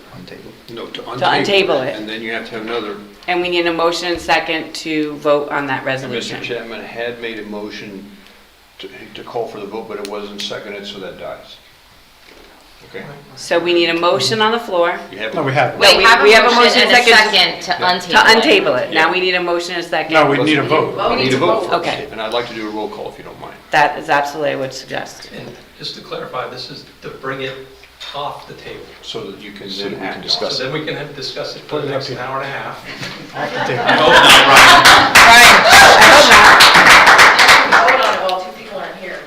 No, to untable it. And then you have to have another. And we need a motion and second to vote on that And resolution. Mr. Chapman had made a motion to call for the vote, but it wasn't seconded, so that dies. Okay. So we need a motion on the floor. No, we have. No, we have a motion and a second to untable it. Now we need a motion and a second. No, we need a vote. We need a vote first. Okay. And I'd like to do a roll call if you don't mind. That is absolutely what I would suggest. And just to clarify, this is to bring it off the table. So that you can So then that we can act. discuss So then we can discuss it for the next hour and a half. Off the table. I hope not, Brian. Vote on it while 2 people aren't here.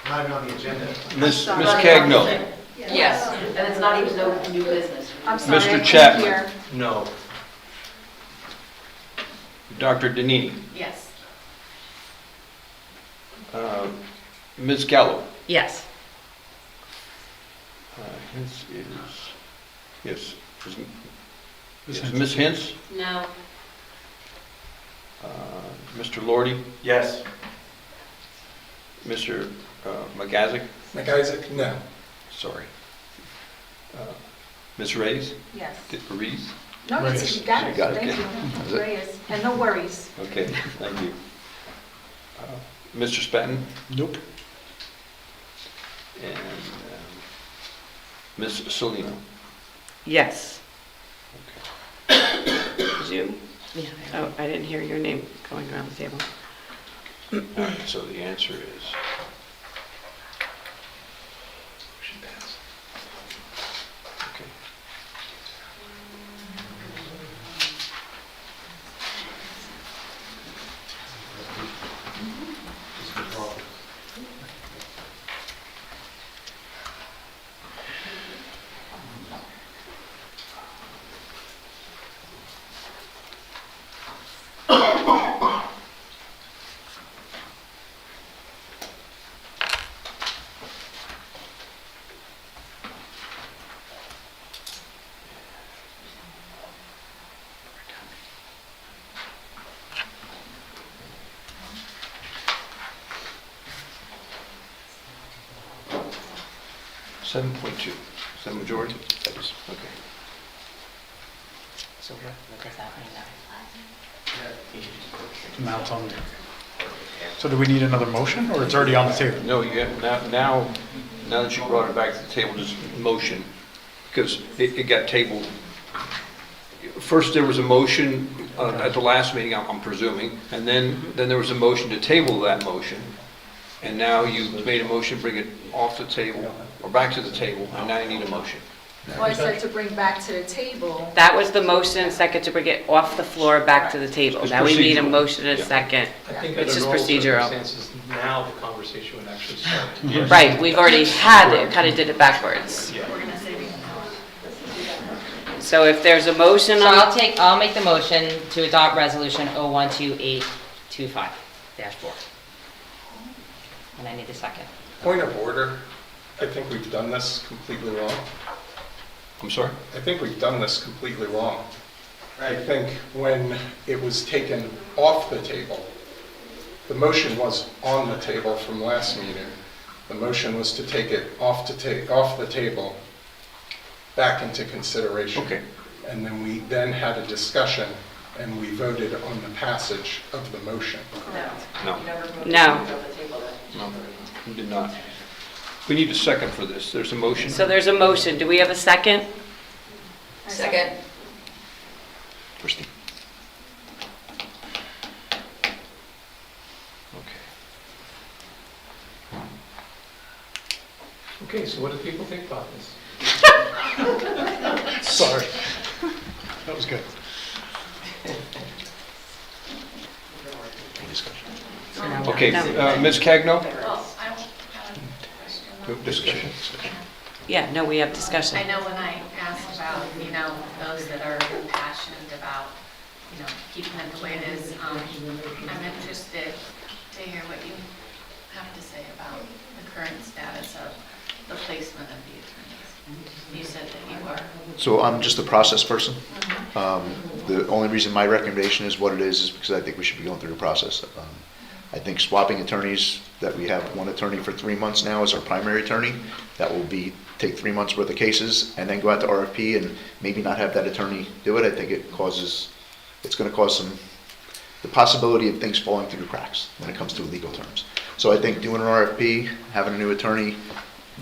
Not even on the agenda. Ms. Cagno. Yes. And it's not even no new business. I'm sorry, I Mr. couldn't Chapman. hear. No. Dr. Danini. Yes. Ms. Gallo. Yes. This is, yes. Ms. Yes, Ms. Hintz. No. Mr. Lordy. Yes. Mr. McGazick. McIsaac, no. Sorry. Ms. Reyes. Yes. Rees. No, Reyes. you got it. You got it, Thank okay. you. Is it? Reyes. And no worries. Okay, thank you. Mr. Spatton Nope. and Ms. Salino. Yes. Did you? Yeah. Oh, I didn't hear your name going around the table. All right, so the answer is, Motion passed. okay. 7.2, is that majority? That is. Okay. So what does that mean now? Now it's on there. So do we need another motion, or it's already on the table? No, you have, now that you brought it back to the table, just motion, because it got tabled. First, there was a motion at the last meeting, I'm presuming, and then there was a motion to table that motion, and now you made a motion, bring it off the table, or back to the table, and now you need a motion. Well, I said to bring back to the table. That was the motion, second to bring it off the floor back to the table. It's Now we need a procedural. motion and a second. I think It's under just normal procedural. circumstances, now the conversation would actually start. Right, we've already had it, kind of did it backwards. Yeah. So if there's a motion So on, I'll make the motion to adopt resolution 012825-4. And I need a second. Point of order, I think we've done this completely wrong. I'm sorry? I think we've done this completely wrong. I think when it was taken off the table, the motion was on the table from last meeting. The motion was to take it off the table, back into consideration. Okay. And then we then had a discussion, and we voted on the passage of the motion. No. no. No, we did not. We need a second for this. There's a motion. So there's a motion. Do we have a second? Second. Christine. Okay, so what do people think about this? Sorry. That was good. Any discussion? Okay, No. Ms. Cagno? Well, I have a Discussion. Yeah, no, we have discussion. I know when I asked about, those that are passionate about, keeping it the way it is, I'm interested to hear what you have to say about the current status of the placement of the attorneys. You said that you are. So I'm just a process person. The only reason my recommendation is what it is because I think we should be going through the process. I think swapping attorneys, that we have one attorney for 3 months now as our primary attorney, that will take 3 months worth of cases and then go out to RFP and maybe not have that attorney do it. I think it's going to cause the possibility of things falling through the cracks when it comes to legal terms. So I think doing an RFP, having a new attorney,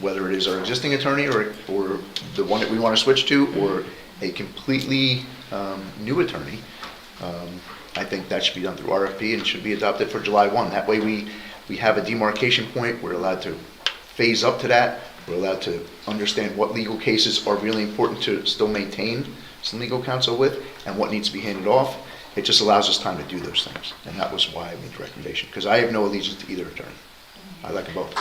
whether it is our existing attorney or the one that we want to switch to, or a completely new attorney, I think that should be done through RFP and should be adopted for July 1. That way we have a demarcation point. We're allowed to phase up to that. We're allowed to understand what legal cases are really important to still maintain some legal counsel with and what needs to be handed off. It just allows us time to do those things. And that was why I made the recommendation, because I have no allegiance to either attorney. I like them both.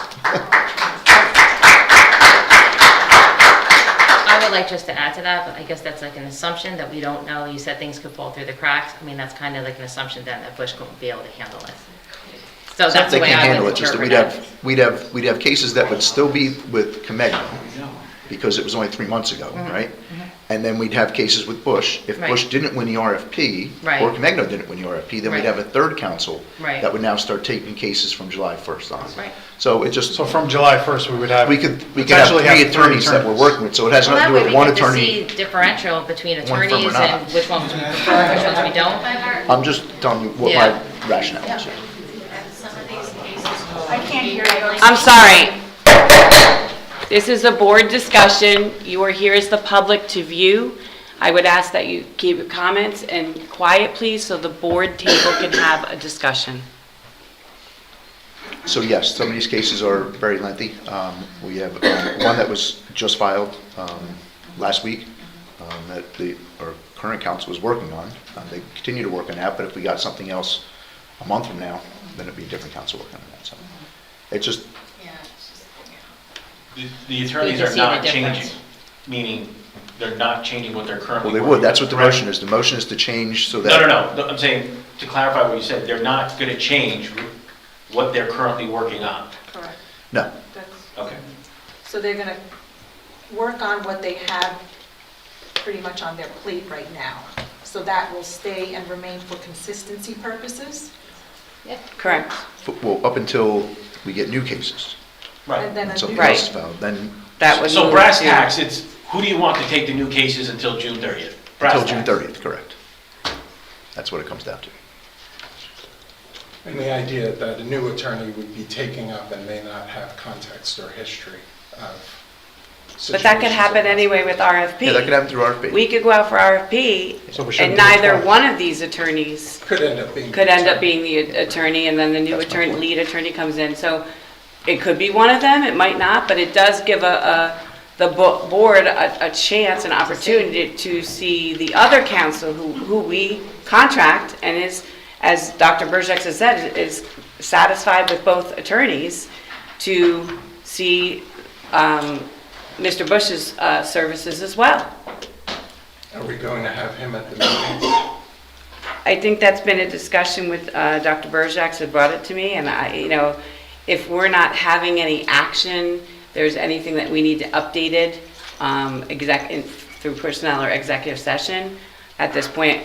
I would like just to add to that, but I guess that's like an assumption that we don't know. You said things could fall through the cracks. I mean, that's kind of like an assumption then that Bush won't be able to handle it. So that's They the way can't I handle would it, just that interpret we'd have cases that would still be with Comegno, because it was only 3 months ago, right? And then we'd have cases with Bush. If Right. Bush didn't win the RFP, Right. or Comegno didn't win the RFP, then we'd Right. have a third counsel Right. that would now start taking cases from July 1st on. Right. So it just, So from July 1st, we would have. we could have potentially three three attorneys that we're working with, so it has Well, nothing that to way do we with one get to attorney. see differential between One firm or attorneys not. and which ones we prefer, which ones we don't. I'm just telling you what Yeah. my rationale is. Some of these cases. I can't hear you. I'm sorry. This is a board discussion. You are here as the public to view. I would ask that you keep your comments and quiet, please, so the board table can have a discussion. So yes, some of these cases are very lengthy. We have one that was just filed last week that our current counsel is working on. They continue to work on that, but if we got something else a month from now, then it'd be a different counsel working on that. So it's just, The attorneys You can are see not the difference. changing, meaning they're not changing what they're currently well, they working would. That's what the on, correct? motion is. The motion is to change so that. No, I'm saying, to clarify what you said, they're not going to change what they're currently working on. Correct. No. Okay. So they're going to work on what they have pretty much on their plate right now. So that will stay and remain for consistency purposes? Correct. Well, up until we get new cases. Right. And then And a something new- else is filed, then That would So move brass to- tacks, it's, who do you want to take the new cases until June 30th? Brass Until June tacks. 30th, correct. That's what it comes down to. And the idea that a new attorney would be taking up and may not have context or history of But that could situations happen of- anyway with RFP. Yeah, that could happen through RFP. We could go out for RFP, So we and shouldn't do it neither twice. one of these attorneys Could end up being. could end up being the attorney, and then the new That's my attorney, point. lead attorney comes in. So it could be one of them, it might not, but it does give the board a chance, an opportunity to see the other counsel who we contract and is, as Dr. Bergex has said, is satisfied with both attorneys to see Mr. Bush's services as well. Are we going to have him at the meetings? I think that's been a discussion with Dr. Bergex, had brought it to me, and if we're not having any action, there's anything that we need to update it through personnel or executive session, at this point,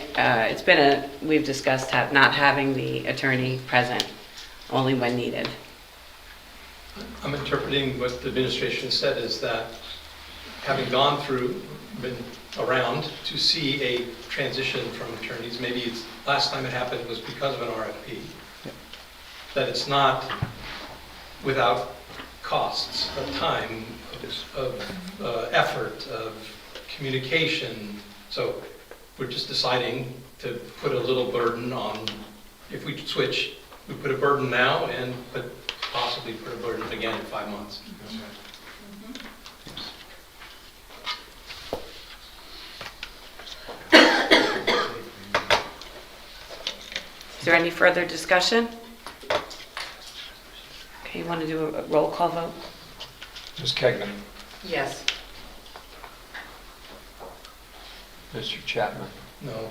we've discussed not having the attorney present, only when needed. I'm interpreting what the administration said is that having gone through, been around to see a transition from attorneys, maybe last time it happened was because of an RFP, that it's not without costs of time, of effort, of communication. So we're just deciding to put a little burden on, if we switch, we put a burden now and possibly put a burden again in 5 months. Is there any further discussion? Okay, you want to do a roll call vote? Ms. Kegman, Yes. Mr. Chapman, No.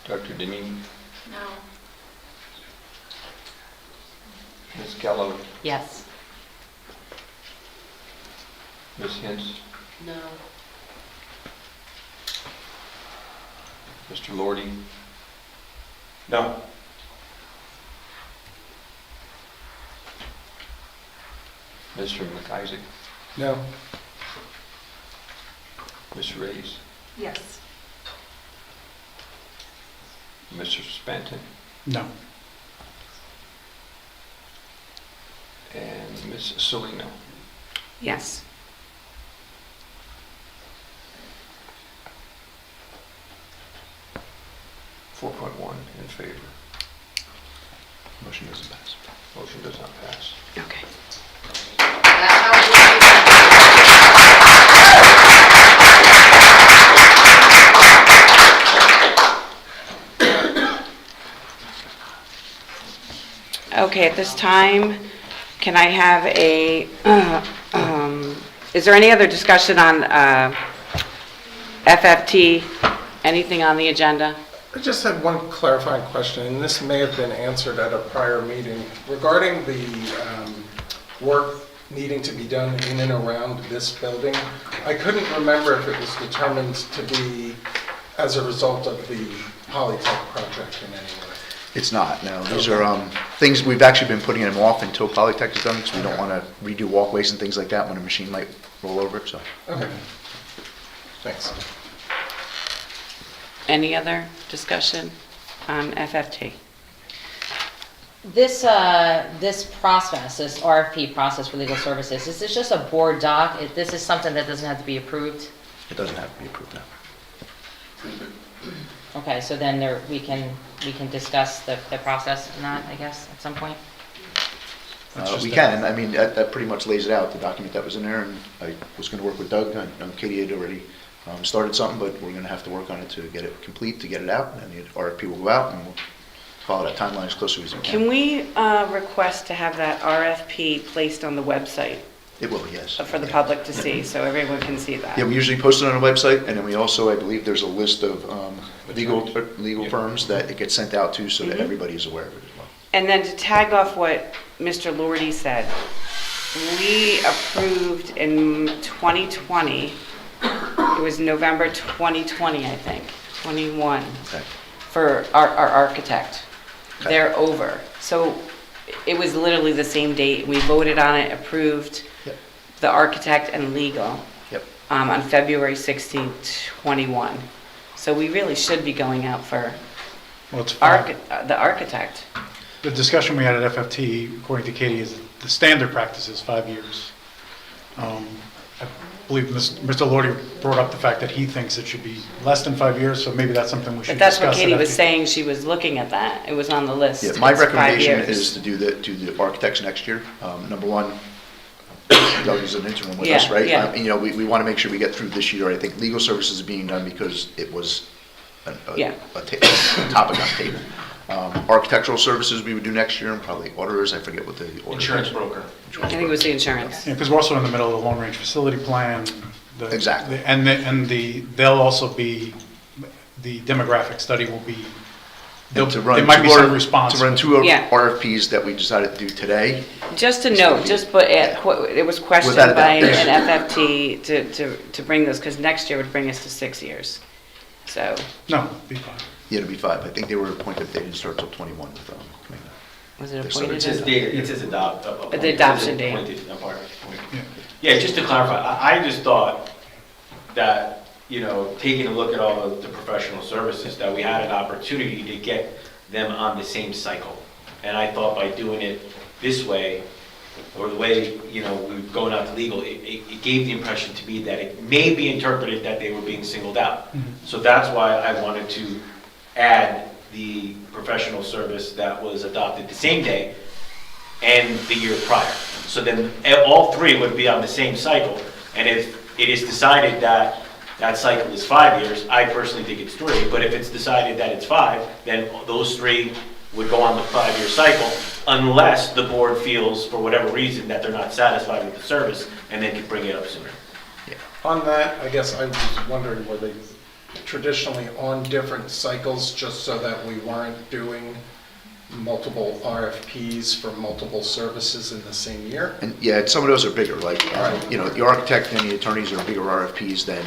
Dr. Deneen, No. Ms. Gallo, Yes. Ms. Hintz, No. Mr. Lordy, No. Mr. McIsaac, No. Ms. Reyes, Yes. Mr. Spanton, No. and Ms. Salino. Yes. In favor. Motion doesn't pass. Motion does not pass. Okay. Okay, at this time, can I have is there any other discussion on FFT? Anything on the agenda? I just had one clarifying question, and this may have been answered at a prior meeting. Regarding the work needing to be done in and around this building, I couldn't remember if it was determined to be as a result of the Polytech project in any way. It's not, no. These are things, we've actually been putting them off until Polytech is done, because we don't want to redo walkways and things like that when a machine might roll over it, so. Okay. Thanks. Any other discussion on FFT? This process, this RFP process for legal services, is this just a board doc? This is something that doesn't have to be approved? It doesn't have to be approved now. Okay, so then we can discuss the process and that, I guess, at some point? We can, I mean, that pretty much lays it out, the document that was in there, and I was going to work with Doug. I know Katie had already started something, but we're going to have to work on it to get it complete, to get it out, and the RFP will go out, and we'll follow that timeline as closely as we can. Can we request to have that RFP placed on the website? It will, yes. For the public to see, so everyone can see that? Yeah, we usually post it on the website, and then we also, I believe there's a list of legal firms that it gets sent out to, so that everybody is aware of it as well. And then to tag off what Mr. Lordy said, we approved in 2020, it was November 2020, I think, 21, Okay. for our architect. Okay. They're over. So it was literally the same date. We voted on it, approved Yep. the architect and legal Yep. on February 16th, 21. So we really should be going out for Well, it's fine. the architect. The discussion we had at FFT, according to Katie, is the standard practice is 5 years. I believe Mr. Lordy brought up the fact that he thinks it should be less than 5 years, so maybe that's something we should But discuss. that's what Katie at was FFT. saying, she was looking at that, it was on the list. Yeah, my It's 5 recommendation years. is to do the architects next year. Number one, Doug is an interim with us, Yeah, right? yeah. You know, we want to make sure we get through this year. I think legal services is being done because it was a topic on the table. Architectural services we would do next year, and probably auditors, I forget what the auditor. Insurance broker. I think it was the insurance. Yeah, because we're also in the middle of the long-range facility plan. Exactly. They'll also be, the demographic study will be, And to run there might be two some R- response. To run two Yeah. RFPs that we decided to do today. Just to note, it was questioned Without a by doubt. an FFT to bring this, because next year would bring us to 6 years. So, No, be fine. Yeah, it'll be 5. I think they were appointed, they didn't start till 21 with them. was it So appointed? It says date, it says adopt. The adoption date. Yeah, just to clarify, I just thought that, you know, taking a look at all of the professional services, that we had an opportunity to get them on the same cycle. And I thought by doing it this way, or the way, you know, we were going out to legal, it gave the impression to me that it may be interpreted that they were being singled out. So that's why I wanted to add the professional service that was adopted the same day and the year prior. So then all three would be on the same cycle. And if it is decided that that cycle is 5 years, I personally think it's 3. But if it's decided that it's 5, then those 3 would go on the 5-year cycle unless the board feels, for whatever reason, that they're not satisfied with the service and they can bring it up sooner. On that, I guess I was wondering, were they traditionally on different cycles just so that we weren't doing multiple RFPs for multiple services in the same year? And yeah, some of those are bigger, like, you know, the architect and the attorneys are bigger RFPs than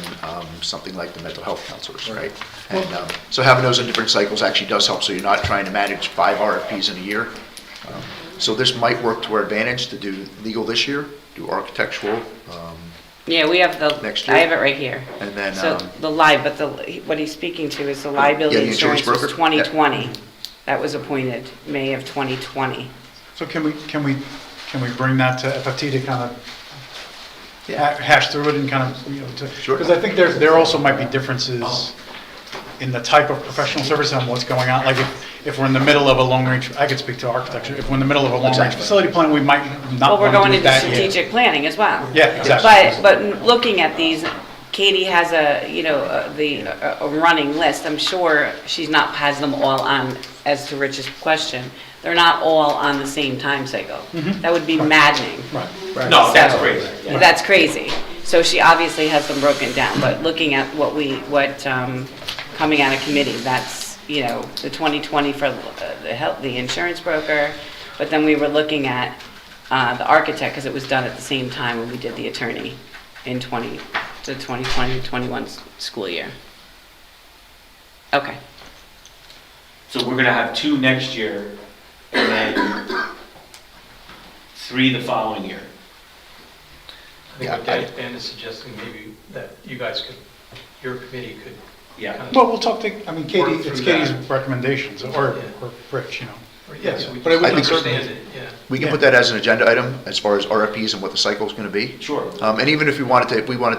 something like the mental health counselors, right? And so having those in different cycles actually does help, so you're not trying to manage 5 RFPs in a year. So this might work to our advantage to do legal this year, do architectural. Yeah, we have Next year. I have it right here. And then, So what he's speaking to is the liability Yeah, the insurance insurance was broker. 2020. That was appointed May of 2020. So can we bring that to FFT to kind of hash through it and kind of, you know, because I think there also might be differences in the type of professional service and what's going on. Like if we're in the middle of a long-range, I could speak to architecture, if we're in the middle of a long-range Exactly. facility plan, we might not Well, we're want to going do into that yet. strategic planning as well. Yeah, exactly. But looking at these, Katie has a running list. I'm sure she's not, has them all on, as to Rich's question. They're not all on the same time cycle. That would be maddening. Right. No, that's So, crazy. Yeah. That's crazy. So she obviously has them broken down, but looking at coming out of committee, that's, you know, the 2020 for the insurance broker, but then we were looking at the architect, because it was done at the same time when we did the attorney in the 2020-21 school year. Okay. So we're gonna have 2 next year and then 3 the following year. I think what Dan is suggesting, maybe that you guys could, your committee could. Yeah. Well, we'll talk to, I mean, Katie, Work it's through Katie's that. recommendations, or Rich, you know. Yes, we But I can would understand certainly- it, yeah. We can put that as an agenda item as far as RFPs and what the cycle is going to be. Sure. And even if we wanted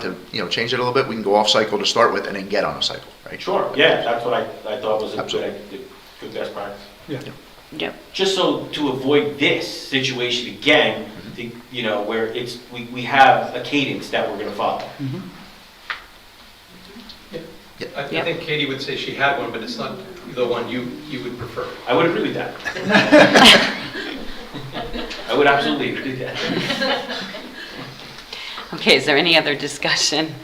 to, you know, change it a little bit, we can go off cycle to start with and then get on a cycle, right? Sure, yeah, that's what I thought was a good best practice. Yeah. Yep. Just so to avoid this situation again, you know, where we have a cadence that we're gonna follow. I think Katie would say she had one, but it's not the one you would prefer. I would agree with that. I would absolutely agree with that. Okay, is there any other discussion?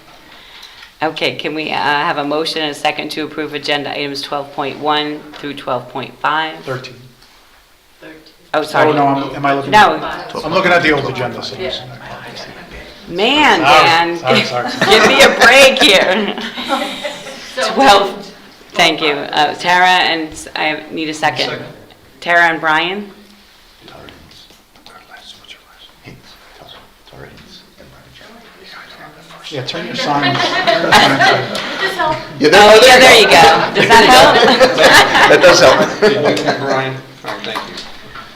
Okay, can we have a motion and a second to approve agenda items 12.1 through 12.5? 13. Oh, sorry. Oh, no, am I looking? No. I'm looking at the old agenda, so. Man, Dan, Sorry. give me a break here. 12, thank you. Tara, and I need a second. Tara and Brian? gosh. Yeah, turn your signs. This help. Yeah, Oh, yeah, there you go. Does that help? That does help. Brian, all right, thank you.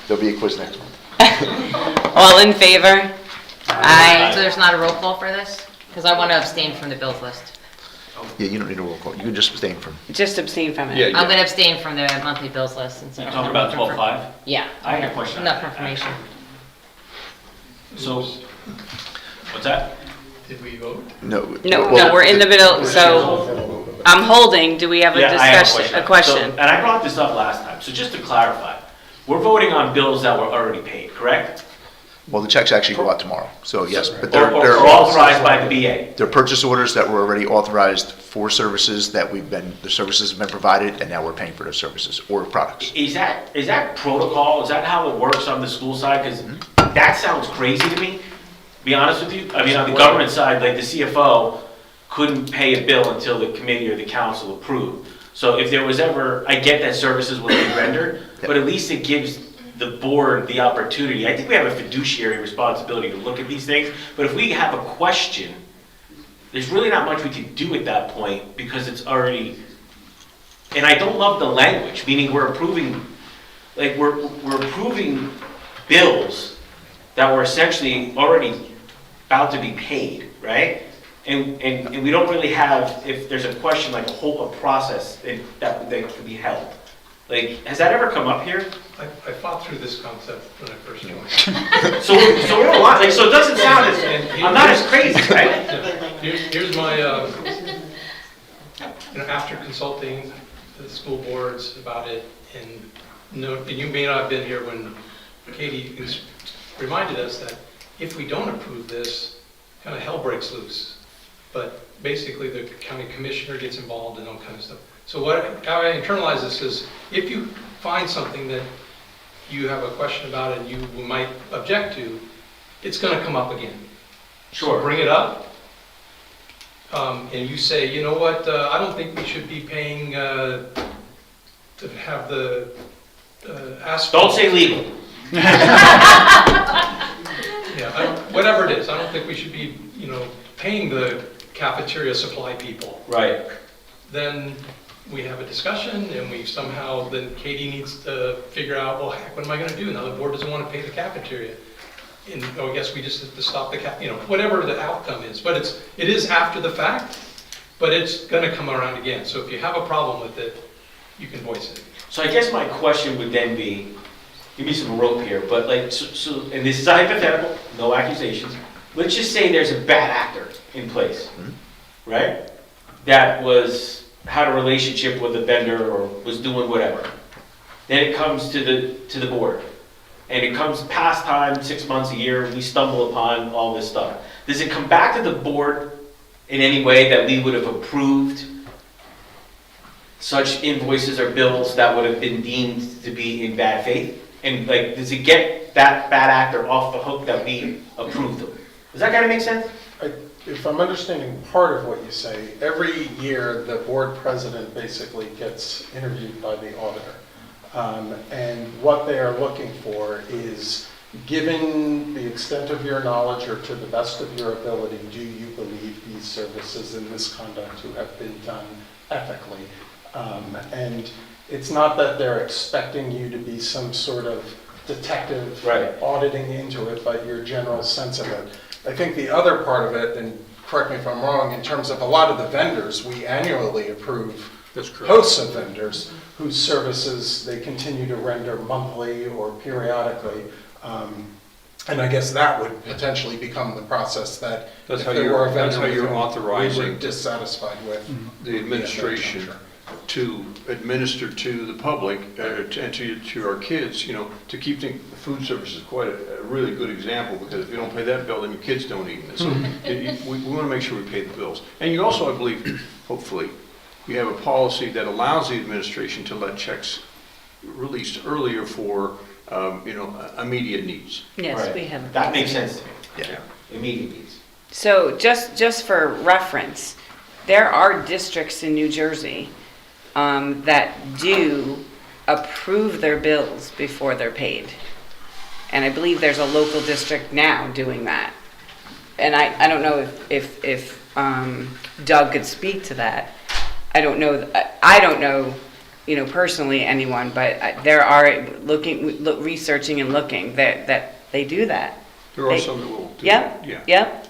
There'll be a quiz next month. All in favor? Aye. So there's not a roll call for this? Because I want to abstain from the bills list. Yeah, you don't need a roll call. You can just abstain from. Just abstain from it. Yeah, I'm going to abstain from the monthly bills list. Since You're talking about 12.5? Yeah. I have a question. Enough information. So, what's that? Did we vote? No. No, we're in the middle, so I'm holding. Do we have a Yeah, I have discussion, a So- question? And I brought this up last time, so just to clarify, we're voting on bills that were already paid, correct? Well, the checks actually go out tomorrow, so yes, but Or they're authorized by the BA? They're purchase orders that were already authorized for services that the services have been provided, and now we're paying for those services or products. Is that protocol? Is that how it works on the school side? Because that sounds crazy to me, to be honest with you. I mean, on the government side, like the CFO couldn't pay a bill until the committee or the council approved. So if there was ever, I get that services will be rendered, but at least it gives the board the opportunity. I think we have a fiduciary responsibility to look at these things, but if we have a question, there's really not much we can do at that point because it's already, and I don't love the language, meaning we're approving, like we're approving bills that were essentially already about to be paid, right? And we don't really have, if there's a question, like a process that can be held. Like, has that ever come up here? I fought through this concept when I first joined. So we're a lot, like, so it doesn't sound as, I'm not as crazy, right? Here's my, after consulting the school boards about it, and you may not have been here when Katie reminded us that if we don't approve this, kind of hell breaks loose. But basically, the county commissioner gets involved and all kind of stuff. So how I internalize this is, if you find something that you have a question about and you might object to, it's going to come up again. Sure. So bring it up, and you say, you know what, I don't think we should be paying to have the asphalt. Don't say legal. Yeah, whatever it is, I don't think we should be, paying the cafeteria supply people. Right. Then we have a discussion, and then Katie needs to figure out, well, heck, what am I going to do now? The board doesn't want to pay the cafeteria. And I guess we just have to stop the whatever the outcome is. But it is after the fact, but it's going to come around again. So if you have a problem with it, you can voice it. So I guess my question would then be, give me some rope here, but like, and this is hypothetical, no accusations. Let's just say there's a bad actor in place, right? That had a relationship with a vendor or was doing whatever. Then it comes to the board. And it comes past time, 6 months, a year, we stumble upon all this stuff. Does it come back to the board in any way that we would have approved such invoices or bills that would have been deemed to be in bad faith? And like, does it get that bad actor off the hook that we approved them? Does that kind of make sense? If I'm understanding part of what you say, every year the board president basically gets interviewed by the auditor. And what they are looking for is, given the extent of your knowledge or to the best of your ability, do you believe these services and misconduct to have been done ethically? And it's not that they're expecting you to be some sort of detective auditing into it, but your general sense of it. I think the other part of it, and correct me if I'm wrong, in terms of a lot of the vendors, we annually approve hosts of vendors whose services they continue to render monthly or periodically. And I guess that would potentially become the process that That's if how there were a vendor you're with whom authorizing we were dissatisfied with the administration to administer to the public and to our kids, to keep the food service is quite a really good example, because if you don't pay that bill, then your kids don't eat. So we want to make sure we pay the bills. And you also, I believe, hopefully, you have a policy that allows the administration to let checks released earlier for, immediate needs. Yes, we have. That makes sense to me. Yeah. Immediate needs. So just for reference, there are districts in New Jersey that do approve their bills before they're paid. And I believe there's a local district now doing that. and I don't know if Doug could speak to that. I don't know, personally anyone, but there are researching and looking that they do that. There are some that will do Yep, that, yeah. yep.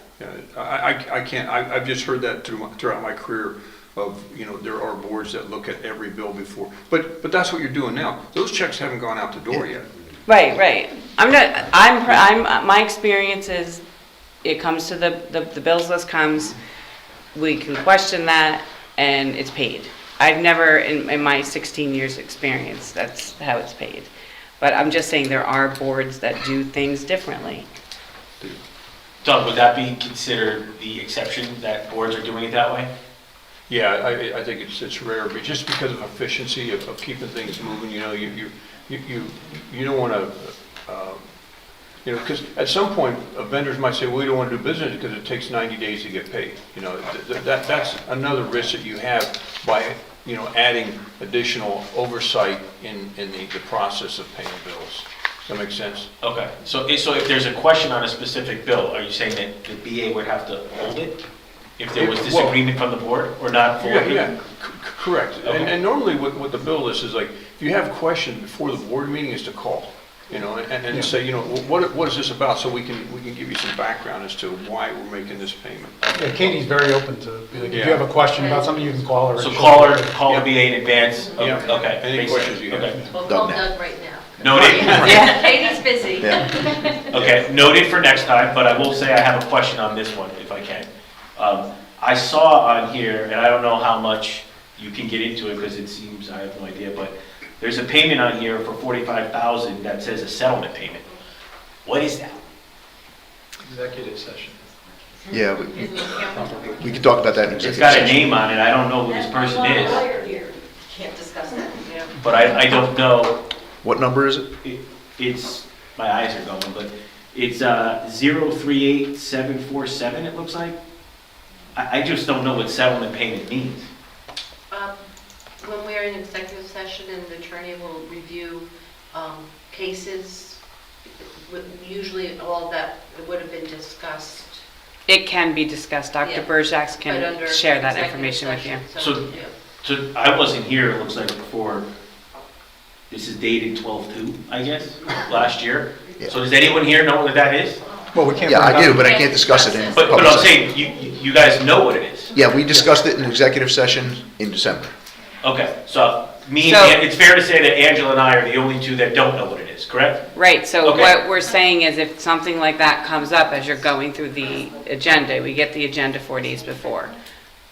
I can't, I've just heard that throughout my career of, there are boards that look at every bill before. But that's what you're doing now. Those checks haven't gone out the door yet. Right. My experience is it comes to the bills list comes, we can question that, and it's paid. I've never, in my 16 years experience, that's how it's paid. But I'm just saying there are boards that do things differently. Doug, would that be considered the exception, that boards are doing it that way? Yeah, I think it's rare, but just because of efficiency of keeping things moving, you don't want to, because at some point, vendors might say, we don't want to do business because it takes 90 days to get paid. That's another risk that you have by, adding additional oversight in the process of paying bills. Does that make sense? Okay, so if there's a question on a specific bill, are you saying that the BA would have to hold it? If there was disagreement from the board, or not? Yeah, correct. Okay. And normally what the bill list is like, if you have questions before the board meeting, is to call, and say, what is this about, so we can give you some background as to why we're making this payment. Yeah, Katie's very open to, if you have a question about something, you can call her. So call the BA in advance? Yeah. Okay. Any makes questions sense. you have? Okay. Well, call Doug right now. Noted. Katie's busy. Okay, noted for next time, but I will say I have a question on this one, if I can. I saw on here, and I don't know how much you can get into it, because it seems, I have no idea, but there's a payment on here for $45,000 that says a settlement payment. What is that? Executive session. Yeah, we can talk about that in It's executive got a session. name on it, I don't know who this person is, Can't discuss that. Yeah. but I don't know. What number is it? It's, my eyes are going, but it's 038747, it looks like. I just don't know what settlement payment means. When we're in executive session and the attorney will review cases, usually all of that would have been discussed. It can be discussed. Dr. Yeah. Berjaks But can under share that executive information with you. session, So I wasn't here, it looks like, for, this is dated 12/2, I guess, last year. Yeah. So does anyone here know what that is? Well, we can't. Yeah, bring it I do, up. but I can't discuss it in But public I'm session. saying, you guys know what it is. Yeah, we discussed it in executive session in December. Okay, so So- it's fair to say that Angela and I are the only two that don't know what it is, correct? Right, so Okay. what we're saying is if something like that comes up as you're going through the agenda, we get the agenda 4 days before.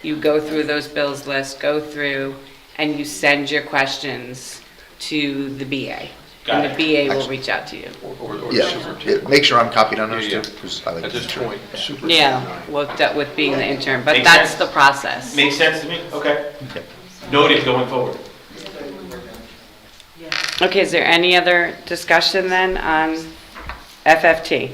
You go through those bills lists, go through, and you send your questions to the BA. Got And the it. BA will reach out to you. Or the Yeah, superintendent. make sure I'm copied on those Yeah, too, yeah. because I like At to. this point, superintendent. Yeah, and I. with being the intern, but Makes that's sense. the process. Makes sense to me? Okay. Noted going forward. Okay, is there any other discussion then on FFT?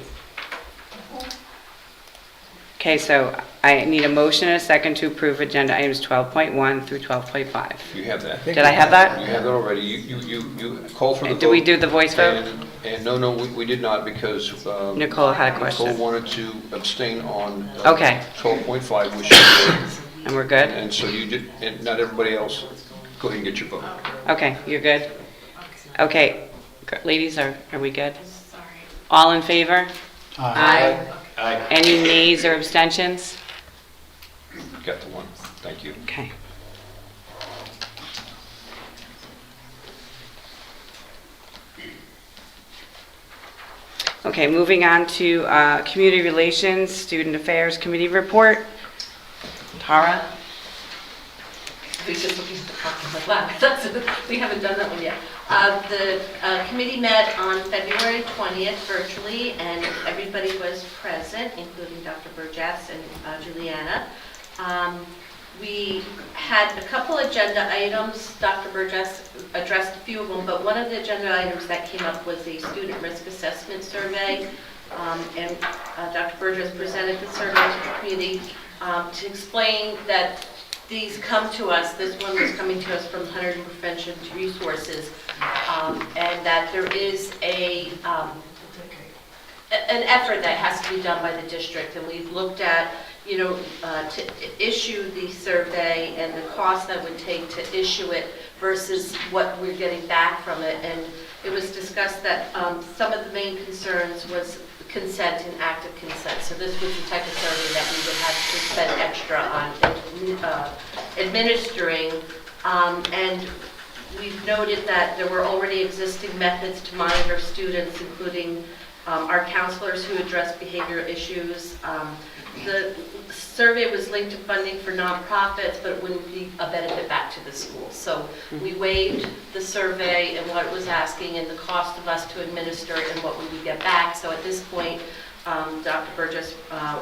Okay, so I need a motion and a second to approve agenda items 12.1 through 12.5. You have that. Did I have that? You have that already. You called for the vote. Did we do the voice vote? And no, we did not, because Nicole had a question. Nicole wanted to abstain on Okay. 12.5, which she did. And we're good? And so you did, and not everybody else. Go ahead and get your vote. Okay, you're good? Okay, ladies, are we good? All in favor? Aye. Aye. Any nays or abstentions? Got the one. Thank you. Okay. Okay, moving on to Community Relations, Student Affairs Committee report. Tara? We just looking at the clock and like, wow, we haven't done that one yet. The committee met on February 20th virtually, and everybody was present, including Dr. Burgess and Juliana. We had a couple agenda items. Dr. Burgess addressed a few of them, but one of the agenda items that came up was the student risk assessment survey. And Dr. Burgess presented the survey to the committee to explain that these come to us, this one was coming to us from Hunterdon Prevention Resources, and that there is a an effort that has to be done by the district, and we've looked at, you know, to issue the survey and the cost that would take to issue it versus what we're getting back from it. And it was discussed that some of the main concerns was consent and active consent. So this was the type of survey that we would have to spend extra on administering. And we've noted that there were already existing methods to monitor students, including our counselors who address behavioral issues. The survey was linked to funding for nonprofits, but it wouldn't be a benefit back to the school. So we waived the survey and what it was asking and the cost of us to administer it and what we would get back. So at this point, Dr. Burgess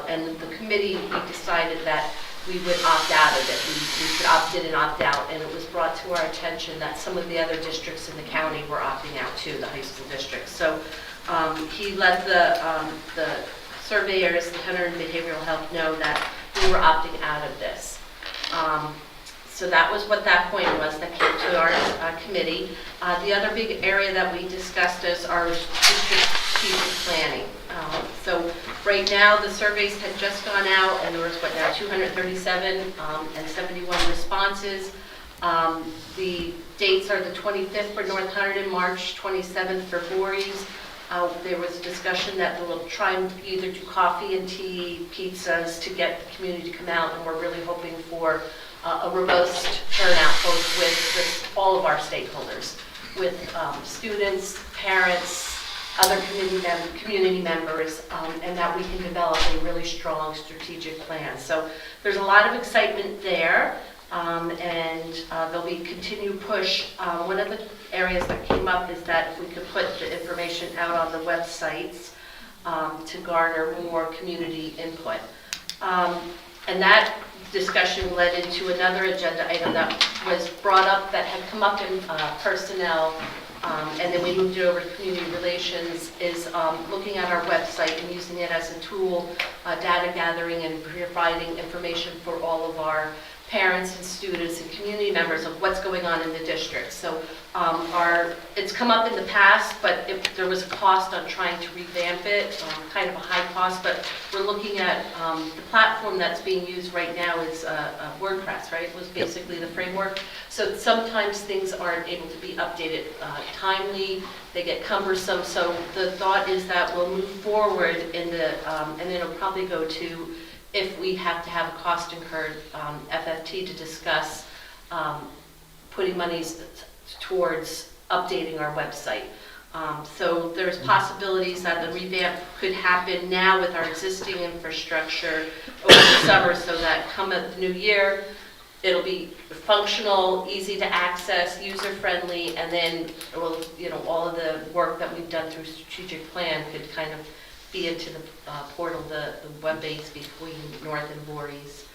and the committee, we decided that we would opt out of it. We could opt in and opt out, and it was brought to our attention that some of the other districts in the county were opting out too, the high school districts. So he let the surveyors, the Hunterdon Behavioral Health, know that we were opting out of this. So that was what that point was that came to our committee. The other big area that we discussed is our district strategic planning. So right now, the surveys had just gone out, and there was, what now, 237 and 71 responses. The dates are the 25th for North Hunterdon, March 27th for Voorhees. There was a discussion that we'll try and either do coffee and tea, pizzas to get the community to come out, and we're really hoping for a robust turnout, both with all of our stakeholders, with students, parents, other community members, and that we can develop a really strong strategic plan. So there's a lot of excitement there, and there'll be continued push. One of the areas that came up is that if we could put the information out on the websites to garner more community input. And that discussion led into another agenda item that was brought up that had come up in personnel, and then we moved it over to community relations, is looking at our website and using it as a tool, data gathering and providing information for all of our parents and students and community members of what's going on in the district. So it's come up in the past, but there was a cost on trying to revamp it, kind of a high cost, but we're looking at the platform that's being used right now is WordPress, right? It was basically the framework. So sometimes things aren't able to be updated timely, they get cumbersome. So the thought is that we'll move forward in the, and then it'll probably go to, if we have to have a cost incurred FFT to discuss putting monies towards updating our website. So there's possibilities that the revamp could happen now with our existing infrastructure over the summer, so that come at the new year, it'll be functional, easy to access, user-friendly, and then all of the work that we've done through strategic plan could kind of be into the portal, the web base between North and Voorhees.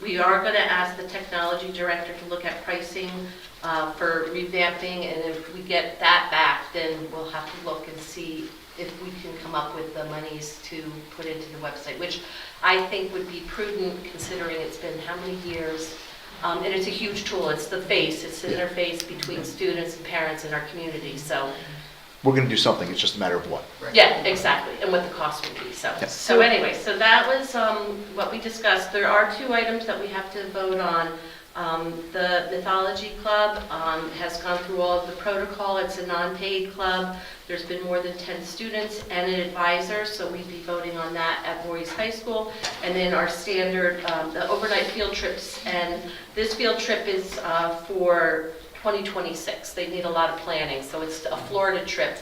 We are going to ask the technology director to look at pricing for revamping, and if we get that back, then we'll have to look and see if we can come up with the monies to put into the website, which I think would be prudent considering it's been how many years, and it's a huge tool. It's the face, it's the interface between students and parents in our community. So we're going to do something, it's just a matter of what. yeah, exactly, and what the cost would be. So, Yes. so anyway, so that was what we discussed. There are 2 items that we have to vote on. The Mythology Club has gone through all of the protocol. It's a non-paid club. There's been more than 10 students and an advisor, so we'd be voting on that at Voorhees High School. And then our standard, the overnight field trips, and this field trip is for 2026. They need a lot of planning, so it's a Florida trip.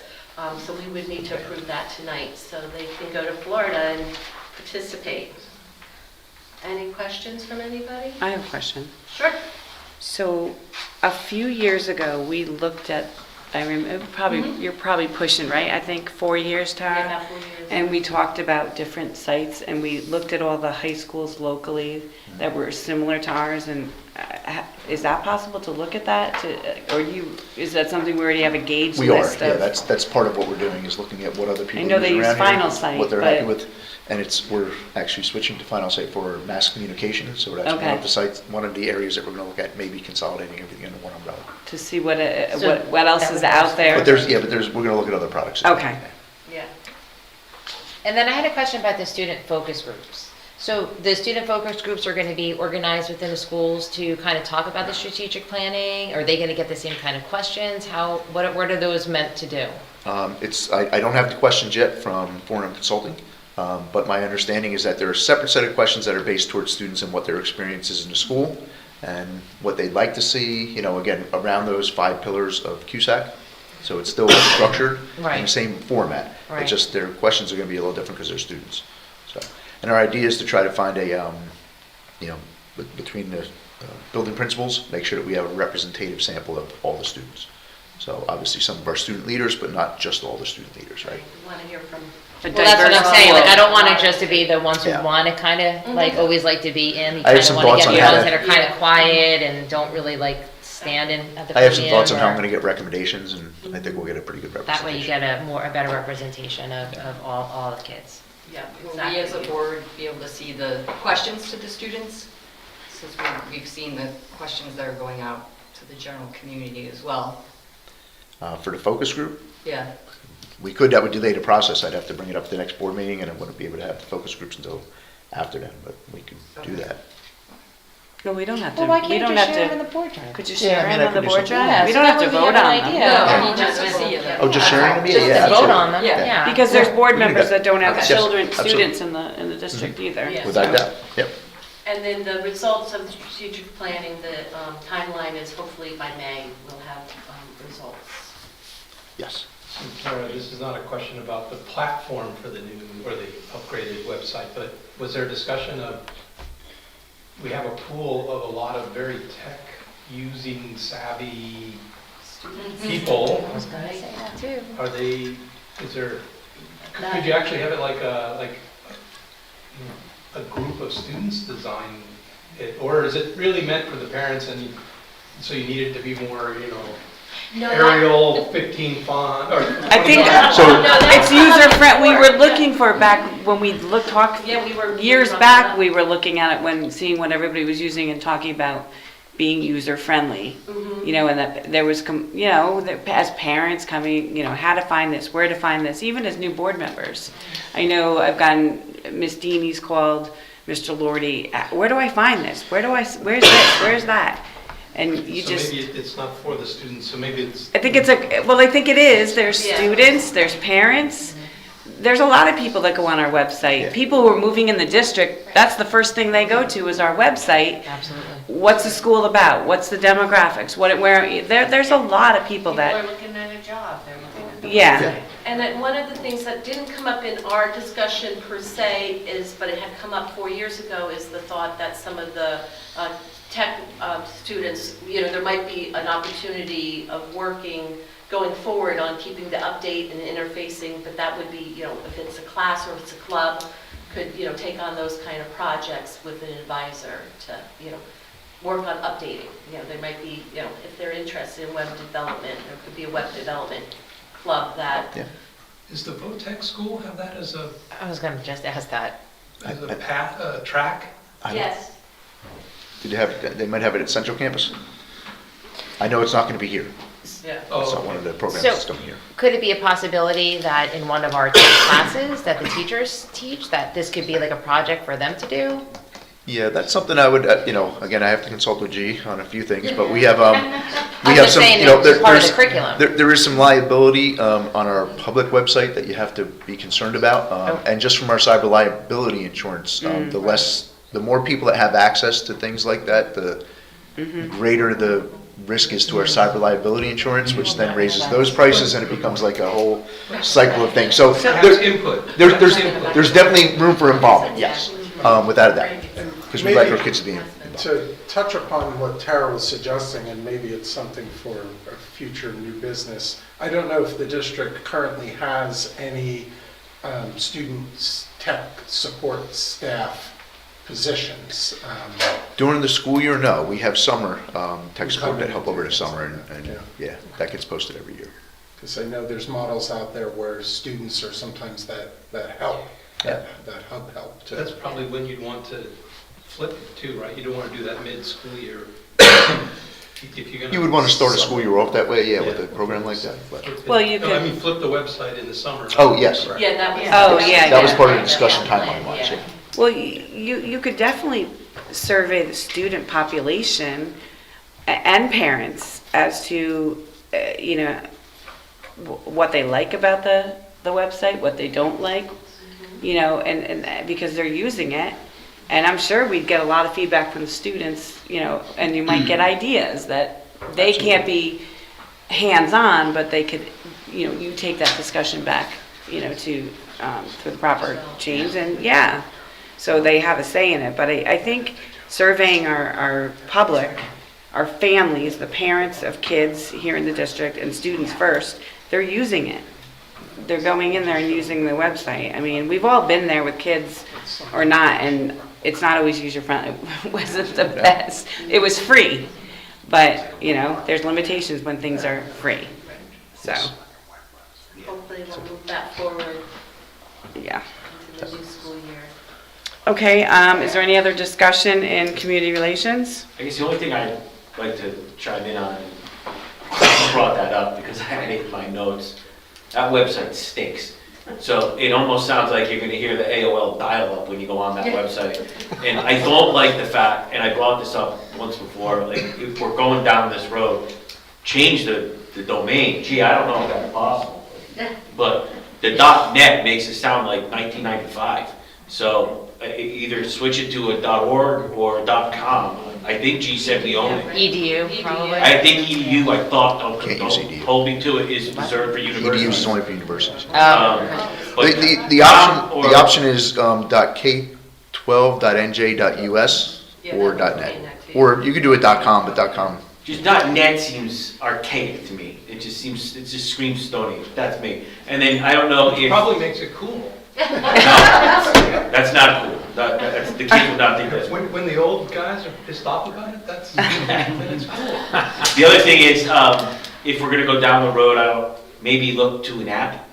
So we would need to approve that tonight, so they can go to Florida and participate. Any questions from anybody? I have a question. Sure. So a few years ago, we looked at, I remember, you're probably pushing, right? I think 4 years, Tara? Yeah, about 4 years. And we talked about different sites, and we looked at all the high schools locally that were similar to ours, and is that possible to look at that? Is that something we already have a gauge We are, list yeah, of? that's part of what we're doing, is looking at what other people I know they use use around here, Final Site, what they're happy but- with. And we're actually switching to Final Site for mass communication, so that's one Okay. of the sites, one of the areas that we're gonna look at, maybe consolidating everything under one umbrella. To see what So what else is out there? But we're gonna look at other products. Okay. Yeah. And then I had a question about the student focus groups. So the student focus groups are going to be organized within the schools to kind of talk about the strategic planning? Are they going to get the same kind of questions? What are those meant to do? I don't have the questions yet from Foreign Consulting, but my understanding is that there are a separate set of questions that are based towards students and what their experience is in the school and what they'd like to see, again, around those 5 pillars of CUSAC. So it's still structured in the same format. Right. It's just their questions are going to be a little different because they're students. So, and our idea is to try to find a, between the building principals, make sure that we have a representative sample of all the students. So obviously some of our student leaders, but not just all the student leaders, right? We want to hear from. Well, that's what I'm saying. Like, I don't want it just to be the ones who want to kind of always like to be in. You I have kind of some want to thoughts get on the ones how that to- are kind of quiet and don't really like stand in at the podium. I have some thoughts on how I'm or- going to get recommendations, and I think we'll get a pretty good That representation. way you get a better representation of all the kids. Yeah, Will we as a board be able to see the questions to the students? Since we've seen the questions that are going out to the general community as well. For the focus group, Yeah. that would delay the process. I'd have to bring it up to the next board meeting, and I wouldn't be able to have the focus groups until after then, but we can do that. No, we don't have to. Well, why we can't don't you have share to. them in the board drive? Could you Yeah, share I mean, them I on the could do board something. drive? We don't have to vote on them. No, just to see them. Oh, just sharing them? Yeah, Just yeah, to vote absolutely. on them, yeah. Because there's board We can do members that. that don't have Okay. children, Yes, absolutely. students in the district either. Yeah. Without doubt, yep. And then the results of the strategic planning, the timeline is hopefully by May, we'll have results. Yes. So Tara, this is not a question about the platform for the new or the upgraded website, but was there a discussion of, we have a pool of a lot of very tech-using savvy people. I was going to say that too. Are they, could you actually have it like a group of students design it? Or is it really meant for the parents and so you need it to be more, Arial 15 font? Or I think it's user-friendly. We were looking for back when we years back, we were looking at it seeing what everybody was using and talking about being user-friendly. And that there was, as parents coming, how to find this, where to find this, even as new board members. I know I've gotten Miss Deanie's called, Mr. Lordy, where do I find this? Where's this? Where's that? And you so just. maybe it's not for the students, so maybe it's. I think I think it is. There's students, there's parents. There's a lot of people that go on our website. Yeah. People who are moving in the district, that's the first thing they go to is our website. Absolutely. What's the school about? What's the demographics? There's a lot of people People that. are looking at a job, they're looking at the Yeah. website. And then one of the things that didn't come up in our discussion per se but it had come up 4 years ago, is the thought that some of the tech students, there might be an opportunity of working going forward on keeping the update and interfacing, but that would be, if it's a class or if it's a club, could, take on those kind of projects with an advisor to, work on updating. There might be, if they're interested in web development, there could be a web development club that. Yeah. Does the VOTEC school have that as a I was going to just ask that. track? Yes. They might have it at Central Campus. I know it's not going to be here. Yeah. It's not one of the programs that's coming here. Could it be a possibility that in one of our classes that the teachers teach, that this could be like a project for them to do? Yeah, that's something I would, again, I have to consult with G on a few things, but we have, just saying it's part of the curriculum. There is some liability on our public website that you have to be concerned about, and just from our cyber liability insurance, the more people that have access to things like that, the greater the risk is to our cyber liability insurance, which then raises those prices, and it becomes like a whole cycle of things. So there's definitely room for involvement, yes, without a doubt, because we like our kids to be involved. To touch upon what Tara was suggesting, and maybe it's something for a future new business, I don't know if the district currently has any student tech support staff positions. During the school year, no. We have summer tech support that help over the summer, and yeah, that gets posted every year. Because I know there's models out there where students are sometimes that help, that hub help. So that's probably when you'd want to flip it too, right? You don't want to do that mid-school year. if you're gonna. You would want to start a school year off that way, yeah, with a program like that. But. Well, you No, I could- mean, flip the website in the summer. Oh, yes. Yeah, that was. Oh, yeah, That was yeah. part of the discussion timeline-wise, yeah. Well, you could definitely survey the student population and parents as to, you know, what they like about the website, what they don't like, you know, and because they're using it. And I'm sure we'd get a lot of feedback from the students, you know, and you might get ideas that they can't be hands-on, but they could, you know, you take that discussion back, you know, to the proper change, and yeah, so they have a say in it. But I think surveying our public, our families, the parents of kids here in the district, and students first, they're using it. They're going in there and using the website. I mean, we've all been there with kids or not, and it's not always user-friendly. It wasn't the best. It was free, but, you know, there's limitations when things are free, so. Hopefully we'll move that forward Yeah. into the new school year. Okay, is there any other discussion in community relations? I guess the only thing I'd like to chime in on, and I brought that up because I had it in my notes, that website stinks. So it almost sounds like you're gonna hear the AOL dial-up when you go on that website. And I don't like the fact, and I brought this up once before, like, if we're going down this road, change the domain. Gee, I don't know if that's possible. But the .net makes it sound like 1995. So either switch it to a .org or a .com. I think G said we own it. EDU, probably. I think EDU, I thought, Can't use EDU. holding to it, is reserved for universities. EDU is only for universities. But The option is .k12.nj.us or .net. Or you could do it .com, but .com. Just .net seems archaic to me. It just screams Stony. That's me. And then I don't know if. Probably makes it cool. No, that's not cool. That's, the kids would not think that's cool. When the old guys are pissed off about it, that's cool. The other thing is, if we're gonna go down the road, maybe look to an app.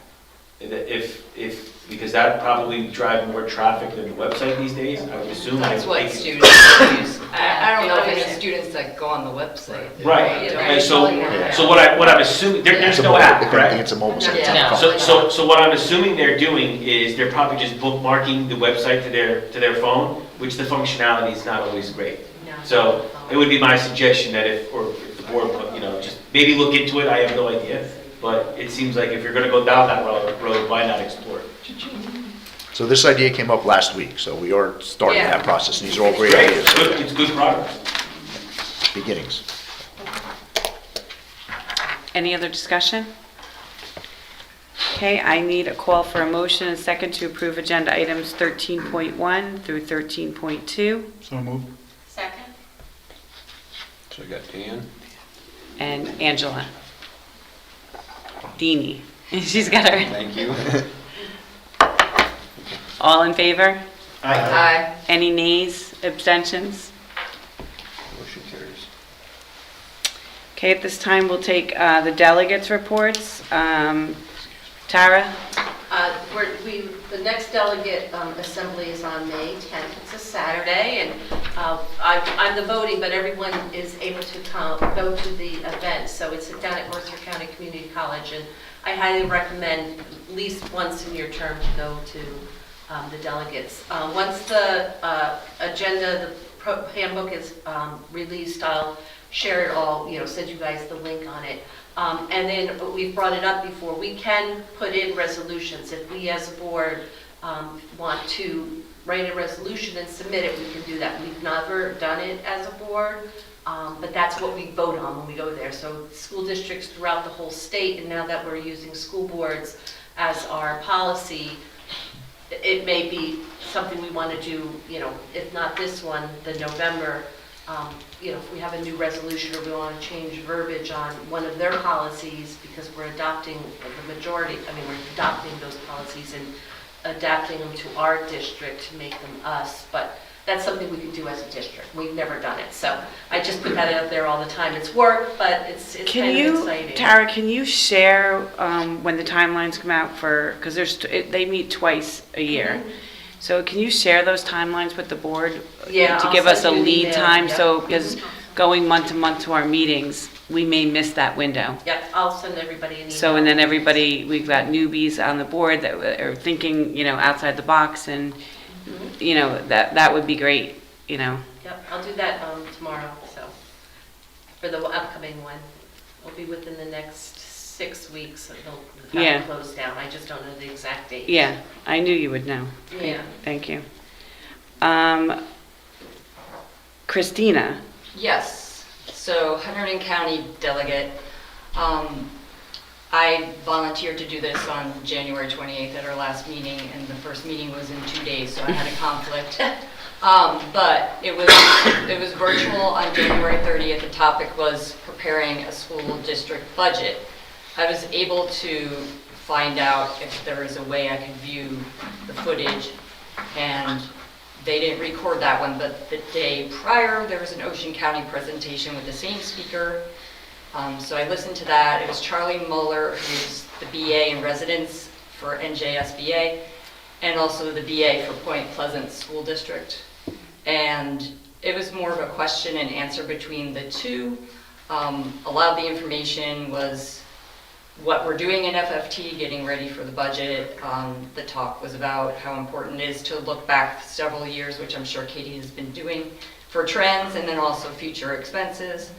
Because that probably drive more traffic than the website these days, I would assume. That's what Like- students use. I don't know of any students that go on the website. Right, Right. and so what I'm assuming, there's no app, correct? It's a mobile site. It's on Yeah. the phone. So what I'm assuming they're doing is they're probably just bookmarking the website to their phone, which the functionality is not always great. So it would be my suggestion that if the board, you know, just maybe look into it, I have no idea. But it seems like if you're gonna go down that road, why not explore it? So this idea came up last week, so we are starting that process, and these are all great ideas. It's good progress. Beginnings. Any other discussion? Okay, I need a call for a motion and second to approve agenda items 13.1 through 13.2. So moved. Second? So I got Dan. And Angela. Deanie. She's got her. Thank you. All in favor? Aye. Any nays, abstentions? Motion carries. Okay, at this time, we'll take the delegates' reports. Tara? The next delegate assembly is on May 10th. It's a Saturday, and I'm the voting, but everyone is able to go to the event. So it's down at Mercer County Community College, and I highly recommend at least once in your term to go to the delegates. Once the agenda, the handbook is released, I'll share it all, send you guys the link on it. And then we've brought it up before, we can put in resolutions. If we as a board want to write a resolution and submit it, we can do that. We've never done it as a board, but that's what we vote on when we go there. So school districts throughout the whole state, and now that we're using school boards as our policy, it may be something we want to do, if not this one, the November, if we have a new resolution or we want to change verbiage on one of their policies because we're adopting the majority, we're adopting those policies and adapting them to our district to make them us, but that's something we can do as a district. We've never done it, so I just put that out there all the time. It's work, but it's kind of exciting. Tara, can you share when the timelines come out because they meet twice a year. Mm-hmm. So can you share those timelines with the board Yeah, to I'll give us a send you an lead email. time? Yep. So because going month to month to our meetings, we may miss that window. Yep, I'll send everybody an email. So, and then everybody, we've got newbies on the board that are thinking, outside the box, and, that would be great, Yep, I'll do that tomorrow, so, for the upcoming one. It'll be within the next 6 weeks, it'll Yeah. have to close down. I just don't know the exact date. Yeah, I knew you would know. Yeah. Thank you. Christina, Yes, so Hunterdon County delegate. I volunteered to do this on January 28th at our last meeting, and the first meeting was in 2 days, so I had a conflict. But it was virtual on January 30th. The topic was preparing a school district budget. I was able to find out if there was a way I could view the footage, and they didn't record that one, but the day prior, there was an Ocean County presentation with the same speaker. So I listened to that. It was Charlie Mueller, who's the BA in residence for NJSBA, and also the BA for Point Pleasant School District. And it was more of a question and answer between the two. A lot of the information was what we're doing in FFT, getting ready for the budget. The talk was about how important it is to look back several years, which I'm sure Katie has been doing, for trends, and then also future expenses,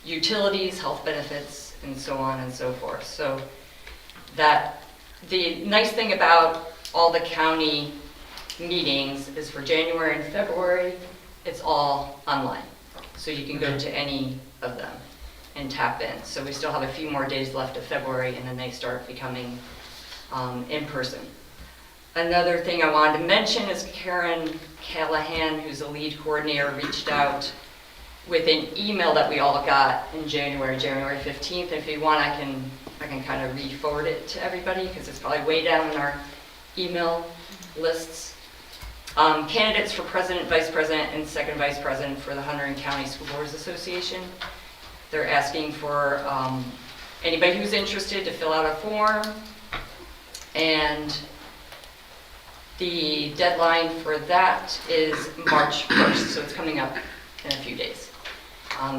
utilities, health benefits, and so on and so forth. So that the nice thing about all the county meetings is for January and February, it's all online. So you can go to any of them and tap in. So we still have a few more days left of February, and then they start becoming in person. Another thing I wanted to mention is Karen Callahan, who's the lead coordinator, reached out with an email that we all got in January 15th. If you want, I can kind of re-forward it to everybody, because it's probably way down in our email lists. Candidates for president, vice president, and second vice president for the Hunterdon County School Boards Association. They're asking for anybody who's interested to fill out a form, and the deadline for that is March 1st, so it's coming up in a few days.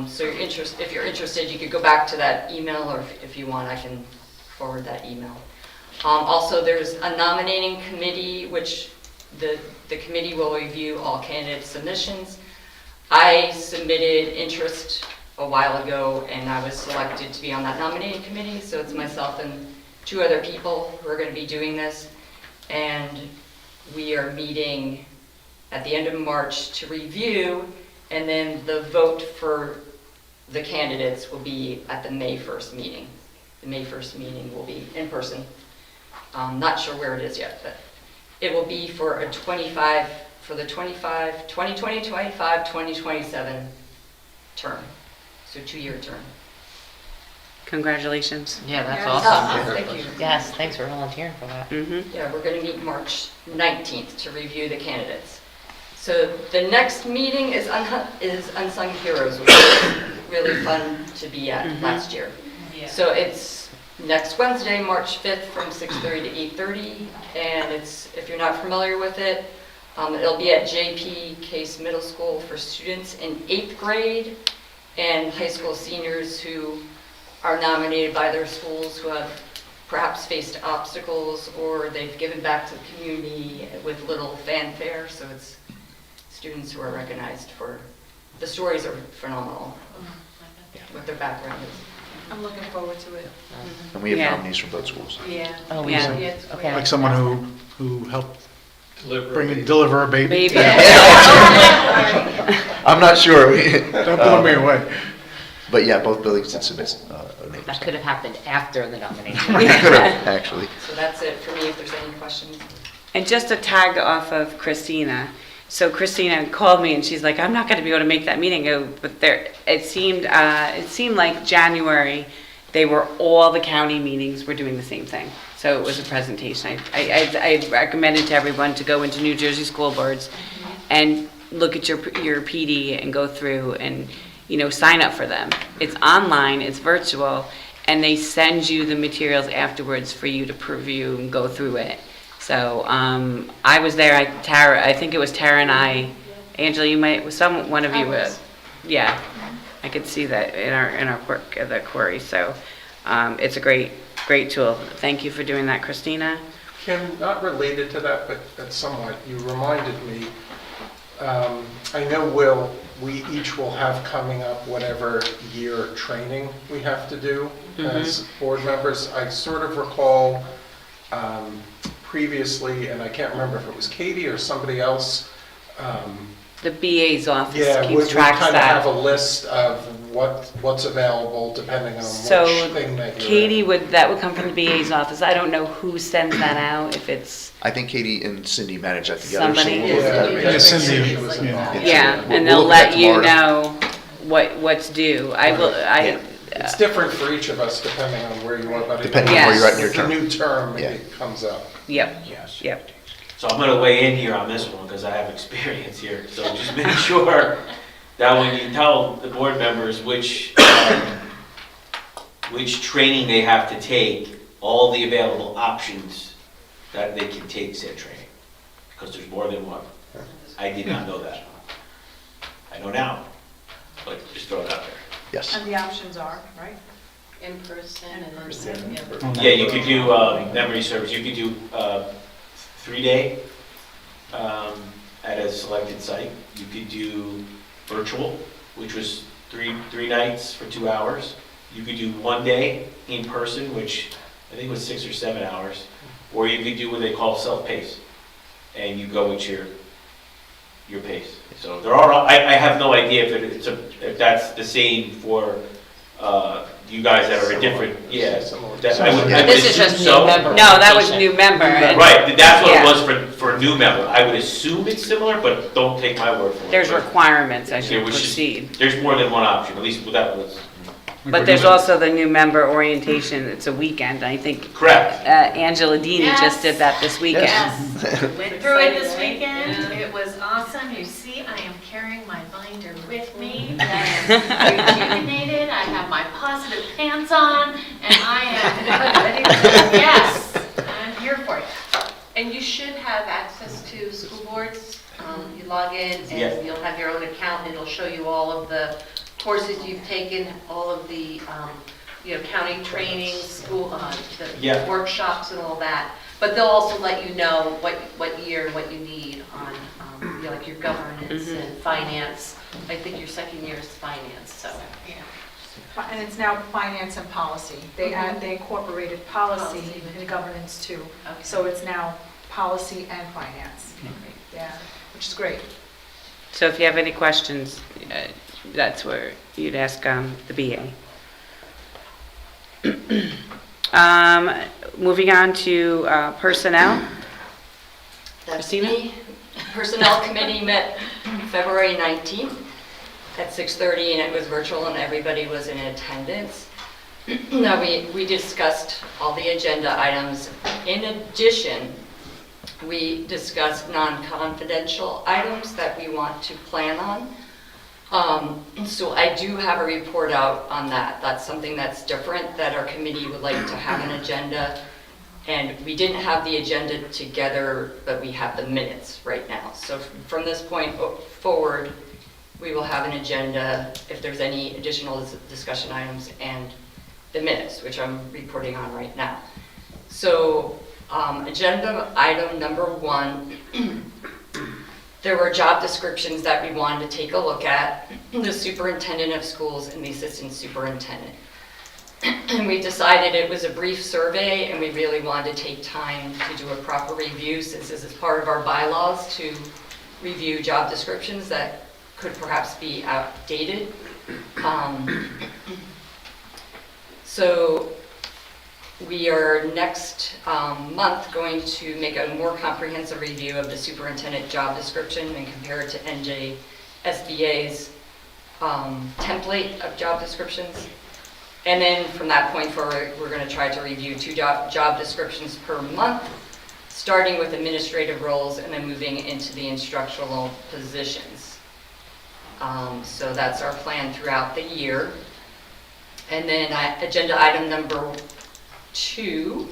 So if you're interested, you could go back to that email, or if you want, I can forward that email. Also, there's a nominating committee, which the committee will review all candidate submissions. I submitted interest a while ago, and I was selected to be on that nominating committee, so it's myself and 2 other people who are going to be doing this, and we are meeting at the end of March to review, and then the vote for the candidates will be at the May 1st meeting. The May 1st meeting will be in person. Not sure where it is yet, but it will be for the 2020-25, 2027 term. So 2-year term. Congratulations. Yeah, that's Yes. awesome. Thank you. Yes, thanks for volunteering for that. Yeah, we're going to meet March 19th to review the candidates. So the next meeting is Unsung Heroes, which was really fun to be at last year. Yeah. So it's next Wednesday, March 5th from 6:30 to 8:30, and if you're not familiar with it, it'll be at JP Case Middle School for students in 8th grade and high school seniors who are nominated by their schools, who have perhaps faced obstacles or they've given back to the community with little fanfare. So it's students who are recognized for, the stories are phenomenal, what their background is. I'm looking forward to it. And we have Yeah. nominees from both schools. Yeah. Oh, we Yeah. do? it's Okay. like someone who helped Deliver. deliver a baby. Baby. I'm not sure. Don't blow me away. But yeah, both buildings did submit names. That could have happened after the nomination. Could have, actually. So that's it for me, if there's any questions. And just a tag off of Christina. So Christina called me and she's like, I'm not going to be able to make that meeting. But it seemed like January, all the county meetings were doing the same thing. So it was a presentation. I recommended to everyone to go into New Jersey School Boards and look at your PD and go through and, sign up for them. It's online, it's virtual, and they send you the materials afterwards for you to preview and go through it. So I was there. I think it was Tara and I. Angela, one of you. Yeah. I could see that in our the query. So it's a great tool. Thank you for doing that, Christina. Kim, not related to that, but somewhat, you reminded me, I know we each will have coming up whatever year training we have to do as board members. I sort of recall previously, and I can't remember if it was Katie or somebody else. The BA's office Yeah, we keeps track kind of of have that. a list of what's available depending on So which thing that you're Katie in. that would come from the BA's office. I don't know who sends that out, if it's I think Katie and Cindy manage that together. somebody. So we'll look at that. Yeah, Cindy. Yeah, We'll and they'll look at that let you tomorrow. know what's due. It's different for each of us depending on where you are, but Depending on where you're at in your it's term. a new term, Yeah. it comes up. Yep, Yes. yep. So I'm gonna weigh in here on this one, because I have experience here. So just make sure that when you tell the board members which training they have to take, all the available options that they can take said training. Because there's more than one. I did not know that. I know now, but just throw it out there. Yes. And the options are, right? In person In and person. Yeah, you could do memory service, you could do 3-day at a selected site. You could do virtual, which was three nights for 2 hours. You could do 1 day in person, which I think was 6 or 7 hours. Or you could do what they call self-pace, and you go at your pace. So there are, I have no idea if that's the same for you guys that are a different, yeah. But this is just new member. No, that was new member. and Right, that's what Yeah. it was for new member. I would assume it's similar, but don't take my word for it. There's But requirements as you there was just- proceed. There's more than one option, at least that was. But there's also the new member orientation. It's a weekend. I think Correct. Angela Dini just did that this weekend. Went through it this weekend, it was awesome. You see, I am carrying my binder with me. I am rejuvenated, I have my positive pants on, and I am ready to, yes, I'm here for you. And you should have access to school boards. You log in Yes. and you'll have your own account, and it'll show you all of the courses you've taken, all of the, county trainings, school, Yeah. the workshops and all that. But they'll also let you know what year, what you need on, like your governance and finance. I think your second year is finance, so. And it's now finance and policy. They incorporated policy Policy. and governance too. Okay. So it's now policy and finance. Yeah, which is great. So if you have any questions, that's where you'd ask the BA. Moving on to personnel. That's Christina? me. Personnel Committee met February 19th at 6:30, and it was virtual, and everybody was in attendance. Now, we discussed all the agenda items. In addition, we discussed non-confidential items that we want to plan on. So I do have a report out on that. That's something that's different, that our committee would like to have an agenda. And we didn't have the agenda together, but we have the minutes right now. So from this point forward, we will have an agenda if there's any additional discussion items and the minutes, which I'm reporting on right now. So agenda item number 1, there were job descriptions that we wanted to take a look at, the superintendent of schools and the assistant superintendent. And we decided it was a brief survey, and we really wanted to take time to do a proper review, since this is part of our bylaws to review job descriptions that could perhaps be outdated. So we are next month going to make a more comprehensive review of the superintendent job description and compare it to NJSBA's template of job descriptions. And then from that point forward, we're going to try to review 2 job descriptions per month, starting with administrative roles and then moving into the instructional positions. So that's our plan throughout the year. And then agenda item number 2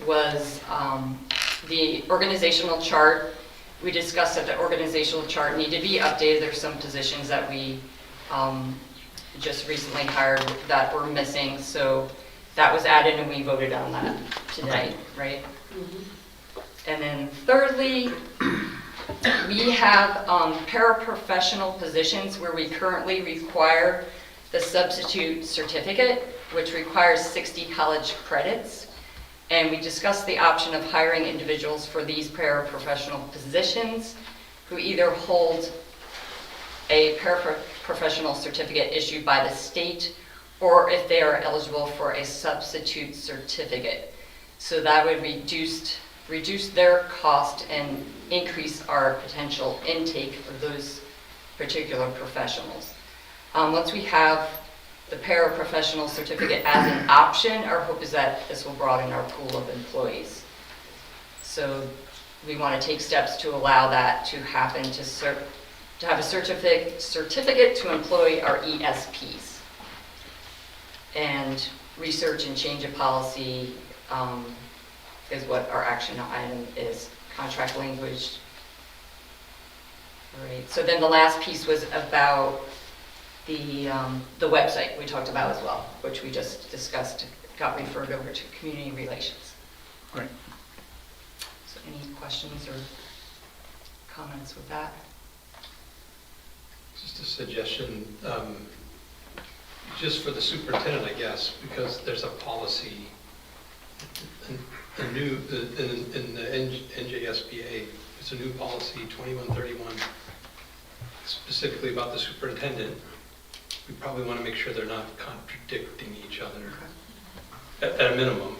was the organizational chart. We discussed that the organizational chart needed to be updated. There's some positions that we just recently hired that were missing, so that was added and we voted on that today, right? And then thirdly, we have paraprofessional positions where we currently require the substitute certificate, which requires 60 college credits. And we discussed the option of hiring individuals for these paraprofessional positions who either hold a paraprofessional certificate issued by the state, or if they are eligible for a substitute certificate. So that would reduce their cost and increase our potential intake of those particular professionals. Once we have the paraprofessional certificate as an option, our hope is that this will broaden our pool of employees. So we want to take steps to allow that to happen, to have a certificate to employ our ESPs. And research and change of policy is what our action item is, contract language. All right, so then the last piece was about the website we talked about as well, which we just discussed, got referred over to community relations. Great. So any questions or comments with that? Just a suggestion, just for the superintendent, I guess, because there's a policy, in the NJSBA, there's a new policy, 2131, specifically about the superintendent. We probably want to make sure they're not contradicting each other at a minimum.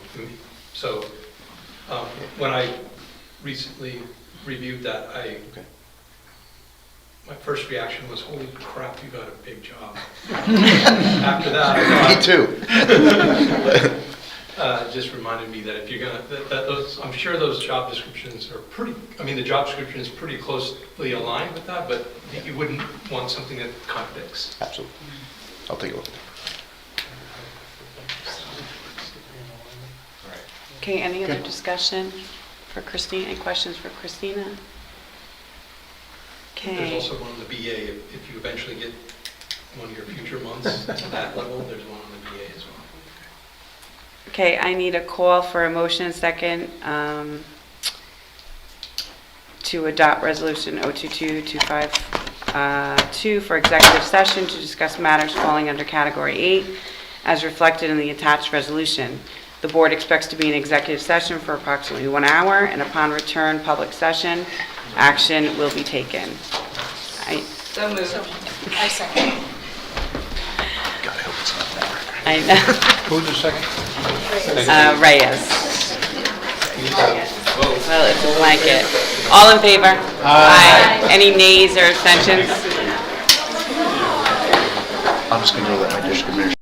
So when I recently reviewed that, my first reaction was, holy crap, you got a big job. After that, I thought, Me too. just reminded me that if you're going to, I'm sure those job descriptions are pretty, I mean, the job description is pretty closely aligned with that, but you wouldn't want something that contradicts. Absolutely. I'll take a look. Okay, any other discussion for Christine? Any questions for Christina? Okay. There's also one on the BA, if you eventually get one of your future months to that level, there's one on the BA as well. Okay, I need a call for a motion and second to adopt Resolution 022-252 for executive session to discuss matters falling under Category 8 as reflected in the attached resolution. The board expects to be in executive session for approximately 1 hour, and upon return, public session, action will be taken. So moved. I second. God, I hope it's not that. I know. Who's the second? Reyes. Well, it's a blanket. All in favor? Aye. Any nays or abstentions? I'm just going to let my district administrator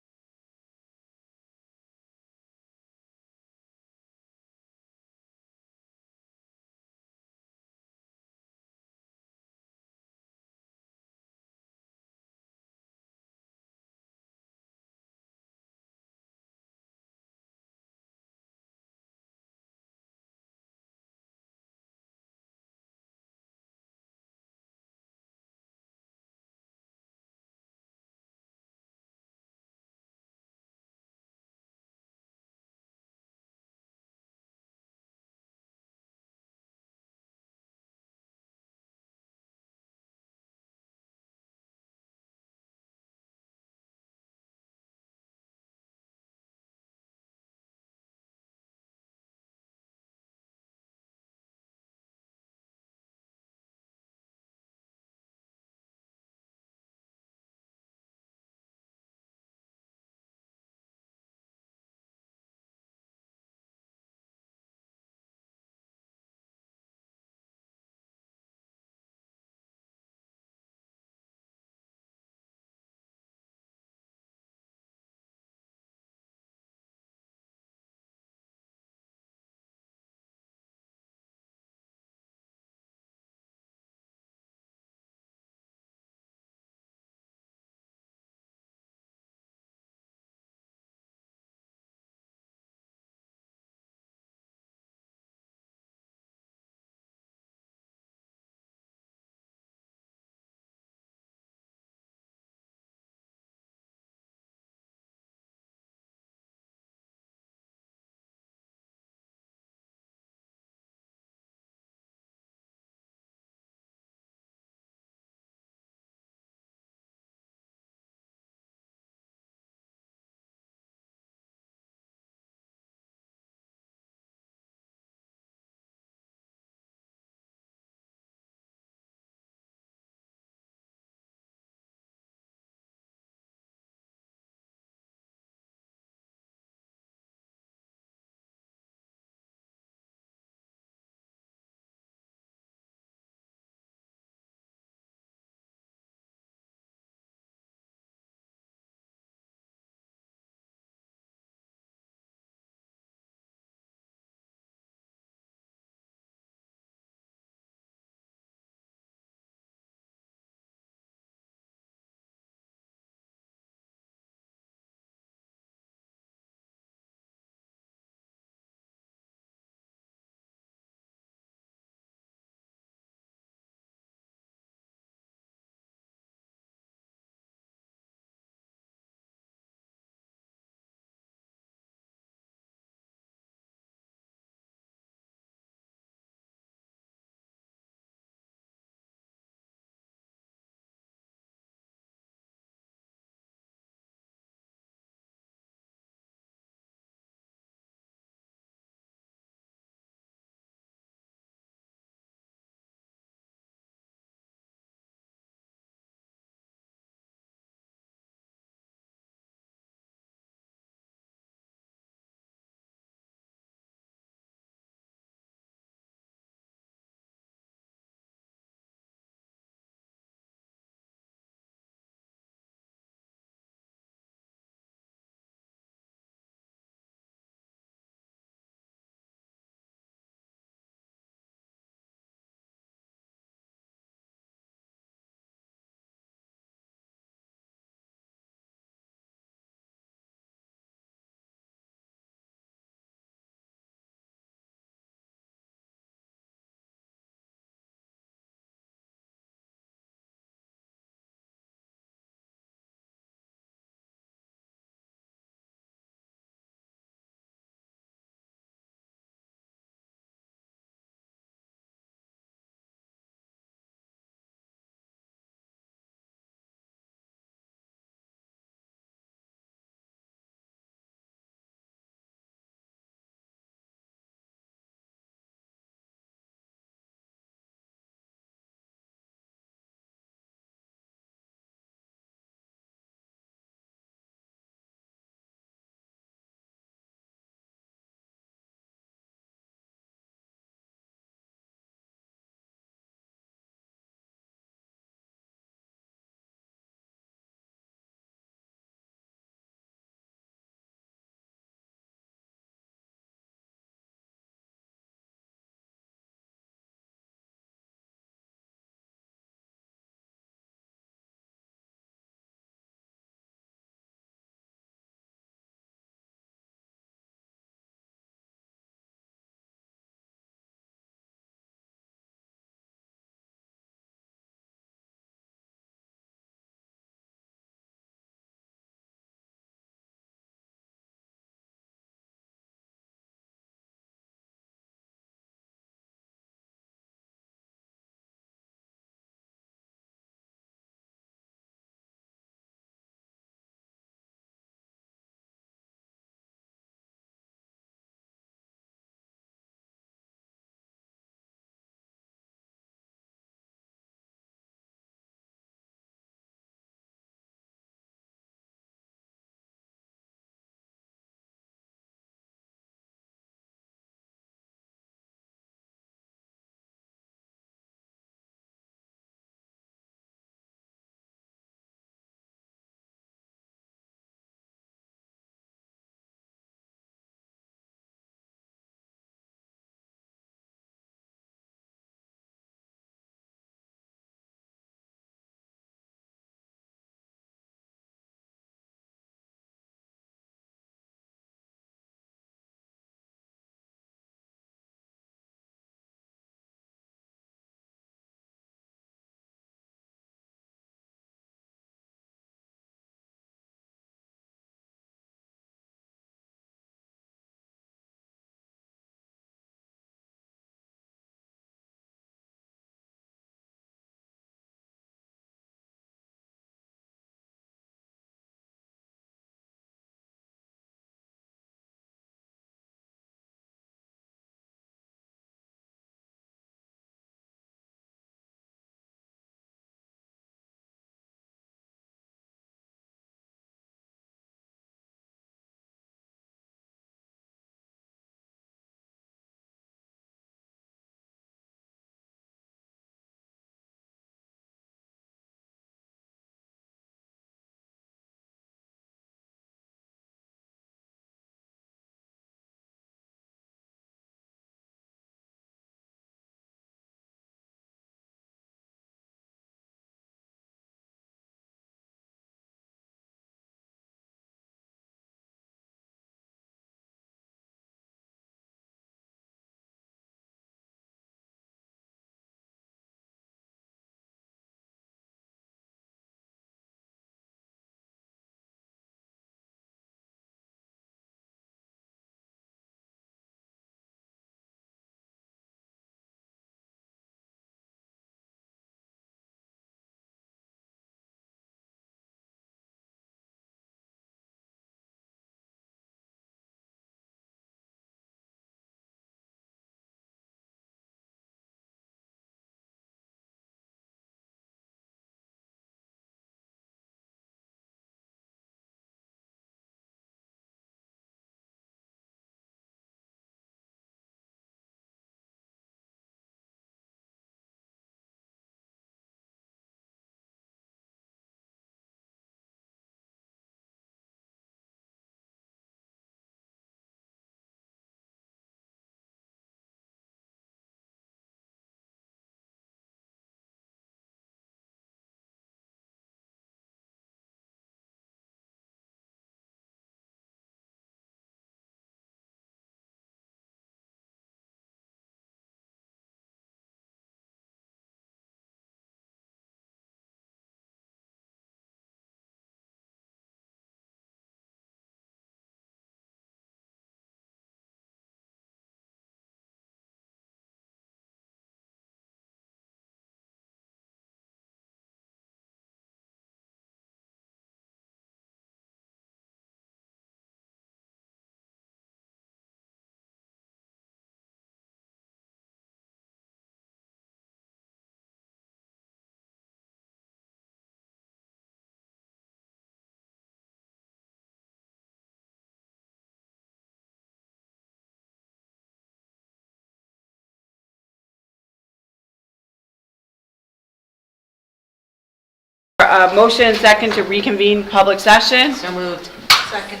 Motion and second to reconvene public session. So moved. Second.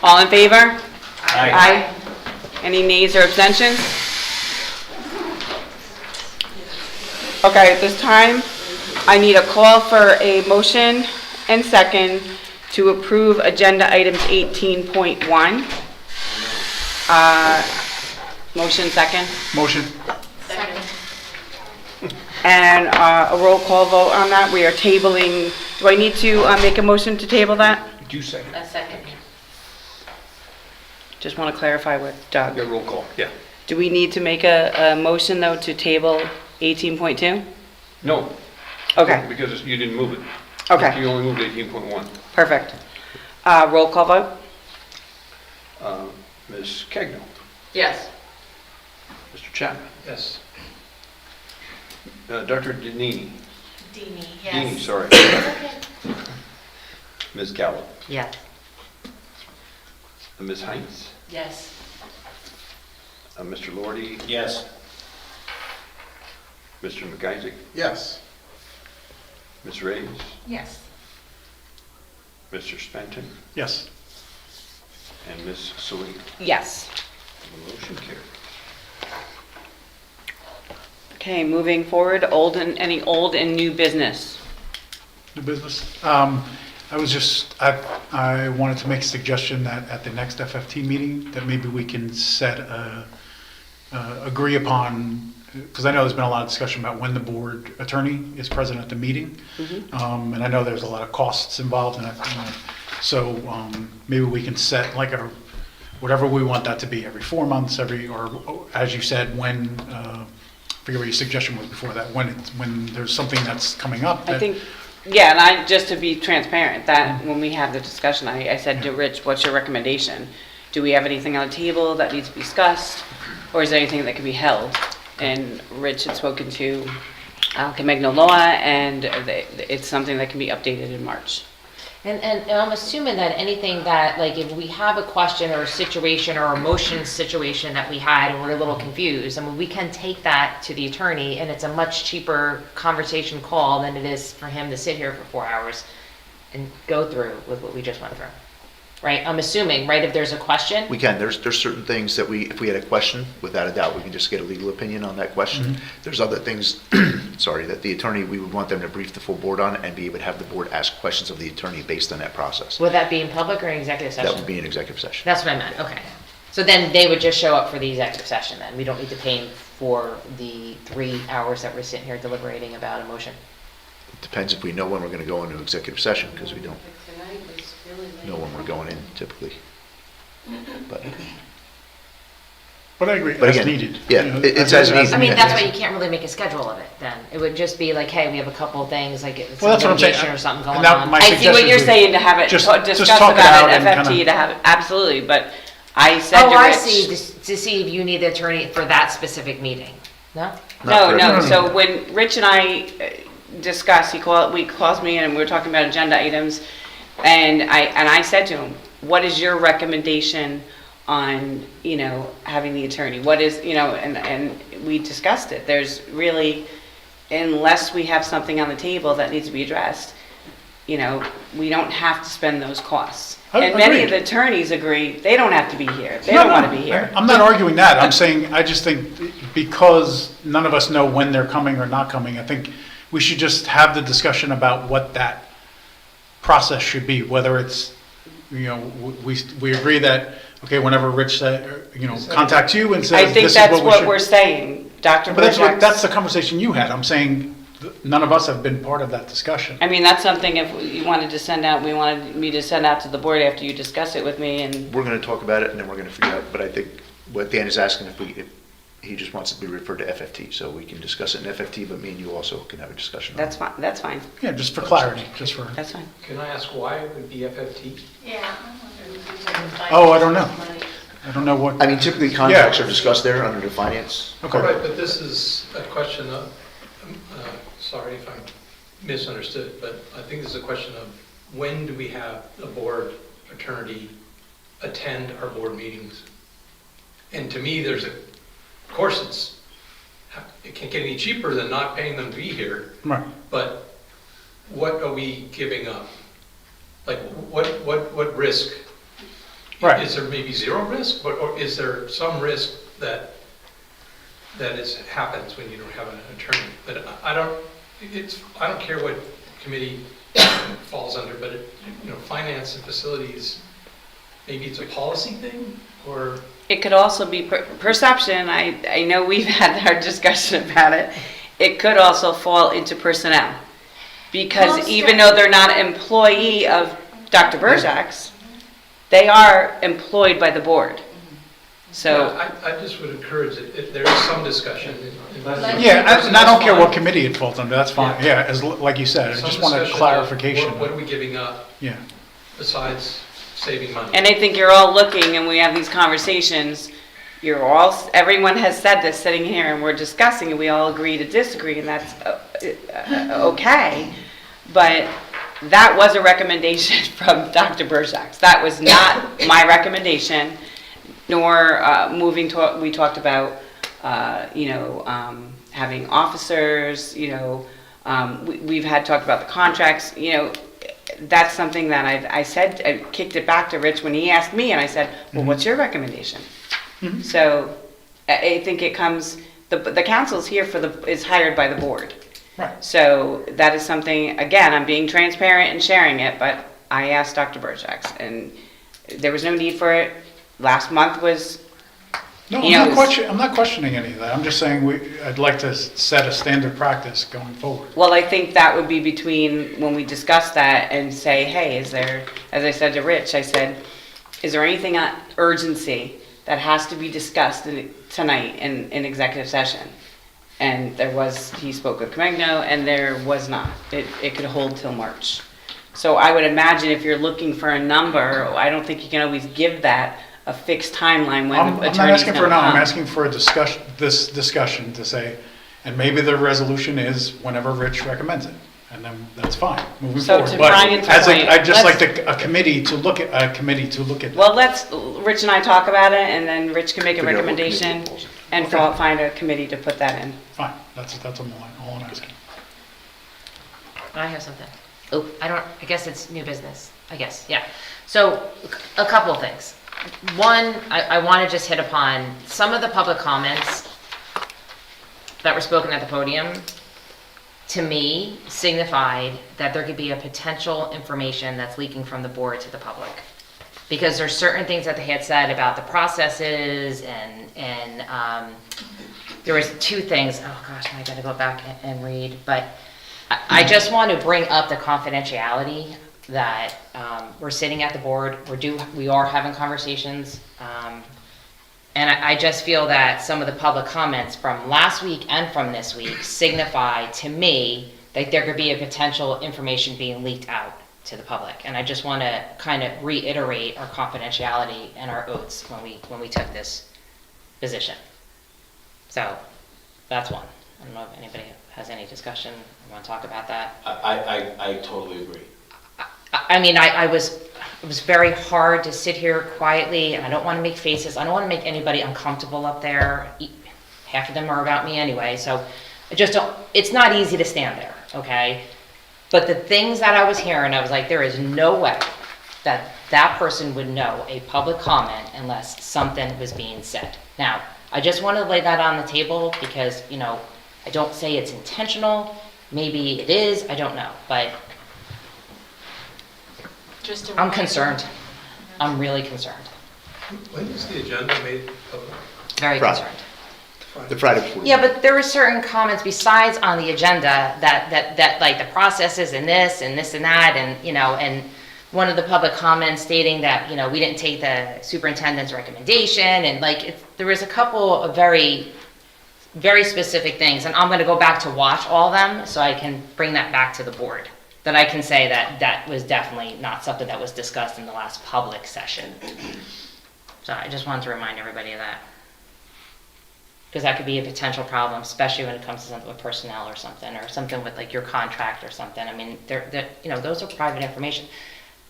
All in favor? Aye. Any nays or abstentions? Okay, at this time, I need a call for a motion and second to approve agenda items 18.1. Motion second. Motion. Second. And a roll call vote on that. We are tabling, do I need to make a motion to table that? Do second. A second. Just want to clarify with Doug. Yeah, roll call, yeah. Do we need to make a motion, though, to table 18.2? No. Okay. Because you didn't move it. Okay. You only moved 18.1. Perfect. Roll call vote? Ms. Cagnell, Yes. Mr. Chapman, Yes. Dr. Denini. Dini, Dini, sorry. Ms. Gallup, Yeah. Ms. Heinz, Yes. Mr. Lordy, Yes. Mr. McIsaac, Yes. Ms. Reyes, Yes. Mr. Spenton, Yes. and Ms. Salino. Yes. The motion carried. Okay, moving forward, any old and new business? New business. I wanted to make a suggestion that at the next FFT meeting, that maybe we can agree upon, because I know there's been a lot of discussion about when the board attorney is present at the meeting. And I know there's a lot of costs involved in it. So maybe we can set like whatever we want that to be, every 4 months, or as you said, when, I forget what your suggestion was before that, when there's something that's coming up. I think, yeah, and just to be transparent, that when we have the discussion, I said to Rich, what's your recommendation? Do we have anything on the table that needs to be discussed, or is there anything that can be held? And Rich had spoken to Camegno Law, and it's something that can be updated in March. And I'm assuming that anything that, like, if we have a question or a situation or a motion situation that we had and we're a little confused, I mean, we can take that to the attorney, and it's a much cheaper conversation call than it is for him to sit here for 4 hours and go through with what we just went through. Right? I'm assuming, right, if there's a question? We can. There's certain things that if we had a question, without a doubt, we can just get a legal opinion on that question. There's other things, that the attorney, we would want them to brief the full board on and be able to have the board ask questions of the attorney based on that process. Would that be in public or in executive session? That would be an executive session. That's what I meant, okay. So then they would just show up for the executive session then? We don't need to pay for the 3 hours that we're sitting here deliberating about a motion? It depends if we know when we're going to go into executive session, because we don't know when we're going in typically. But I agree, But as again, needed. yeah, You know, it's as needed. I mean, that's why you can't really make a schedule of it then. It would just be like, hey, we have a couple of things, like it's Well, that's what I'm saying. litigation or something going And that- on. my I see what suggestion you're is saying, to have it just discussed talk it about out it, and FFT, kinda- to have it, absolutely, but I said to Oh, Rich. I see, to see if you need the attorney for that specific meeting. No? No, so when Rich and I discussed, we calls me in and we were talking about agenda items, and I said to him, what is your recommendation on, having the attorney? What is, and we discussed it. There's really, unless we have something on the table that needs to be addressed, we don't have to spend those costs. And many of the attorneys agree, they don't have to be here. They don't want to be here. I'm not arguing that. I'm saying, I just think because none of us know when they're coming or not coming, I think we should just have the discussion about what that process should be, whether it's, we agree that, okay, whenever Rich contacts you and says, I think this is that's what should-" we're saying, Dr. But that's the Burjack's. conversation you had. I'm saying none of us have been part of that discussion. I mean, that's something if you wanted to send out, we wanted me to send out to the board after you discuss it with me, and We're going to talk about it and then we're going to figure out, but I think what Dan is asking, if he just wants it to be referred to FFT, so we can discuss it in FFT, but me and you also can have a discussion on it. that's fine. Yeah, just for clarity, That's fine. Can I ask why it would be FFT? Yeah. Oh, I don't know. I don't know what. I mean, typically contracts are discussed there under the finance. Okay. Right, but this is a question of, sorry if I'm misunderstood, but I think this is a question of when do we have the board attorney attend our board meetings? And to me, of course it can't get any cheaper than not paying them to be here. Right. But what are we giving up? Like, what risk? Right. Is there maybe zero risk, or is there some risk that happens when you don't have an attorney? But I don't care what committee falls under, but finance and facilities, maybe it's a policy thing, or? It could also be perception. I know we've had our discussion about it. It could also fall into personnel. Because even though they're not an employee of Dr. Berjak's, they are employed by the board. So. Yeah, I just would encourage it, if there is some discussion. Yeah, and I don't care what committee it falls under, that's fine. Yeah, like you said, I Some just want a discussion of clarification. What are we giving up? Yeah. Besides saving money? And I think you're all looking, and we have these conversations, everyone has said this sitting here, and we're discussing, and we all agree to disagree, and that's okay. But that was a recommendation from Dr. Berjak's. That was not my recommendation, nor we talked about, having officers, we've had talked about the contracts, that's something that I said, I kicked it back to Rich when he asked me, and I said, well, what's your recommendation? Mhm. So I think it comes, the council's here is hired by the board. Right. So that is something, again, I'm being transparent and sharing it, but I asked Dr. Berjak's, and there was no need for it. Last month was, No, I'm not questioning any of that. I'm just saying I'd like to set a standard practice going forward. well, I think that would be between, when we discuss that and say, hey, is there, as I said to Rich, I said, is there anything on urgency that has to be discussed tonight in executive session? And he spoke of Comegno, and there was not. It could hold till March. So I would imagine if you're looking for a number, I don't think you can always give that a fixed timeline when the attorney's I'm not asking for gonna now, I'm come. asking for this discussion to say, and maybe the resolution is whenever Rich recommends it, and then that's fine, moving So forward. to But Brian's as point, I'd just let's- like a committee to look at that. Well, Rich and I talk about it, and then Rich can make a Figure out what recommendation committee it falls in. and Okay. find a committee to put that in. Fine, that's all I'm asking. I have something. Oh, I guess it's new business, I guess, yeah. So, a couple of things. One, I want to just hit upon some of the public comments that were spoken at the podium, to me, signified that there could be a potential information that's leaking from the board to the public. Because there's certain things that they had said about the processes, and there was two things, oh gosh, I gotta go back and read, but I just want to bring up the confidentiality that we're sitting at the board, we are having conversations, and I just feel that some of the public comments from last week and from this week signify to me that there could be a potential information being leaked out to the public, and I just want to kind of reiterate our confidentiality and our oaths when we took this position. So that's one. I don't know if anybody has any discussion or want to talk about that. I totally agree. I mean, it was very hard to sit here quietly, and I don't want to make faces. I don't want to make anybody uncomfortable up there. Half of them are about me anyway, so I just don't, it's not easy to stand there, okay? But the things that I was hearing, I was like, there is no way that that person would know a public comment unless something was being said. Now, I just want to lay that on the table because, I don't say it's intentional. Maybe it is, I don't know, but I'm concerned. I'm really concerned. When is the agenda made public? Very Friday. concerned. The Friday before. Yeah, but there were certain comments besides on the agenda that like the processes and this and that, and one of the public comments stating that, we didn't take the superintendent's recommendation, and there was a couple of very, very specific things, and I'm gonna go back to watch all of them so I can bring that back to the board. That I can say that was definitely not something that was discussed in the last public session. So I just wanted to remind everybody of that. Because that could be a potential problem, especially when it comes to something with personnel or something with your contract or something. I mean, those are private information.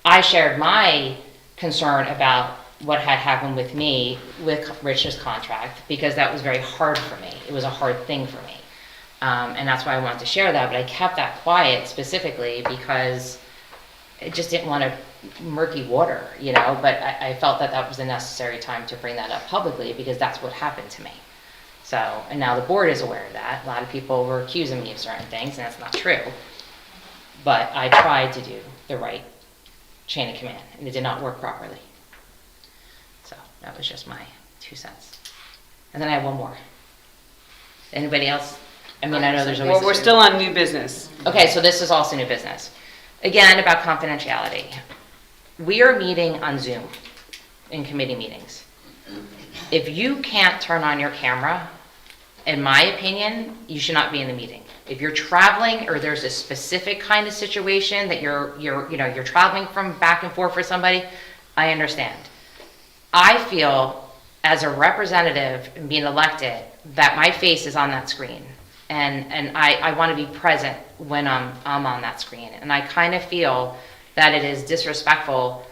I shared my concern about what had happened with me with Rich's contract because that was very hard for me. It was a hard thing for me. And that's why I wanted to share that, but I kept that quiet specifically because I just didn't want to murky water, you know, but I felt that that was a necessary time to bring that up publicly because that's what happened to me. So, and now the board is aware of that. A lot of people were accusing me of certain things, and that's not true. But I tried to do the right chain of command, and it did not work properly. So that was just my 2 cents. And then I have one more. Anybody else? I mean, I know there's always... Well, we're still on new business. Okay, so this is also new business. Again, about confidentiality. We are meeting on Zoom in committee meetings. If you can't turn on your camera, in my opinion, you should not be in the meeting. If you're traveling or there's a specific kind of situation that you're traveling from back and forth for somebody, I understand. I feel as a representative and being elected that my face is on that screen. And I want to be present when I'm on that screen. And I kind of feel that it is disrespectful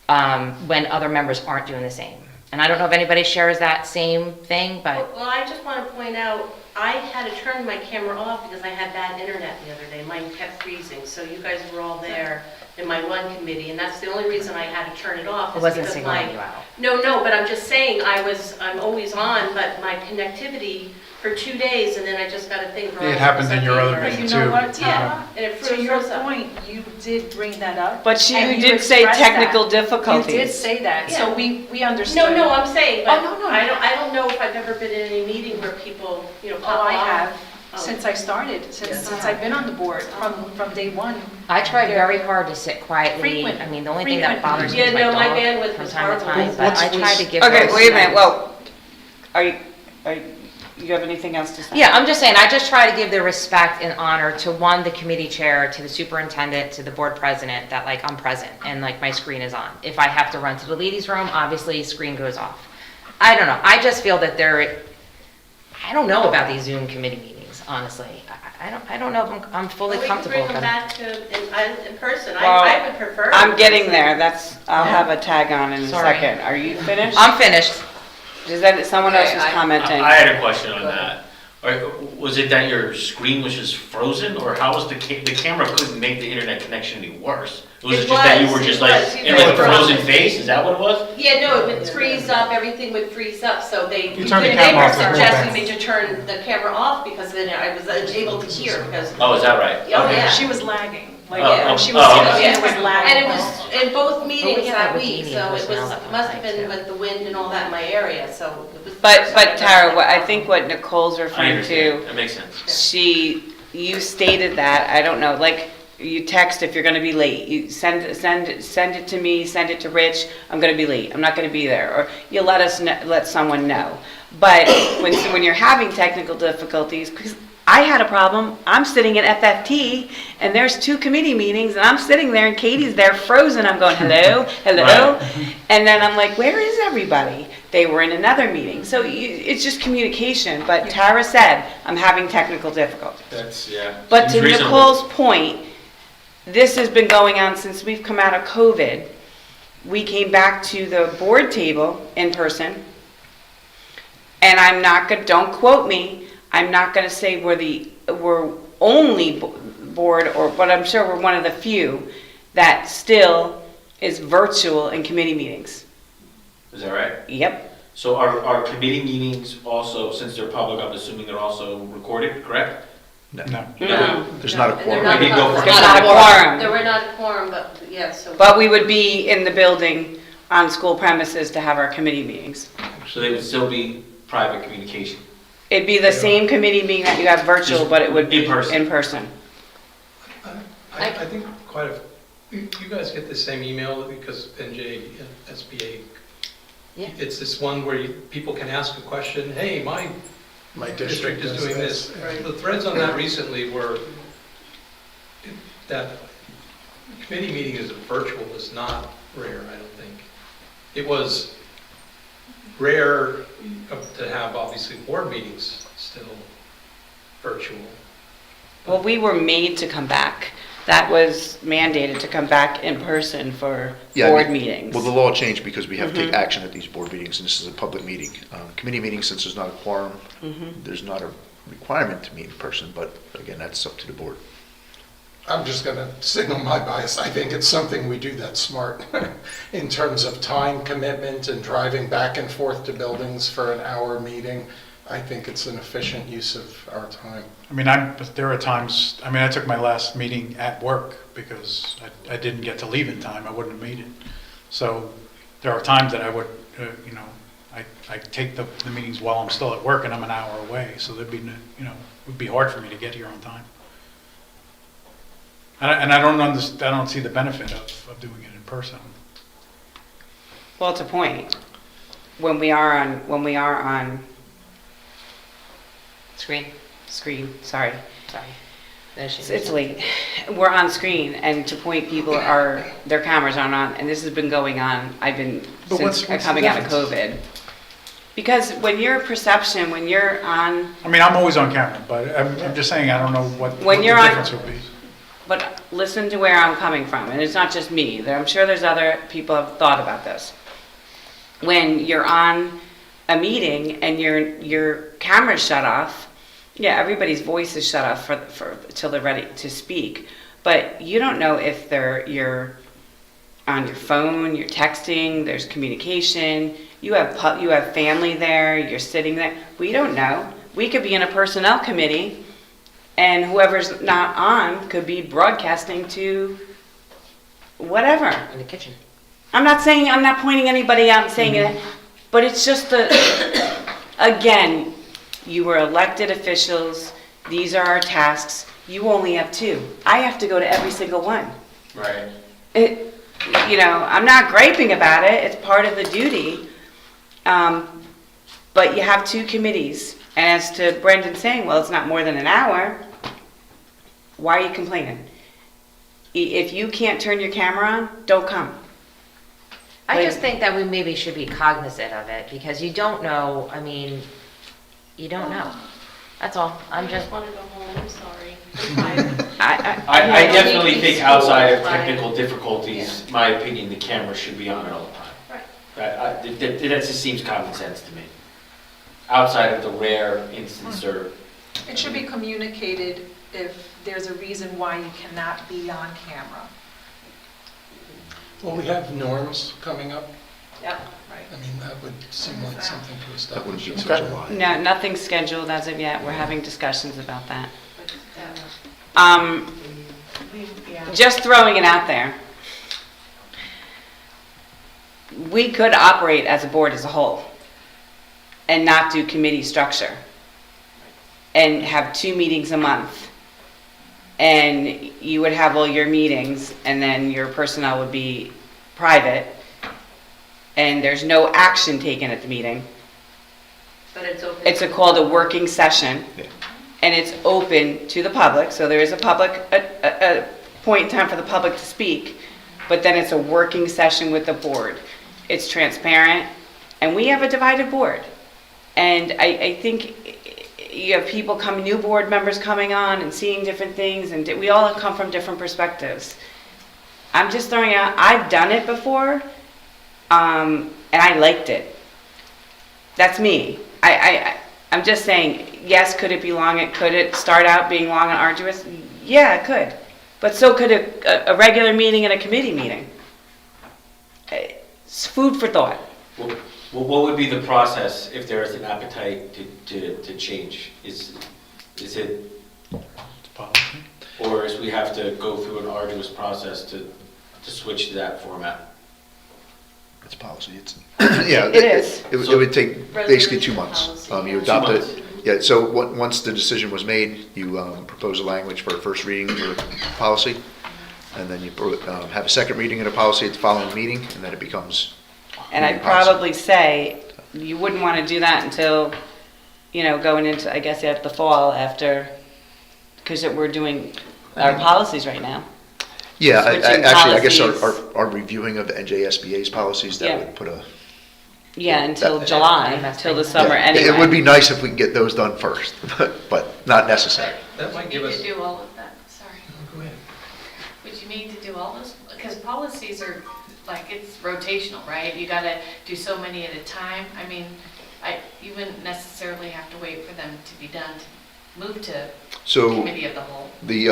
when other members aren't doing the same. And I don't know if anybody shares that same thing, but... Well, I just want to point out, I had to turn my camera off because I had bad internet the other day. Mine kept freezing, so you guys were all there in my one committee, and that's the only reason I had to turn it off. It wasn't signaling you out. No, but I'm just saying, I'm always on, but my connectivity for 2 days, and then I just got a thing. It happened in your other meeting too. You know what, Tara? Yeah, and it To your froze up. point, you did bring that up. But you and did say expressed technical that. difficulties. You did say that, so Yeah. we understood. No, I'm saying, but Oh, no. I don't know if I've ever been in any meeting where people, Oh, pop I off. have, Oh. since I started, since I've been on the board, from day one. I tried very hard to sit quietly. Frequent. I mean, the only thing that Frequent. bothers me Yeah, is my no, my dog bandwidth from was time to horrible. time, but I try to give Okay, those wait a minute, times. well, you have anything else to say? Yeah, I'm just saying, I just try to give the respect and honor to one, the committee chair, to the superintendent, to the board president, that like I'm present and like my screen is on. If I have to run to the ladies' room, obviously screen goes off. I don't know, I just feel that I don't know about these Zoom committee meetings, honestly. I don't know if I'm fully comfortable with We can them. bring them back to in person. Well, I would prefer. I'm getting there, I'll have a tag on in a Sorry. second. Are you finished? I'm finished. Is that, someone else was commenting? I had a question on that. Was it that your screen was just frozen, or how was the camera couldn't make the internet connection any worse? Was it just that you were just like in like a frozen face? Is that what it was? Yeah, no, it would freeze up, everything would freeze up, so they You turn the were camera off, it's more suggesting bad. me to turn the camera off because then I was unable to hear because. Oh, is that right? Oh, Okay. yeah. She was lagging, like, Oh, when she was oh, sitting, okay. it was lagging. And it was in both meetings had that that with week, Deanie so and it personnel that must have one been night, with the wind and all that in my area, so it was. But Tara, I think what Nicole's I referring understand. to, That makes sense. you stated that, I don't know, like, you text if you're gonna be late, you send it to me, send it to Rich, I'm gonna be late, I'm not gonna be there, or you let someone know. But when you're having technical difficulties, because I had a problem, I'm sitting at FFT, and there's 2 committee meetings, and I'm sitting there, and Katie's there frozen, I'm going, hello, hello, and then I'm like, where is everybody? They were in another meeting, so it's just communication, but Tara said, I'm having technical difficulties. That's, yeah. But to Seems reasonable. Nicole's point, this has been going on since we've come out of COVID. We came back to the board table in person, and I'm not gonna, don't quote me, I'm not gonna say we're only board, but I'm sure we're one of the few that still is virtual in committee meetings. Is that right? Yep. So are committee meetings also, since they're public, I'm assuming they're also recorded, correct? No. There's not a And they're quorum. not We did go public. for- There's not a quorum. There were not a quorum, but, yeah, so. But we would be in the building on school premises to have our committee meetings. So they would still be private communication? It'd be the same committee meeting that you have virtual, Just but it would be in person. in person. I think you guys get the same email because NJ, SBA. Yeah. It's this one where people can ask a question, hey, my district is does doing this. The threads on that recently were that committee meeting is virtual is not rare, I don't think. It was rare to have, obviously, board meetings still virtual. Well, we were made to come back. That was mandated to come back in person for Yeah, I board mean, meetings. Well, the law changed because we have to take Mhm. action at these board meetings, and this is a public meeting. Committee meetings, since there's not a quorum, Mhm. there's not a requirement to meet in person, but again, that's up to the board. I'm just going to signal my bias. I think it's something we do that's smart in terms of time commitment and driving back and forth to buildings for an hour meeting. I think it's an efficient use of our time. I mean, there are times, I mean, I took my last meeting at work because I didn't get to leave in time. I wouldn't have made it. So there are times that I would, you know, I take the meetings while I'm still at work and I'm an hour away. So there'd be, you know, it would be hard for me to get here on time. And I don't see the benefit of doing it in person. Well, it's a point. When we are on screen, sorry. It's late. We're on screen, and to point, their cameras aren't on, and this has been going on, since coming out of COVID. Because when you're on... I mean, I'm always on camera, but I'm just saying, I don't know what the difference would be. But listen to where I'm coming from, and it's not just me. I'm sure there's other people have thought about this. When you're on a meeting and your camera's shut off, yeah, everybody's voice is shut off till they're ready to speak. But you don't know if you're on your phone, you're texting, there's communication, you have family there, you're sitting there. We don't know. We could be in a personnel committee, and whoever's not on could be broadcasting to whatever. In the kitchen. I'm not pointing anybody out and saying it, but it's just again, you were elected officials. These are our tasks. You only have 2. I have to go to every single one. Right. You know, I'm not griping about it. It's part of the duty. But you have 2 committees. And as to Brendan saying, well, it's not more than an hour, why are you complaining? If you can't turn your camera on, don't come. I just think that we maybe should be cognizant of it, because you don't know, I mean, you don't know. That's all. I just want to go home, I'm sorry. I definitely think outside of technical difficulties, my opinion, the camera should be on at all time. That just seems common sense to me. Outside of the rare instance or... It should be communicated if there's a reason why you cannot be on camera. Well, we have norms coming up. Yep. Right. I mean, that would seem like something to That wouldn't establish. be in until July. July. No, nothing's scheduled as of yet. We're having discussions about that. Just throwing it out there. We could operate as a board as a whole and not do committee structure and have 2 meetings a month. And you would have all your meetings, and then your personnel would be private, and there's no action taken at the meeting. But it's open. It's called a working session, Yeah. and it's open to the public, so there is a point in time for the public to speak, but then it's a working session with the board. It's transparent, and we have a divided board. And I think you have people new board members coming on and seeing different things, and we all come from different perspectives. I'm just throwing out, I've done it before, and I liked it. That's me. I'm just saying, yes, could it be long? Could it start out being long and arduous? Yeah, it could. But so could a regular meeting and a committee meeting. It's food for thought. Well, what would be the process if there is an appetite to change? Is it, Policy. or is we have to go through an arduous process to switch to that format? It's policy. It's yeah. It is. It would take basically 2 months. Policy, You yeah. adopt 2 it. months. Yeah. So once the decision was made, you propose a language for a first reading for policy, and then you have a second reading of the policy at the following meeting, and then it becomes. And I'd probably say you wouldn't want to do that until, going into, I guess, the fall after, because we're doing our policies right now. Yeah, Switching actually, I guess policies. our reviewing of the NJSBA's policies, that Yeah. would put a... Yeah, until July, till the summer Yeah, anyway. It would be nice if we could get those done first, but not necessary. That might give us... Would you need to do all of that? Sorry. Go ahead. Would you need to do all those? Because policies are, it's rotational, right? You gotta do so many at a time. I mean, you wouldn't necessarily have to wait for them to be done move to So committee of the whole? the,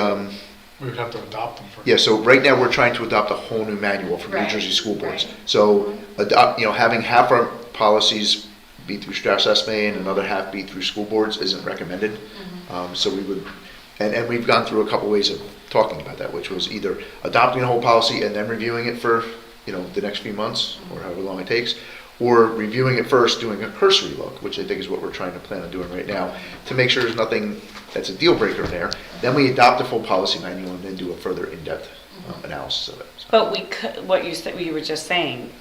We would have to adopt them first. yeah, so right now, we're trying to adopt a whole new manual for New Right, Jersey school boards. right. So, having half our policies be through Strauss Esme and another half be through school boards isn't recommended. So we would, and we've gone through a couple ways of talking about that, which was either adopting a whole policy and then reviewing it for, the next few months, or however long it takes, or reviewing it first, doing a cursory look, which I think is what we're trying to plan on doing right now, to make sure there's nothing that's a deal breaker in there. Then we adopt the full policy manual and then do a further in-depth analysis of it. So. But we could, what you said, you were just saying,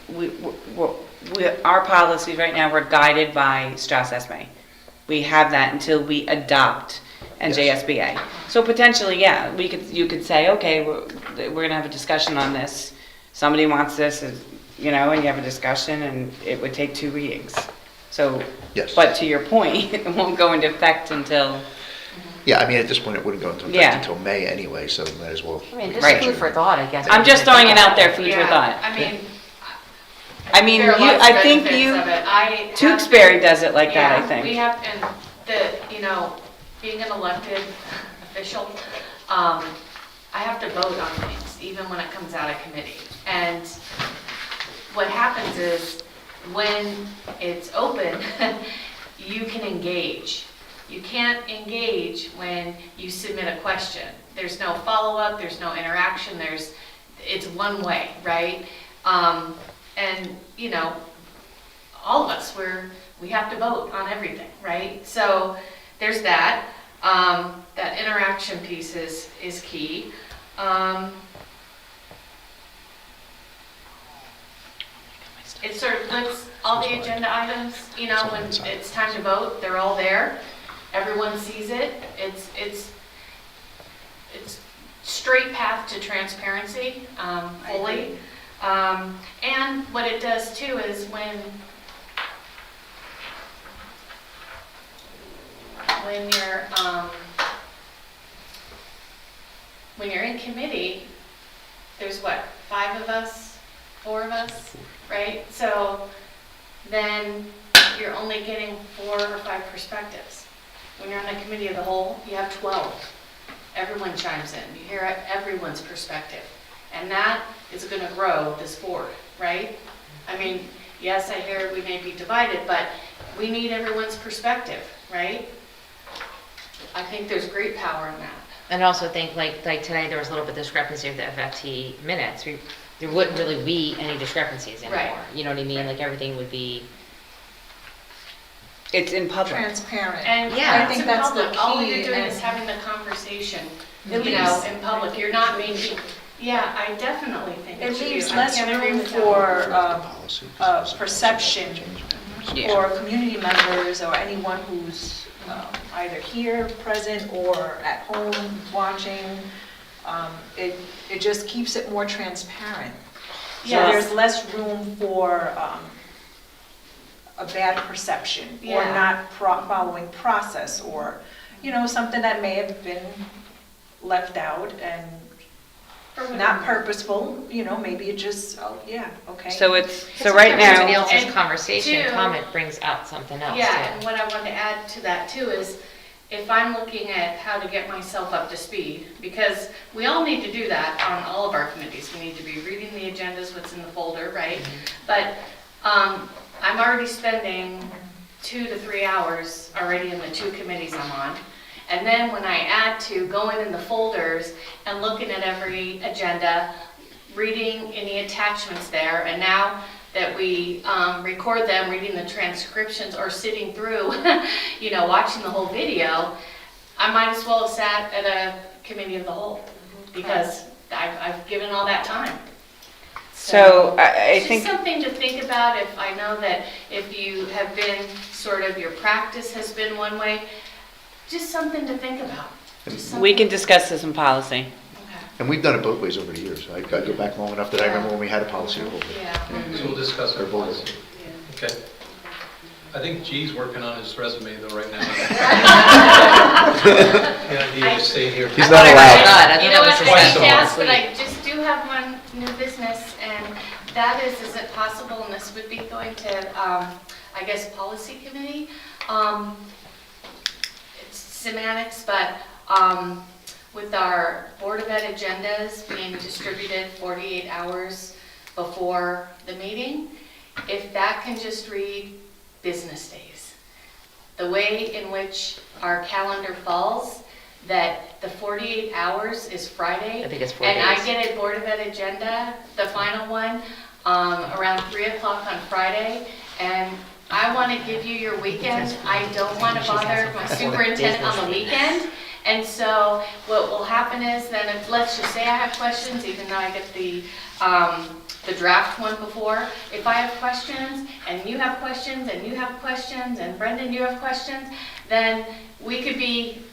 our policies right now, we're guided by Strauss Esme. We have that until we adopt NJSBA. So potentially, yeah, you could say, okay, we're gonna have a discussion on this. Somebody wants this, and you have a discussion, and it would take 2 readings. So, yes. But to your point, it won't go into effect until. Yeah, I mean, at this point, it wouldn't go into effect until May anyway, so we might as well. I mean, this is food for thought, I guess. I'm just throwing it out there, food for Yeah, thought. I mean, there are lots of think benefits of it. I have Tewksbury does it like that, I Yeah, think. we have, and being an elected official, I have to vote on things, even when it comes out of committee. And what happens is, when it's open, you can engage. You can't engage when you submit a question. There's no follow-up, there's no interaction, it's one way, right? And, all of us, we have to vote on everything, right? So there's that. That interaction piece is key. It sort of puts all the agenda items, when it's time to vote, they're all there. Everyone sees it. It's straight path to transparency, fully. And what it does too is when you're in committee, there's 5 of us, 4 of us, right? So then you're only getting 4 or 5 perspectives. When you're on the committee of the whole, you have 12. Everyone chimes in. You hear everyone's perspective. And that is going to grow this board, right? I mean, yes, I hear we may be divided, but we need everyone's perspective, right? I think there's great power in that. And also think, like today, there was a little bit of discrepancy with the FFT minutes. There wouldn't really be any discrepancies anymore. Right. You know what I mean? Like, everything would be... It's in public. Transparent. And Yeah. I think that's the public. All key, you're doing and- is having the conversation, It leaves- in public. You're not making, I definitely think It should be. leaves I less can't agree room with that. for perception Yeah. for community members or anyone who's either here, present, or at home watching. It just keeps it more transparent. So Yes. there's less room for a bad perception or Yeah. not following process, or, something that may have been left out and For whatever. not purposeful, maybe it just, okay. So Somebody right now, else's And conversation, two- comment brings out something else, Yeah, too. and what I wanted to add to that too is, if I'm looking at how to get myself up to speed, because we all need to do that on all of our committees. We need to be reading the agendas, what's in the folder, right? But I'm already spending 2 to 3 hours already in the 2 committees I'm on. And then when I add to going in the folders and looking at every agenda, reading any attachments there, and now that we record them, reading the transcriptions or sitting through, watching the whole video, I might as well have sat at a committee of the whole, because I've given all that time. so I It's think, just something to think about. If I know that if you have been sort of, your practice has been one way, just something to think about. Just we can something. discuss this in policy. Okay. And we've done it both ways over the years. I go back long enough that I remember when we had a policy. Yeah. So we'll discuss our Or both. policy. Okay. I think G's working on his resume though right now. The idea of staying here. He's not allowed. You know what, Twice I a need to month. ask, but I just do have one new business, and that is it possible, and this would be going to, I guess, policy committee? semantics, but with our Board of Ed agendas being distributed 48 hours before the meeting, if that can just read business days. The way in which our calendar falls, that the 48 hours is Friday. I think it's 4 And I days. get a Board of Ed agenda, the final one, around 3 o'clock on Friday, and I want to give you your weekend. I don't want to bother my superintendent on the weekend. And so what will happen is then, if, let's just say I have questions, even though I get the draft one before, if I have questions, and you have questions, and you have questions, and Brendan, you have questions, then we could be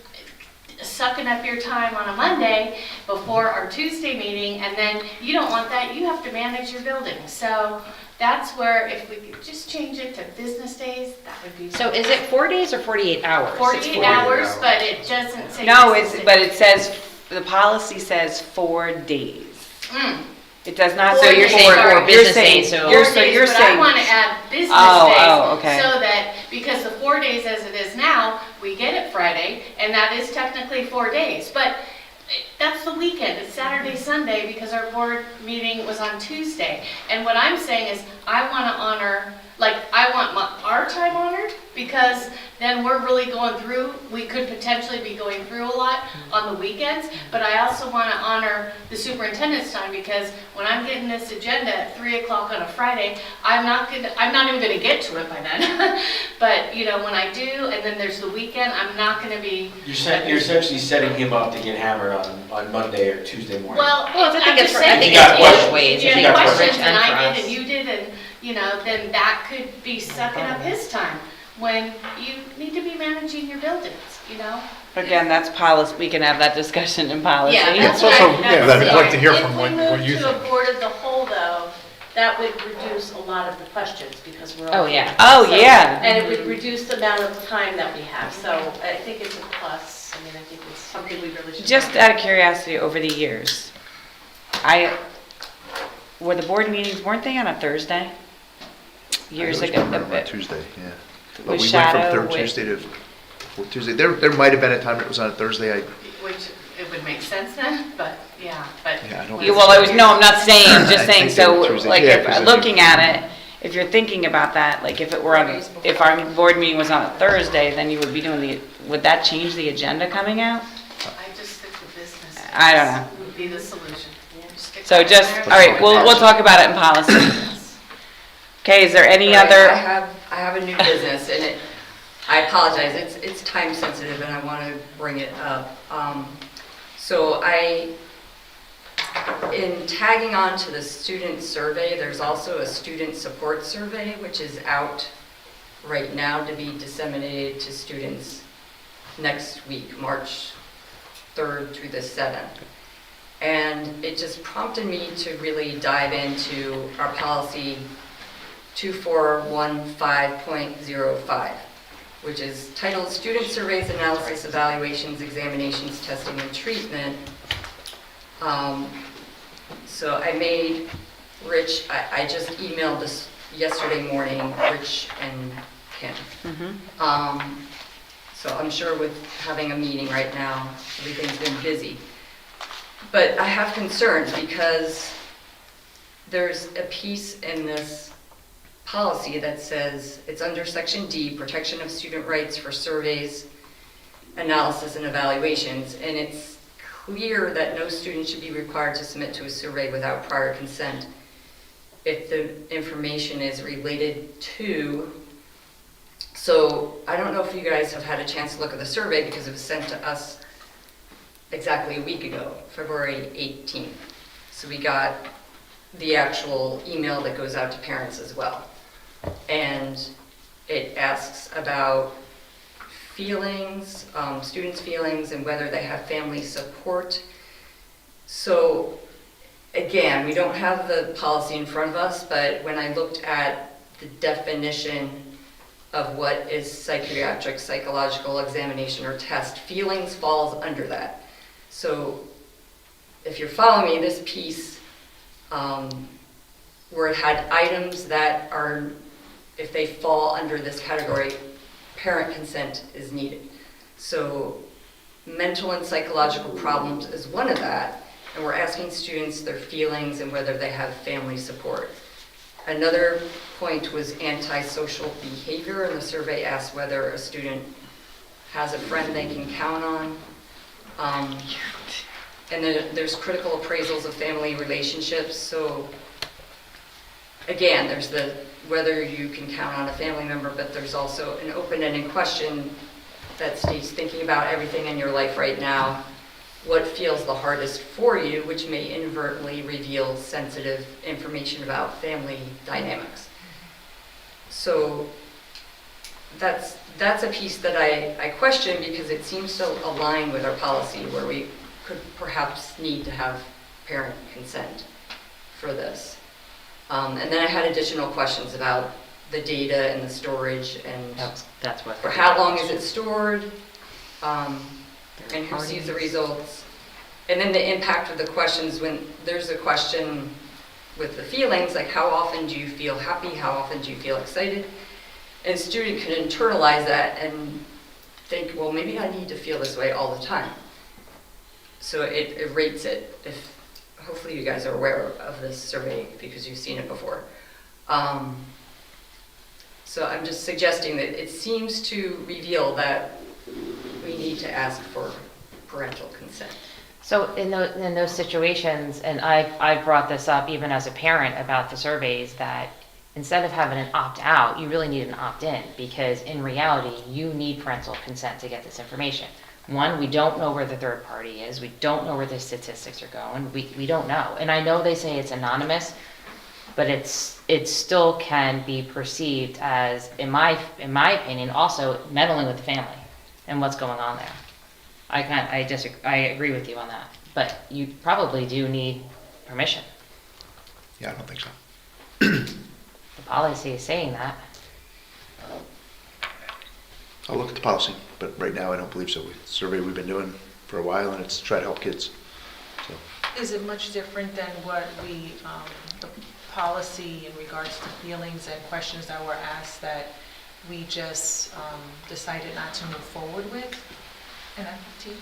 sucking up your time on a Monday before our Tuesday meeting, and then you don't want that, you have to manage your building. So that's where, if we could just change it to business days, that would be. So is it 4 days or 48 hours? 48 hours, but it doesn't say. No, business it's, days. but it says, the policy says 4 days. Mm. It does not So say you're saying four- four business you're saying- days, so- You're, 4 so days, you're but saying. I want to add business Oh, days. oh, okay. So that, because the 4 days as it is now, we get it Friday, and that is technically 4 days. But that's the weekend, it's Saturday, Sunday, because our board meeting was on Tuesday. And what I'm saying is, I want to honor, like, I want our time honored, because then we're really going through, we could potentially be going through a lot on the weekends, but I also want to honor the superintendent's time, because when I'm getting this agenda at 3 o'clock on a Friday, I'm not even going to get to it by then. But, you know, when I do, and then there's the weekend, I'm not going to be. You're essentially setting him up to get hammered on Monday or Tuesday morning. Well, I think I'm it's just for- I saying, think it's if both ways. you I think had it's for questions Rich and and for I us. did and you did, and, you know, then that could be sucking up his time when you need to be managing your buildings, you know? Again, that's policy, we can have that discussion in policy. Yeah, that's It's also- right. yeah, That's I'd like to it. hear from what you If we think. move to a board of the whole, though, that would reduce a lot of the questions, because we're all. Oh, yeah. Oh, So- yeah. And it would reduce the amount of time that we have, so I think it's a plus. I mean, I think it's something we really should. Just out of curiosity, over the years, were the board meetings, weren't they on a Thursday? Years ago. On Tuesday, yeah. But Was we went Shadow from third with- Tuesday to fourth Tuesday. There might have been a time it was on a Thursday. Which, it would make sense then, but, yeah, but. Yeah, I don't Yeah, well, no, I'm not saying, I'm I just saying, think they were so, Tuesday. like, Yeah, if, 'cause I looking think- at it, if you're thinking about that, like, if it were on, if our board meeting was on a Thursday, then you would be doing would that change the agenda coming out? I just think the business. I don't know. Would be the solution. Stick So that just, in all there. right, we'll talk about it in policy. Okay, is there any Right, other? I have a new business, and I apologize, it's time sensitive, and I want to bring it up. So in tagging on to the student survey, there's also a student support survey, which is out right now to be disseminated to students next week, March 3rd through the 7th. And it just prompted me to really dive into our policy 2415.05, which is titled Student Surveys, Analysis, Evaluations, Examinations, Testing, and Treatment. So I made Rich, I just emailed this yesterday morning, Rich and Kim. So I'm sure with having a meeting right now, everything's been busy. But I have concerns because there's a piece in this policy that says it's under Section D, Protection of Student Rights for Surveys, Analysis, and Evaluations, and it's clear that no student should be required to submit to a survey without prior consent if the information is related to. So I don't know if you guys have had a chance to look at the survey because it was sent to us exactly a week ago, February 18th. So we got the actual email that goes out to parents as well. And it asks about feelings, students' feelings, and whether they have family support. So again, we don't have the policy in front of us, but when I looked at the definition of what is psychiatric, psychological examination or test, feelings falls under that. So if you're following me, this piece where it had items that are, if they fall under this category, parent consent is needed. So mental and psychological problems is one of that, and we're asking students their feelings and whether they have family support. Another point was antisocial behavior, and the survey asked whether a student has a friend they can count on. And then there's critical appraisals of family relationships. So again, there's the whether you can count on a family member, but there's also an open-ended question that states thinking about everything in your life right now, what feels the hardest for you, which may inadvertently reveal sensitive information about family dynamics. So that's a piece that I question because it seems to align with our policy where we could perhaps need to have parent consent for this. And then I had additional questions about the data and the storage and That's what. for how long is it stored, and who sees the results. And then the impact of the questions when there's a question with the feelings, like how often do you feel happy, how often do you feel excited? And a student can internalize that and think, well, maybe I need to feel this way all the time. So it rates it. Hopefully you guys are aware of this survey because you've seen it before. So I'm just suggesting that it seems to reveal that we need to ask for parental consent. So in those situations, and I've brought this up even as a parent about the surveys, that instead of having an opt-out, you really need an opt-in, because in reality, you need parental consent to get this information. One, we don't know where the third party is. We don't know where the statistics are going. We don't know. And I know they say it's anonymous, but it still can be perceived as, in my opinion, also meddling with the family and what's going on there. I agree with you on that, but you probably do need permission. Yeah, I don't think so. The policy is saying that. I'll look at the policy, but right now I don't believe so. It's a survey we've been doing for a while, and it's to try to help kids. So. Is it much different than what the policy in regards to feelings and questions that were asked that we just decided not to move forward with in FFT?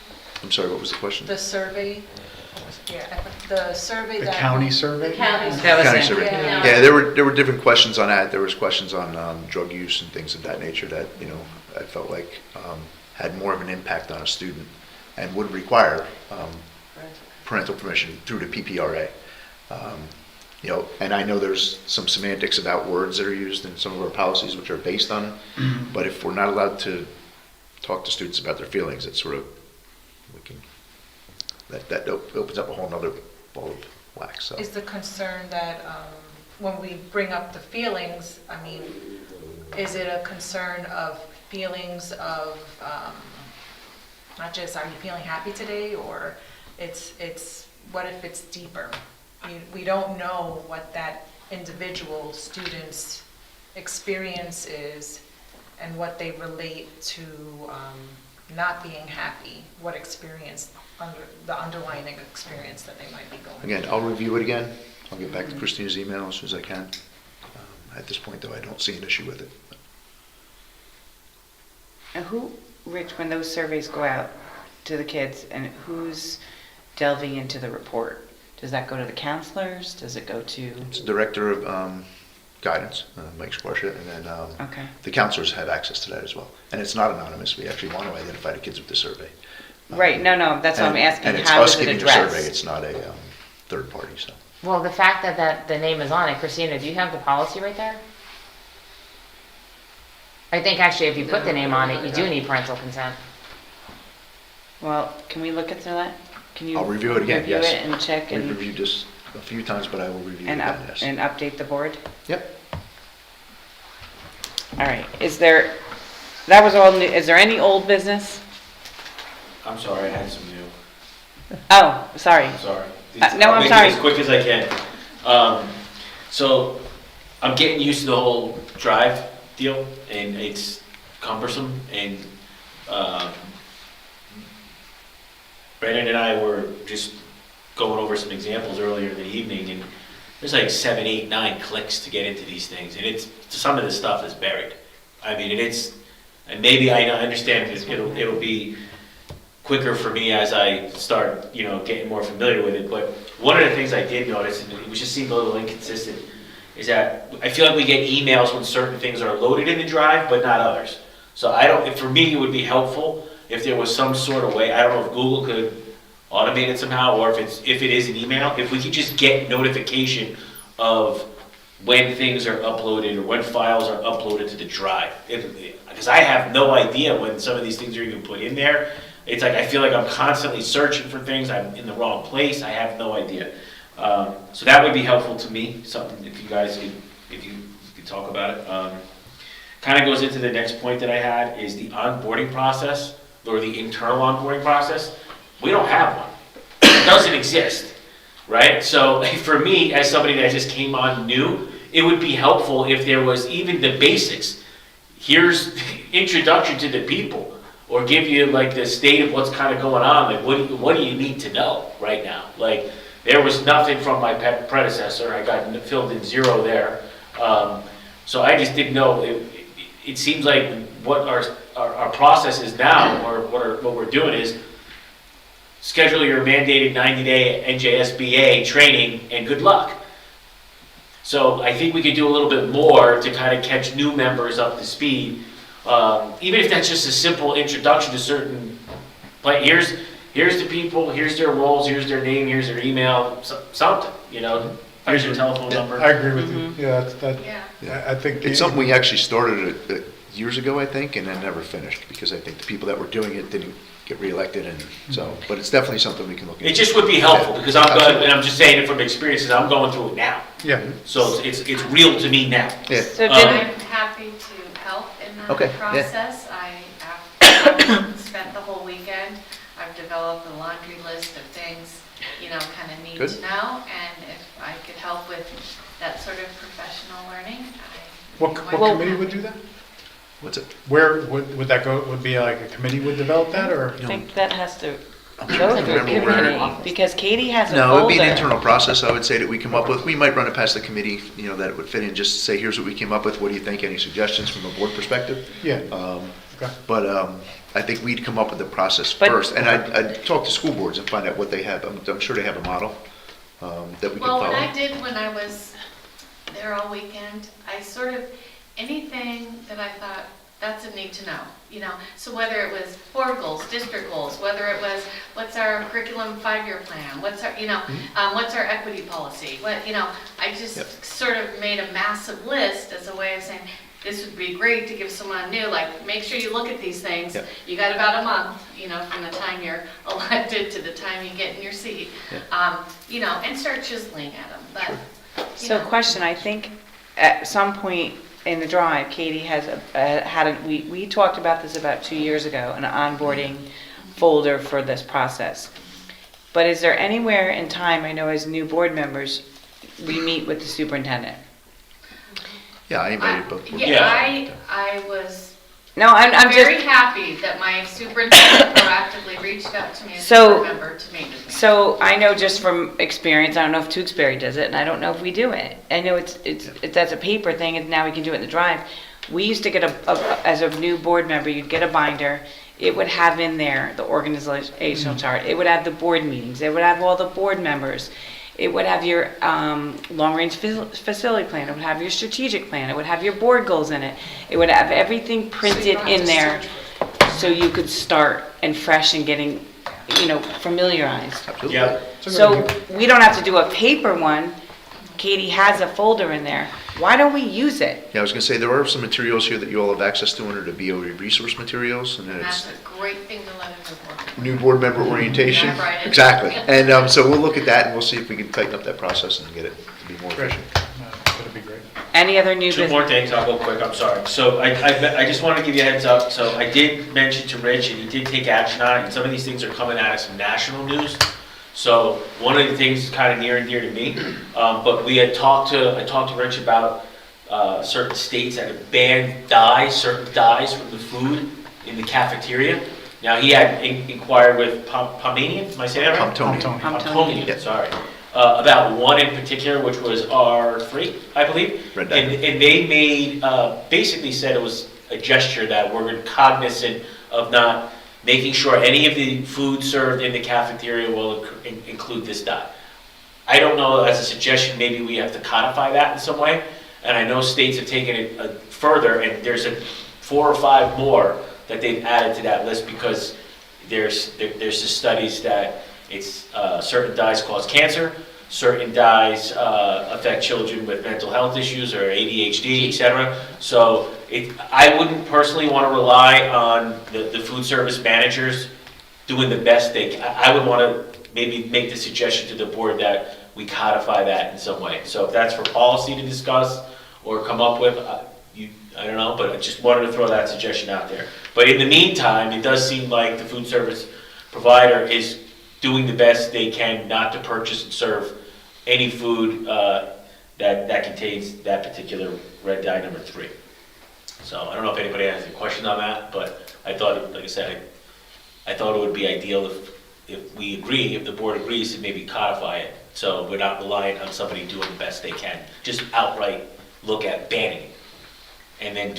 I'm sorry, what was the question? The survey, the survey The that. county survey? The county County survey. Yeah. Yeah, there were different questions on that. There was questions on drug use and things of that nature that, I felt like had more of an impact on a student and would require parental permission through the PPRA. And I know there's some semantics about words that are used in some of our policies which are based on it, but if we're not allowed to talk to students about their feelings, it's sort of, that opens up a whole nother ball of wax. So. Is the concern that when we bring up the feelings, I mean, is it a concern of feelings of not just are you feeling happy today, or it's what if it's deeper? We don't know what that individual student's experience is and what they relate to not being happy, what experience, the underlying experience that they might be going through. Again, I'll review it again. I'll get back to Christina's email as soon as I can. At this point, though, I don't see an issue with it. And Rich, when those surveys go out to the kids, and who's delving into the report? Does that go to the counselors? Does it go to? It's the director of guidance, Mike Squarsha, and then the counselors have access to that as well. And it's not anonymous. We actually want to identify the kids with the survey. Right, no, that's what I'm asking. And it's How us is it giving the addressed? survey. It's not a third party. So. Well, the fact that the name is on it, Christina, do you have the policy right there? I think actually if you put the name on it, you do need parental consent. Well, can we look at that? Can you? I'll review it again, yes. Review it and check We've and. reviewed this a few times, but I will review it again, yes. And update the board? Yep. All right, that was all new, is there any old business? I'm sorry, I had some new. Oh, sorry. I'm sorry. No, I'll I'm make sorry. it as quick as I can. So I'm getting used to the whole drive deal, and it's cumbersome. And Brandon and I were just going over some examples earlier in the evening, and there's like 7, 8, 9 clicks to get into these things, and some of this stuff is buried. I mean, And maybe I understand it'll be quicker for me as I start, getting more familiar with it. But one of the things I did notice, and it just seemed a little inconsistent, is that I feel like we get emails when certain things are loaded in the drive, but not others. So for me, it would be helpful if there was some sort of way, I don't know if Google could automate it somehow, or if it is an email, if we could just get notification of when things are uploaded or when files are uploaded to the drive. Because I have no idea when some of these things are even put in there. It's like I feel like I'm constantly searching for things. I'm in the wrong place. I have no idea. So that would be helpful to me. Something if you guys could talk about it. Kind of goes into the next point that I had is the onboarding process or the internal onboarding process. We don't have one. It doesn't exist, right? So for me, as somebody that just came on new, it would be helpful if there was even the basics. Here's introduction to the people, or give you like the state of what's kind of going on. Like what do you need to know right now? Like there was nothing from my predecessor. I got filled in 0 there. So I just didn't know. It seems like what our process is now, or what we're doing is schedule your mandated 90-day NJSBA training and good luck. So I think we could do a little bit more to kind of catch new members up to speed, even if that's just a simple introduction to certain. Like here's the people, here's their roles, here's their name, here's their email, something. Here's your telephone number. I agree with you. Yeah, I think It's something we actually started years ago, I think, and then never finished, because I think the people that were doing it didn't get reelected, and so, but it's definitely something we can look into. It just would be helpful, because I'm good, and I'm just saying it from experiences, I'm going through it now. Yeah. So it's real to me now. Yeah. So I'm happy to help in that process. I've spent the whole weekend. I've developed a laundry list of things, kind of need to know. And if I could help with that sort of professional learning, What committee would do that? What's it? Where would that go? Would be like a committee would develop that, or? I think that has to I'm go trying to through a remember where- committee, because Katie has a No, folder. it would be an internal process, I would say, that we come up with. We might run it past the committee, that it would fit in, just say, here's what we came up with, what do you think, any suggestions from a board perspective? Yeah. Okay. But I think we'd come up with the process But- first, and I'd talk to school boards and find out what they have. I'm sure they have a model that we could well, follow. when I was there all weekend, I sort of, anything that I thought, that's a need to know, So whether it was board goals, district goals, whether it was, what's our curriculum 5-year plan, what's our, what's our equity policy, I just sort of made a massive list as a way of saying, this would be great to give someone new, like, make sure you look at these things. Yep. You got about a month, from the time you're elected to the time you get in your seat, and start chiseling at them, but. So question, I think at some point in the drive, Katie has we talked about this about 2 years ago, an onboarding folder for this process. But is there anywhere in time, I know as new board members, we meet with the superintendent? Yeah, I invited both. I was No, I'm very just, happy that my superintendent proactively reached out to me as a So- board member to meet with me. so I know just from experience, I don't know if Tewksbury does it, and I don't know if we do it. I know that's a paper thing, and now we can do it in the drive. We used to get as a new board member, you'd get a binder. It would have in there the organizational chart. It would have the board meetings. It would have all the board members. It would have your long-range facility plan. It would have your strategic plan. It would have your board goals in it. It would have everything printed in there, so you could start and fresh and getting, familiarized. Absolutely. Yeah. So we don't have to do a paper one. Katie has a folder in there. Why don't we use it? Yeah, I was going to say, there are some materials here that you all have access to under the BOE resource materials, and then it's That's a great thing to let a new board member orientation. Yeah, right. Exactly. And so we'll look at that, and we'll see if we can tighten up that process and get it to be more Great. efficient. That'd be great. Any other new Two business? more things, I'll go quick, I'm sorry. So I just want to give you a heads up. So I did mention to Rich, and he did take action on it, and some of these things are coming out of some national news. So one of the things is kind of near and dear to me, but I talked to Rich about certain states that have banned certain dyes from the food in the cafeteria. Now, he had inquired with Pomeranian, am I saying that right? Pomeranian, sorry. About one in particular, which was R3, I believe. Red dye. And they made, basically said it was a gesture that we're cognizant of not making sure any of the food served in the cafeteria will include this dot. I don't know, as a suggestion, maybe we have to codify that in some way. And I know states have taken it further, and there's 4 or 5 more that they've added to that list because there's the studies that it's certain dyes cause cancer, certain dyes affect children with mental health issues or ADHD, etc. So I wouldn't personally want to rely on the food service managers doing the best they can. I would want to maybe make the suggestion to the board that we codify that in some way. So if that's for policy to discuss or come up with, I don't know, but I just wanted to throw that suggestion out there. But in the meantime, it does seem like the food service provider is doing the best they can not to purchase and serve any food that contains that particular red dye number 3. So I don't know if anybody has any questions on that, but I thought, like I said, I thought it would be ideal if we agree, if the board agrees to maybe codify it, so we're not reliant on somebody doing the best they can. Just outright look at banning it. And then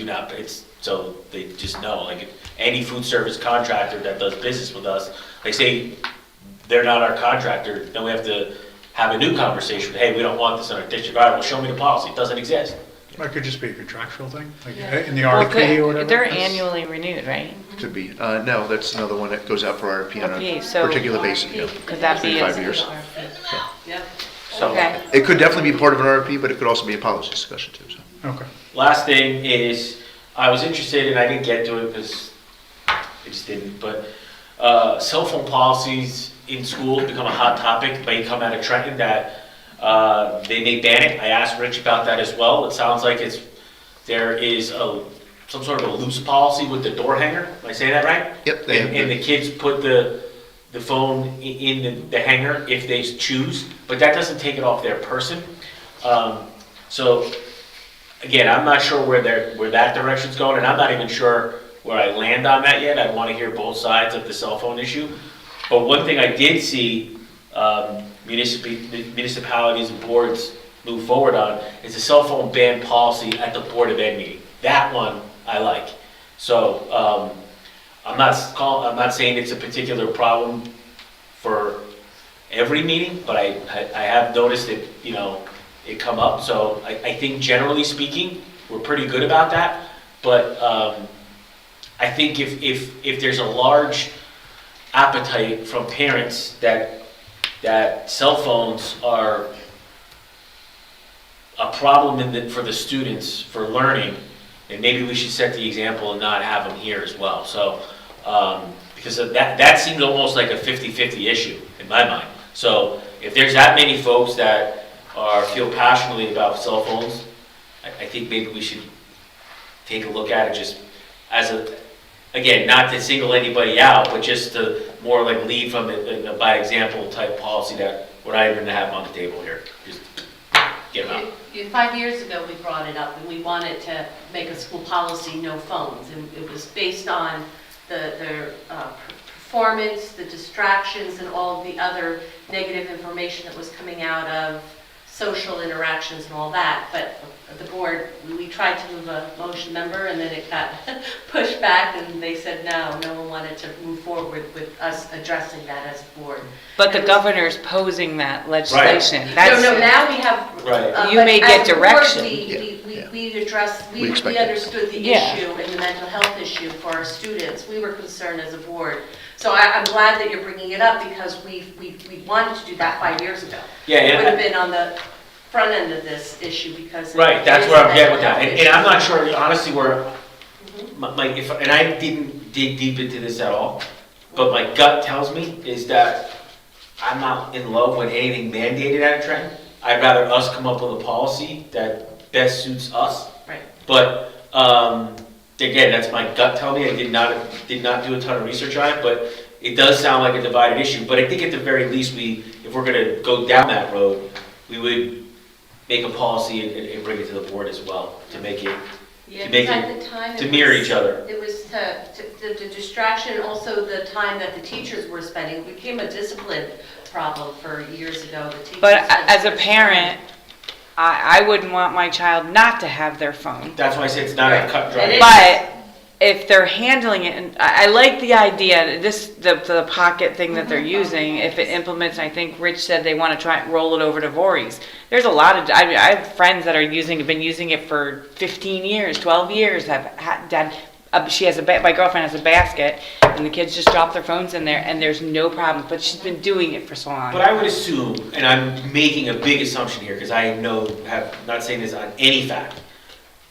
so they just know, like if any food service contractor that does business with us, they say they're not our contractor, then we have to have a new conversation. Hey, we don't want this in our district. All right, well, show me the policy. It doesn't exist. It could just be a contractual thing, like in the RFP or whatever. They're annually renewed, right? Could be. No, that's another one that goes out for RFP on RFP, a so particular basis. Yeah. Could that be 5 years. Yep. So Okay. It could definitely be part of an RFP, but it could also be a policy discussion too. So. Okay. last thing is, I was interested, and I didn't get to it because I just didn't, but cell phone policies in school become a hot topic. May come out of Trenton that they may ban it. I asked Rich about that as well. It sounds like there is some sort of a loose policy with the door hanger. Am I saying that right? Yep. And the kids put the phone in the hanger if they choose, but that doesn't take it off their person. So again, I'm not sure where that direction's going, and I'm not even sure where I land on that yet. I want to hear both sides of the cell phone issue. But one thing I did see municipalities and boards move forward on is a cell phone ban policy at the Board of Ed meeting. That one I like. So I'm not saying it's a particular problem for every meeting, but I have noticed it, it come up. So I think generally speaking, we're pretty good about that. But I think if there's a large appetite from parents that cell phones are a problem for the students for learning, and maybe we should set the example and not have them here as well. So because that seems almost like a 50-50 issue in my mind. So if there's that many folks that feel passionately about cell phones, I think maybe we should take a look at it just as again, not to single anybody out, but just to more like lead from a by example type policy that we're not even gonna have on the table here. Just get them out. 5 years ago, we brought it up, and we wanted to make a school policy, no phones. And it was based on the performance, the distractions, and all of the other negative information that was coming out of social interactions and all that. But the board, we tried to move a motion number, and then it got pushed back, and they said no one wanted to move forward with us addressing that as a board. But the governor's posing that legislation. Right. No, now we have. Right. You may get direction. We addressed, we expect understood the issue and the mental health issue for our students. We were concerned as a board. So I'm glad that you're bringing it up, because we wanted to do that 5 years ago. Yeah, It would have been on the front end of this issue, because. Right, that's where I'm getting with that. And I'm not sure, honestly, where, and I didn't dig deep into this at all, but my gut tells me is that I'm not in love with anything mandated out of Trenton. I'd rather us come up with a policy that best suits us. Right. But again, that's my gut telling me. I did not do a ton of research on it, but it does sound like a divided issue. But I think at the very least, if we're going to go down that road, we would make a policy and bring it to the board as well to make it to mirror each other. It was the distraction, also the time that the teachers were spending. It became a discipline problem for years ago. But as a parent, I wouldn't want my child not to have their phone. That's why I say it's not a cut and dry. if they're handling it, and I like the idea, the pocket thing that they're using, if it implements, I think Rich said they want to try and roll it over to Voorhees. There's a lot of, I have friends that are been using it for 15 years, 12 years, my girlfriend has a basket, and the kids just drop their phones in there, and there's no problem, but she's been doing it for so long. But I would assume, and I'm making a big assumption here, because I not saying this on any fact,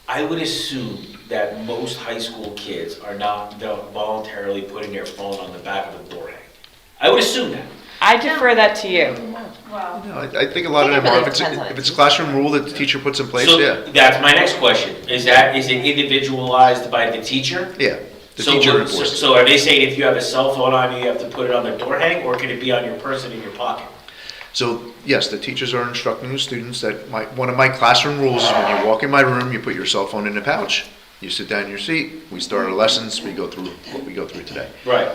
I would assume that most high school kids are not voluntarily putting their phone on the back of the door hang. I would assume that. I defer that to you. Well, No, I think a lot of them are, if it's a classroom rule that the teacher puts in place, So yeah. that's my next question. Is it individualized by the teacher? Yeah, the So teacher would- enforces. So are they saying if you have a cell phone on you, you have to put it on the door hang, or can it be on your person in your pocket? So, yes, the teachers are instructing the students that one of my classroom rules is when you walk in my room, you put your cell phone in the pouch. You sit down in your seat, we start our lessons, we go through what we go through today. Right.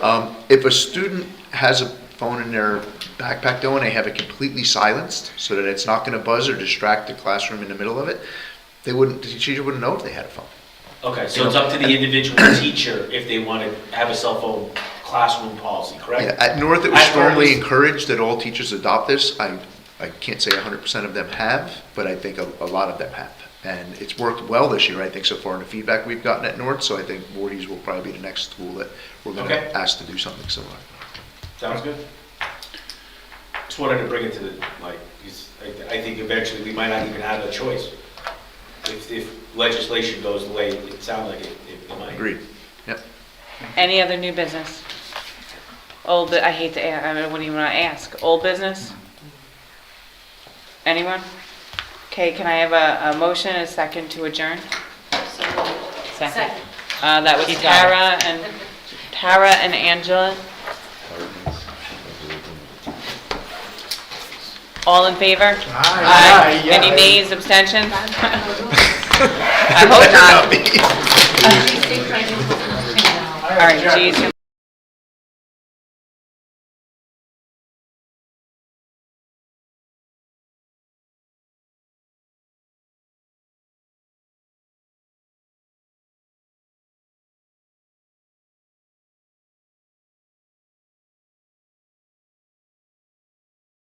If a student has a phone in their backpack though, and they have it completely silenced, so that it's not gonna buzz or distract the classroom in the middle of it, the teacher wouldn't know if they had a phone. Okay, so it's up to the individual teacher if they want to have a cell phone classroom policy, correct? Yeah, at North, it was At strongly North- encouraged that all teachers adopt this. I can't say 100% of them have, but I think a lot of them have. And it's worked well this year, I think, so far in the feedback we've gotten at North, so I think Voorhees will probably be the next school that we're gonna Okay. ask to do something similar. Sounds good. Just wanted to bring it to the, I think eventually we might not even have a choice. If legislation goes the way it sounds like it might. Agreed. Yep. Any other new business? I hate to ask, I wouldn't even want to ask. Old business? Anyone? Okay, can I have a motion and a second to adjourn? Second. That was Tara and Angela. All in favor? Aye. Aye. Any nays, abstentions? I hope not. All right, geez.